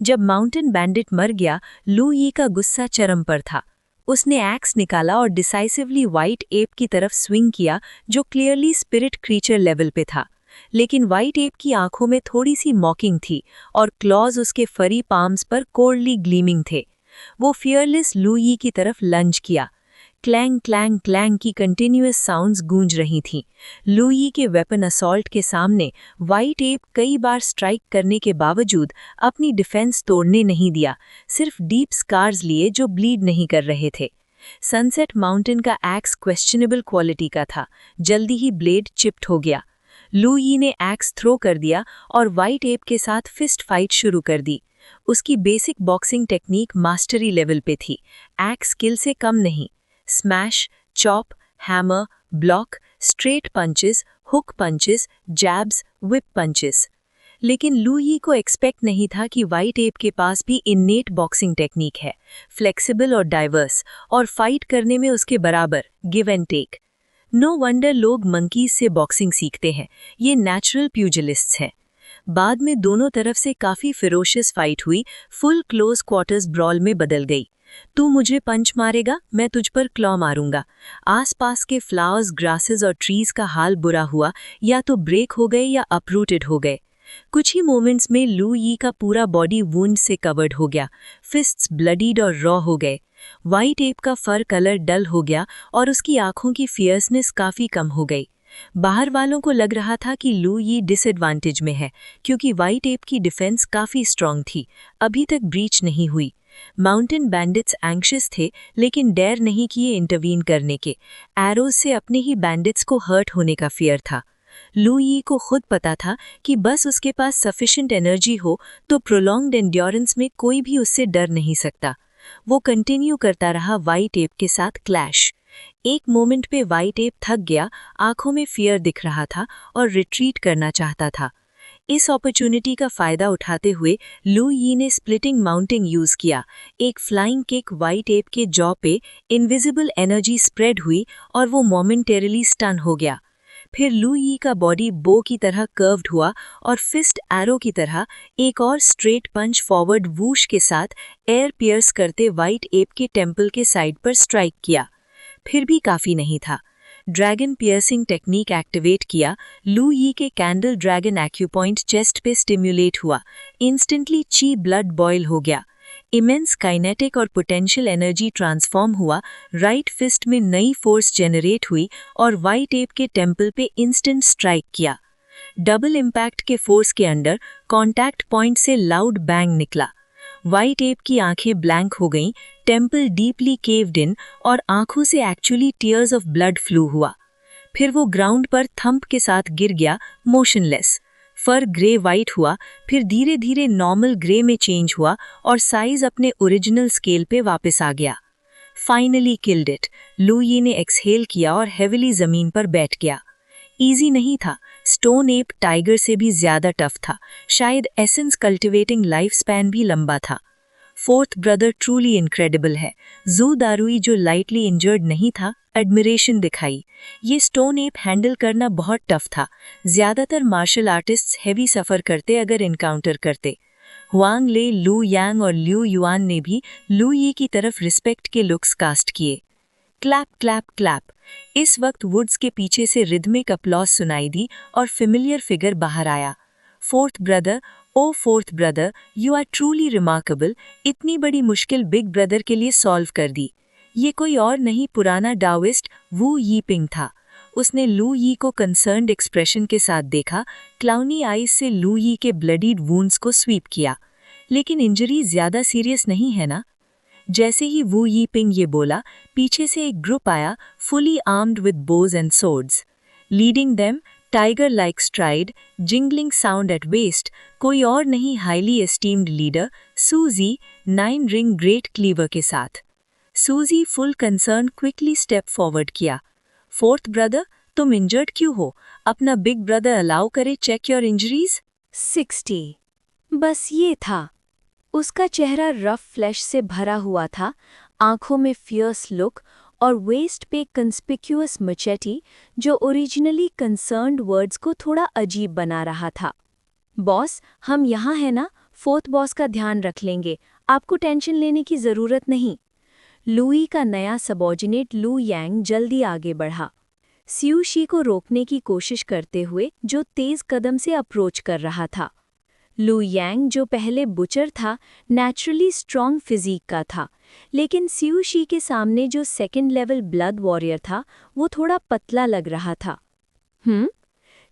जब माउंटेन बैंडिट मर गया, लू यी का गुस्सा चरम पर था। उसने एक्स निकाला और डिसाइसिवली वाइट एप की तरफ स्विंग किया, जो क्लियरली स्पिरिट क्रीचर लेवल पे था। लेकिन वाइट एप की आंखों में थोड़ी सी मॉकिंग थी और क्लॉज उसके फरी पाम्स पर कोल्डली ग्लीमिंग थे। वो फियरलेस लू यी की तरफ लंज किया। क्लैंग क्लैंग क्लैंग की कंटिन्यूअस साउंड्स गूंज रही थीं। लू यी के वेपन असॉल्ट के सामने वाइट एप कई बार स्ट्राइक करने के बावजूद अपनी डिफेंस तोड़ने नहीं दिया, सिर्फ डीप स्कार्स लिए जो ब्लीड नहीं कर रहे थे। सनसेट माउंटेन का एक्स क्वेश्चनेबल क्वालिटी का था, जल्दी ही ब्लेड चिप्ड हो गया। लू यी ने एक्स थ्रो कर दिया और वाइट एप के साथ फिस्ट फाइट शुरू कर दी। उसकी basic boxing technique mastery level पे थी, एक्स स्किल से कम नहीं। Smash, chop, hammer, block, straight punches, hook punches, jabs, whip punches. लेकिन लू यी को एक्सपेक्ट नहीं था कि वाइट एप के पास भी इन्नेट बॉक्सिंग टेक्निक है, फ्लेक्सिबल और डाइवर्स, और फाइट करने में उसके बराबर, give and take. No wonder लोग मंकीज से बॉक्सिंग सीखते हैं, ये नेचुरल प्यूजिलिस्ट्स हैं। बाद में दोनों तरफ से काफ़ी फिरोशियस फाइट हुई, फुल क्लोज क्वार्टर्स ब्रॉल में बदल गई। तू मुझे पंच मारेगा, मैं तुझ पर क्लॉ मारूंगा। आसपास के फ्लावर्स, ग्रासेस और ट्रीज का हाल बुरा हुआ, या तो ब्रेक हो गए या अपरूटेड हो गए। कुछ ही मोमेंट्स में लू यी का पूरा बॉडी वुंड से कवर्ड हो गया, फिस्ट्स ब्लडीड और रॉ हो गए। वाइट एप का फर कलर डल हो गया और उसकी आंखों की फियर्सनेस काफी कम हो गई। बाहर वालों को लग रहा था कि लू यी डिसएडवांटेज में है, क्योंकि वाइट एप की डिफेंस काफी स्ट्रांग थी, अभी तक ब्रीच नहीं हुई। माउंटेन बैंडिट्स एंग्शियस थे, लेकिन डेयर नहीं किए इंटरवीन करने के। एरोज से अपने ही बैंडिट्स को हर्ट होने का फियर था। लू यी को खुद पता था कि बस उसके पास सफिशिएंट एनर्जी हो तो प्रोलॉन्ग्ड एंड्योरेंस में कोई भी उससे डर नहीं सकता। वो कंटिन्यू करता रहा वाइट एप के साथ क्लैश। एक मोमेंट पे वाइट एप थक गया, आंखों में फियर दिख रहा था और रिट्रीट करना चाहता था। इस अपॉर्चुनिटी का फायदा उठाते हुए लू यी ने स्प्लिटिंग माउंटिंग यूज किया। एक फ्लाइंग किक वाइट एप के जॉ पे, इनविजिबल एनर्जी स्प्रेड हुई और वो मोमेंटेरली स्टन हो गया। फिर लू यी का बॉडी बो की तरह कर्व्ड हुआ और फिस्ट एरो की तरह एक और स्ट्रेट पंच फॉरवर्ड वूश के साथ एयर पियर्स करते वाइट एप के टेम्पल के साइड पर स्ट्राइक किया। फिर भी काफी नहीं था। ड्रैगन पियर्सिंग टेक्निक एक्टिवेट किया। लू यी के कैंडल ड्रैगन एक्यूपॉइंट चेस्ट पे स्टिम्युलेट हुआ। इंस्टेंटली ची ब्लड बॉयल हो गया। इमेंस काइनेटिक और पोटेंशियल एनर्जी ट्रांसफॉर्म हुआ। राइट फिस्ट में नई फोर्स जनरेट हुई और वाइट एप के टेम्पल पे इंस्टेंट स्ट्राइक किया। डबल इम्पैक्ट के फोर्स के अंडर कॉन्टैक्ट पॉइंट से लाउड बैंग निकला। वाइट एप की आंखें ब्लैंक हो गईं, टेम्पल डीपली केव्ड इन और आंखों से actually tears of blood flu हुआ। फिर वो ग्राउंड पर थंप के साथ गिर गया, मोशनलेस। फर ग्रे वाइट हुआ, फिर धीरे धीरे नॉर्मल ग्रे में चेंज हुआ और साइज अपने ओरिजिनल स्केल पे वापस आ गया। Finally killed it. लू यी ने एक्सहेल किया और हेविली जमीन पर बैठ गया। इजी नहीं था। स्टोन एप टाइगर से भी ज्यादा टफ था। शायद एसेंस कल्टिवेटिंग लाइफ स्पैन भी लंबा था। फोर्थ ब्रदर ट्रूली इनक्रेडिबल है। जू दारुई जो लाइटली इंजर्ड नहीं था, एडमिरेशन दिखाई। ये स्टोन एप हैंडल करना बहुत टफ था। ज्यादातर मार्शल आर्टिस्ट्स हेवी सफर करते अगर इनकाउंटर करते। हुआंग ले, लू यांग और ल्यू युआन ने भी लू यी की तरफ रिस्पेक्ट के लुक्स कास्ट किए। Clap clap clap. इस वक्त वुड्स के पीछे से रिदमिक अपलॉज सुनाई दी और फेमिलियर फिगर बाहर आया। Fourth brother, oh fourth brother, you are truly remarkable. इतनी बड़ी मुश्किल बिग ब्रदर के लिए सॉल्व कर दी। ये कोई और नहीं, पुराना डाओइस्ट वू यी पिंग था। उसने लू यी को कंसर्न्ड एक्सप्रेशन के साथ देखा, क्लाउनी आईज से लू यी के ब्लडीड वुंड्स को स्वीप किया। लेकिन इंजरी ज्यादा सीरियस नहीं है ना? जैसे ही वू यी पिंग ये बोला, पीछे से एक ग्रुप आया, fully armed with bows and swords. Leading them, tiger like stride, jingling sound at waist, कोई और नहीं, हाईली एस्टीम्ड लीडर सूजी, 9 रिंग ग्रेट क्लीवर के साथ। सूजी full concern quickly step forward किया। फोर्थ ब्रदर, तुम इंजर्ड क्यों हो? अपना बिग ब्रदर अलाउ करे चेक योर इंजरीज। 60। बस ये था। उसका चेहरा रफ फ्लैश से भरा हुआ था, आंखों में फियर्स लुक और वेस्ट पे कंस्पिक्यूअस मचेटी जो ओरिजिनली कंसर्न्ड वर्ड्स को थोड़ा अजीब बना रहा था। बॉस, हम यहाँ हैं ना, फोर्थ बॉस का ध्यान रख लेंगे, आपको टेंशन लेने की ज़रूरत नहीं। लुई का नया सबॉर्डिनेट लू यांग जल्दी आगे बढ़ा, सियू शी को रोकने की कोशिश करते हुए जो तेज कदम से अप्रोच कर रहा था। लू यांग जो पहले बुचर था, नेचुरली स्ट्रॉन्ग फिजिक का था, लेकिन सियू शी के सामने जो सेकंड लेवल ब्लड वॉरियर था, वो थोड़ा पतला लग रहा था।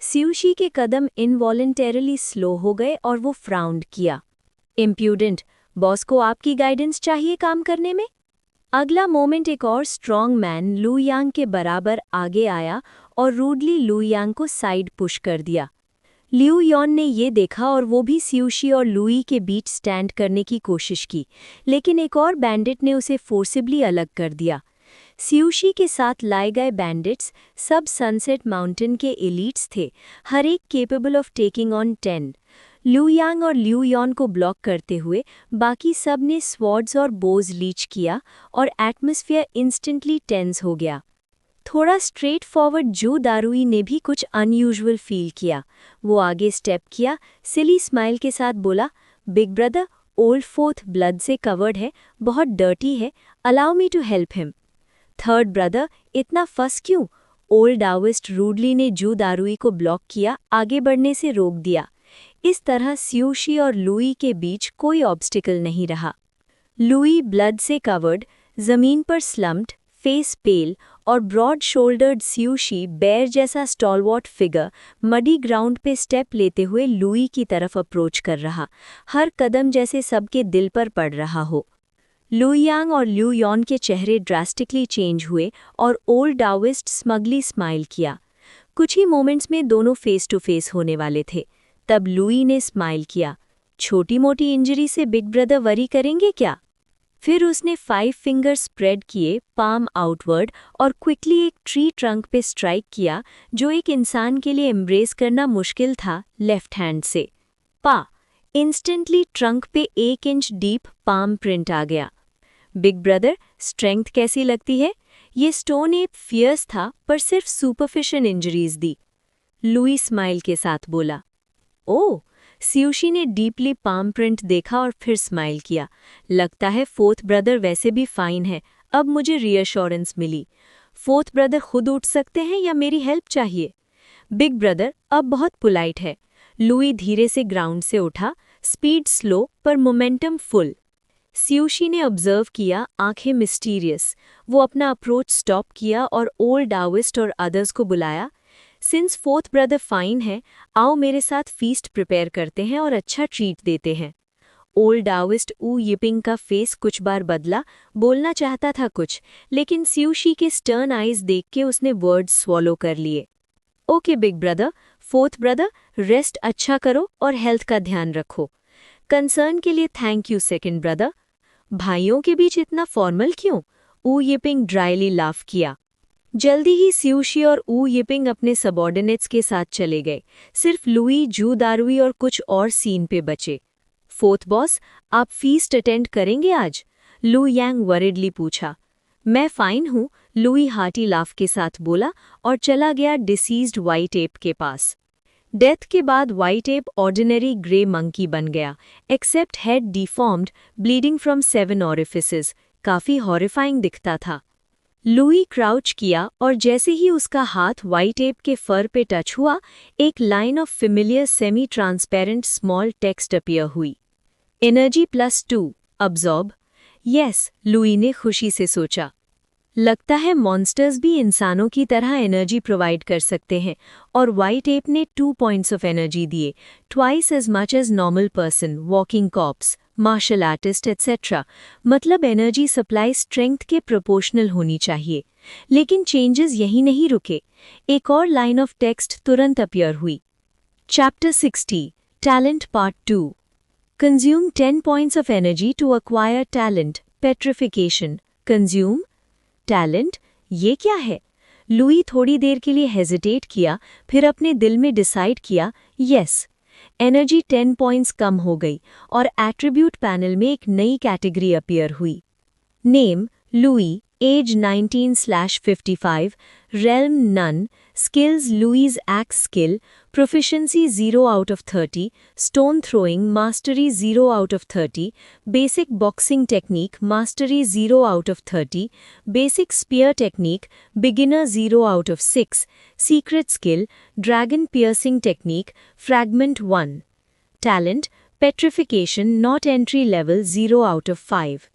सियू शी के कदम इनवॉलंटरली स्लो हो गए और वो फ्राउंड किया। इम्प्यूडेंट, बॉस को आपकी गाइडेंस चाहिए काम करने में? अगला मोमेंट एक और स्ट्रॉन्ग मैन लू यांग के बराबर आगे आया और रूडली लू यांग को साइड पुश कर दिया। लिू यॉन ने ये देखा और वो भी सियूशी और लुई के बीच स्टैंड करने की कोशिश की, लेकिन एक और बैंडिट ने उसे फोर्सिबली अलग कर दिया। सियूशी के साथ लाए गए बैंडिट्स सब सनसेट माउंटेन के एलीट्स थे, हर एक केपेबल ऑफ टेकिंग ऑन 10। लू यांग और लिू यॉन को ब्लॉक करते हुए बाकी सब ने स्वॉर्ड्स और बोज लीच किया और एटमॉस्फेयर इंस्टेंटली टेंस हो गया। थोड़ा स्ट्रेट फॉरवर्ड जू दारुई ने भी कुछ अनयूजुअल फील किया। वो आगे स्टेप किया, सिली स्माइल के साथ बोला, big brother, old fourth blood से कवर्ड है, बहुत डर्टी है, allow me to help him. Third brother, इतना फस क्यों? ओल्ड डाओइस्ट रूडली ने जू दारुई को ब्लॉक किया, आगे बढ़ने से रोक दिया। इस तरह स्यूशी और लुई के बीच कोई ऑब्स्टिकल नहीं रहा। लुई ब्लड से कवर्ड, जमीन पर स्लम्प्ड, फेस पेल और ब्रॉड शोल्डर्ड स्यूशी बेयर जैसा स्टॉलवॉट फिगर मडी ग्राउंड पे स्टेप लेते हुए लुई की तरफ अप्रोच कर रहा, हर कदम जैसे सबके दिल पर पड़ रहा हो। लुयांग और ल्यू यॉन के चेहरे ड्रास्टिकली चेंज हुए और ओल्ड डाओइस्ट स्मगली स्माइल किया। कुछ ही मोमेंट्स में दोनों फेस टू फेस होने वाले थे। तब लुई ने स्माइल किया। छोटी मोटी इंजरी से बिग ब्रदर वरी करेंगे क्या? फिर उसने 5 फिंगर स्प्रेड किए, पाम आउटवर्ड, और क्विकली एक ट्री ट्रंक पे स्ट्राइक किया जो एक इंसान के लिए एम्ब्रेस करना मुश्किल था, लेफ्ट हैंड से। पा! इंस्टेंटली ट्रंक पे 1 इंच डीप पाम प्रिंट आ गया। बिग ब्रदर, स्ट्रेंथ कैसी लगती है? ये स्टोन एप फियर्स था पर सिर्फ सुपरफिशियल इंजरीज दी। लुई स्माइल के साथ बोला। ओह! स्यूशी ने डीपली पाम प्रिंट देखा और फिर स्माइल किया। लगता है फोर्थ ब्रदर वैसे भी फाइन है। अब मुझे रीअश्योरेंस मिली। फोर्थ ब्रदर खुद उठ सकते हैं या मेरी हेल्प चाहिए? बिग ब्रदर अब बहुत पोलाइट है। लुई धीरे से ग्राउंड से उठा, स्पीड स्लो पर मोमेंटम फुल। स्यूशी ने ऑब्जर्व किया, आंखें मिस्टीरियस। वो अपना अप्रोच स्टॉप किया और ओल्ड डाओइस्ट और अदर्स को बुलाया। सिंस फोर्थ ब्रदर फाइन है, आओ मेरे साथ फीस्ट प्रिपेयर करते हैं और अच्छा ट्रीट देते हैं। ओल्ड डाओइस्ट ऊ यिपिंग का फेस कुछ बार बदला, बोलना चाहता था कुछ, लेकिन स्यूशी के स्टर्न आइज देख के उसने वर्ड्स स्वॉलो कर लिए। Okay big brother, fourth brother, rest अच्छा करो और हेल्थ का ध्यान रखो। कंसर्न के लिए थैंक यू सेकंड ब्रदर। भाइयों के बीच इतना फॉर्मल क्यों? ऊ यिपिंग ड्राइली लाफ किया। जल्दी ही स्यूशी और ऊ यिपिंग अपने सबॉर्डिनेट्स के साथ चले गए। सिर्फ लुई, जू दारुई और कुछ और सीन पे बचे। फोर्थ बॉस, आप फीस्ट अटेंड करेंगे आज? लू यांग वरिडली पूछा। मैं फाइन हूँ, लुई हार्टी लाफ के साथ बोला और चला गया डिसीज्ड व्हाइट एप के पास। डेथ के बाद white ape ordinary grey monkey बन गया, except head deformed, bleeding from 7 orifices. काफी हॉरिफाइंग दिखता था। लुई क्राउच किया और जैसे ही उसका हाथ व्हाइट एप के फर पे टच हुआ, एक line of familiar semi transparent small text appear हुई। Energy +2, absorb. यस, लुई ने खुशी से सोचा। लगता है मॉन्स्टर्स भी इंसानों की तरह एनर्जी प्रोवाइड कर सकते हैं, और व्हाइट एप ने 2 पॉइंट्स ऑफ एनर्जी दिए, twice as much as normal person, walking corpse, martial artist etcetera. मतलब एनर्जी सप्लाई स्ट्रेंथ के प्रोपोर्शनल होनी चाहिए। लेकिन चेंजेस यही नहीं रुके। एक और लाइन ऑफ टेक्स्ट तुरंत अपीयर हुई। Chapter 60, talent part 2। Consume 10 points of energy to acquire talent, petrification. Consume talent, ये क्या है? लुई थोड़ी देर के लिए हेजिटेट किया, फिर अपने दिल में डिसाइड किया, यस। एनर्जी 10 पॉइंट्स कम हो गई और एट्रीब्यूट पैनल में एक नई कैटेगरी अपीयर हुई। Name Louis, age 19/55, realm none, skills Louis's axe skill, proficiency 0 out of 30, stone throwing mastery 0 out of 30, basic boxing technique mastery 0 out of 30, basic spear technique beginner 0 out of 6, secret skill dragon piercing technique fragment 1। Talent petrification not entry level 0 out of 5।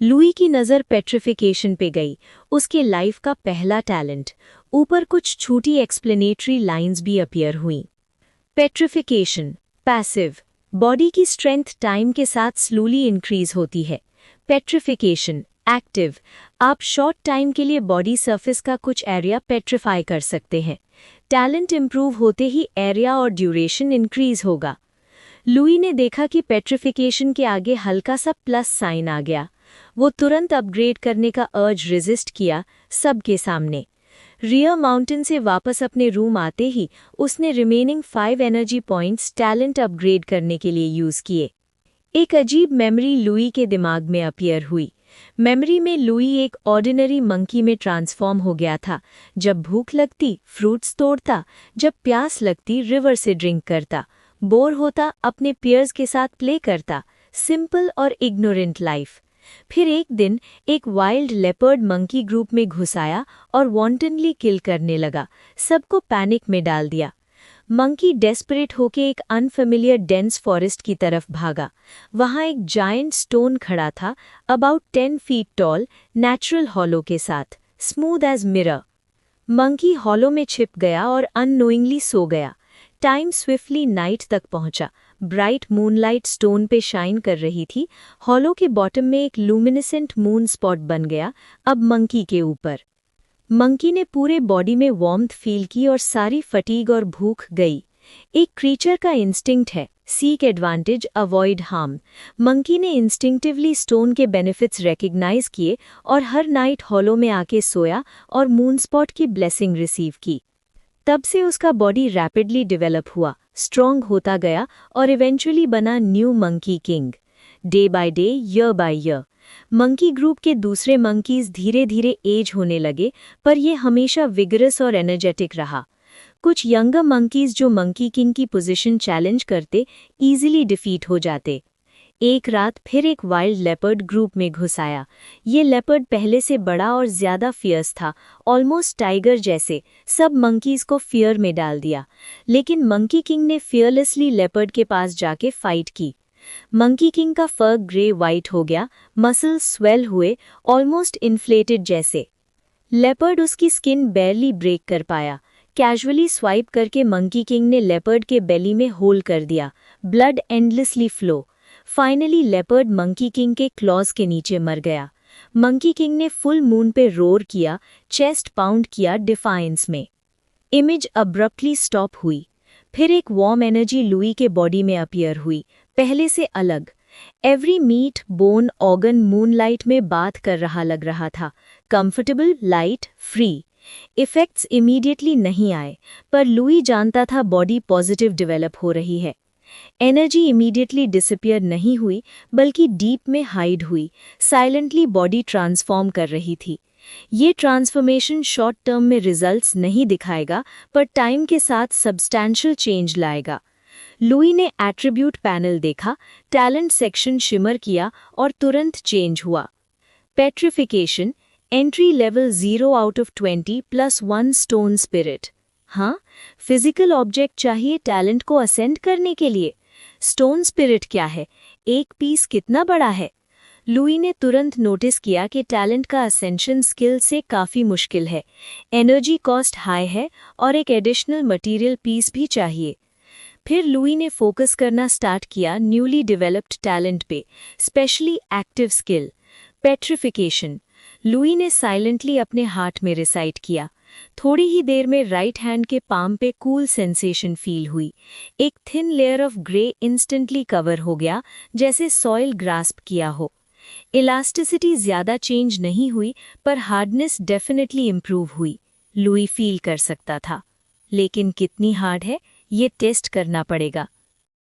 Louis की नज़र petrification पे गई, उसके life का पहला talent. ऊपर कुछ छोटी एक्सप्लेनेटरी लाइंस भी अपीयर हुईं। पेट्रिफिकेशन पैसिव, बॉडी की स्ट्रेंथ टाइम के साथ स्लोली इंक्रीज होती है। पेट्रिफिकेशन एक्टिव, आप शॉर्ट टाइम के लिए बॉडी सरफेस का कुछ एरिया पेट्रिफाई कर सकते हैं। टैलेंट इंप्रूव होते ही एरिया और ड्यूरेशन इंक्रीज होगा। लुई ने देखा कि पेट्रिफिकेशन के आगे हल्का सा प्लस साइन आ गया। वो तुरंत अपग्रेड करने का अर्ज रेजिस्ट किया, सबके सामने। रियर माउंटेन से वापस अपने रूम आते ही उसने remaining 5 energy points talent upgrade करने के लिए यूज किए। एक अजीब मेमोरी लुई के दिमाग में अपीयर हुई। मेमोरी में लुई एक ऑर्डिनरी मंकी में ट्रांसफॉर्म हो गया था। जब भूख लगती फ्रूट्स तोड़ता, जब प्यास लगती रिवर से ड्रिंक करता, बोर होता अपने पियर्स के साथ प्ले करता। सिंपल और इग्नोरेंट लाइफ। फिर एक दिन एक वाइल्ड लेपर्ड मंकी ग्रुप में घुस आया और वॉन्टनली किल करने लगा, सबको पैनिक में डाल दिया। मंकी डेस्परेट होके एक अनफेमिलियर डेंस फॉरेस्ट की तरफ भागा। वहां एक जायंट स्टोन खड़ा था, about 10 feet tall, natural hollow के साथ, smooth as mirror. Monkey hollow में छिप गया और अननोइंगली सो गया। टाइम स्विफ्टली नाइट तक पहुंचा। ब्राइट मूनलाइट स्टोन पे शाइन कर रही थी। हॉलो के बॉटम में एक लूमिनेसेंट मून स्पॉट बन गया, अब मंकी के ऊपर। मंकी ने पूरे बॉडी में वार्मथ फील की और सारी फटीग और भूख गई। एक क्रीचर का इंस्टिंक्ट है, seek advantage, avoid harm. Monkey ने इंस्टिंक्टिवली स्टोन के बेनिफिट्स रिकग्नाइज किए और हर नाइट हॉलो में आके सोया और मून स्पॉट की ब्लेसिंग रिसीव की। तब से उसका बॉडी रैपिडली डेवलप हुआ, स्ट्रॉन्ग होता गया और इवेंचुअली बना new monkey king. Day by day, year by year, monkey group के दूसरे मंकीज धीरे धीरे एज होने लगे, पर ये हमेशा विगरस और एनर्जेटिक रहा। कुछ यंगर मंकीज जो मंकी किंग की पोजीशन चैलेंज करते, इजीली डिफीट हो जाते। एक रात फिर एक वाइल्ड लेपर्ड ग्रुप में घुस आया। ये लेपर्ड पहले से बड़ा और ज्यादा फियर्स था, ऑलमोस्ट टाइगर जैसे। सब मंकीज को फियर में डाल दिया, लेकिन मंकी किंग ने फियरलेसली लेपर्ड के पास जाके फाइट की। मंकी किंग का फर ग्रे वाइट हो गया, मसल्स स्वेल हुए, ऑलमोस्ट इन्फ्लेटेड जैसे। लेपर्ड उसकी स्किन बेयरली ब्रेक कर पाया। कैजुअली स्वाइप करके मंकी किंग ने लेपर्ड के बेली में होल कर दिया, blood endlessly flow. Finally leopard monkey king के क्लॉज के नीचे मर गया। मंकी किंग ने फुल मून पे रोर किया, चेस्ट पाउंड किया डिफाइंस में। इमेज अब्रप्टली स्टॉप हुई। फिर एक वार्म एनर्जी लुई के बॉडी में अपीयर हुई, पहले से अलग। Every meat, bone, organ moonlight में बात कर रहा लग रहा था, comfortable, light, free. Effects immediately नहीं आए, पर लुई जानता था बॉडी पॉजिटिव डेवलप हो रही है। एनर्जी इमीडिएटली डिसअपियर नहीं हुई, बल्कि डीप में हाइड हुई, साइलेंटली बॉडी ट्रांसफॉर्म कर रही थी। ये ट्रांसफॉर्मेशन शॉर्ट टर्म में रिजल्ट्स नहीं दिखाएगा, पर टाइम के साथ सब्सटैंशियल चेंज लाएगा। लुई ने एट्रीब्यूट पैनल देखा, टैलेंट सेक्शन शिमर किया और तुरंत चेंज हुआ। Petrification, entry level 0 out of 20 +1 stone spirit. हाँ, फिजिकल ऑब्जेक्ट चाहिए टैलेंट को असेंड करने के लिए। स्टोन स्पिरिट क्या है? एक पीस कितना बड़ा है? लुई ने तुरंत नोटिस किया कि टैलेंट का असेंशन स्किल से काफ़ी मुश्किल है। एनर्जी कॉस्ट हाई है और एक एडिशनल मटेरियल पीस भी चाहिए। फिर लुई ने फोकस करना स्टार्ट किया न्यूली डेवलप्ड टैलेंट पे, specially active skill, petrification. Louis ने साइलेंटली अपने हार्ट में रिसाइट किया। थोड़ी ही देर में राइट हैंड के पाम पे कूल सेंसेशन फील हुई। एक thin layer of grey instantly cover हो गया, जैसे सॉइल ग्रास्प किया हो। इलास्टिसिटी ज्यादा चेंज नहीं हुई, पर हार्डनेस डेफिनेटली इम्प्रूव हुई। लुई फील कर सकता था, लेकिन कितनी हार्ड है ये टेस्ट करना पड़ेगा।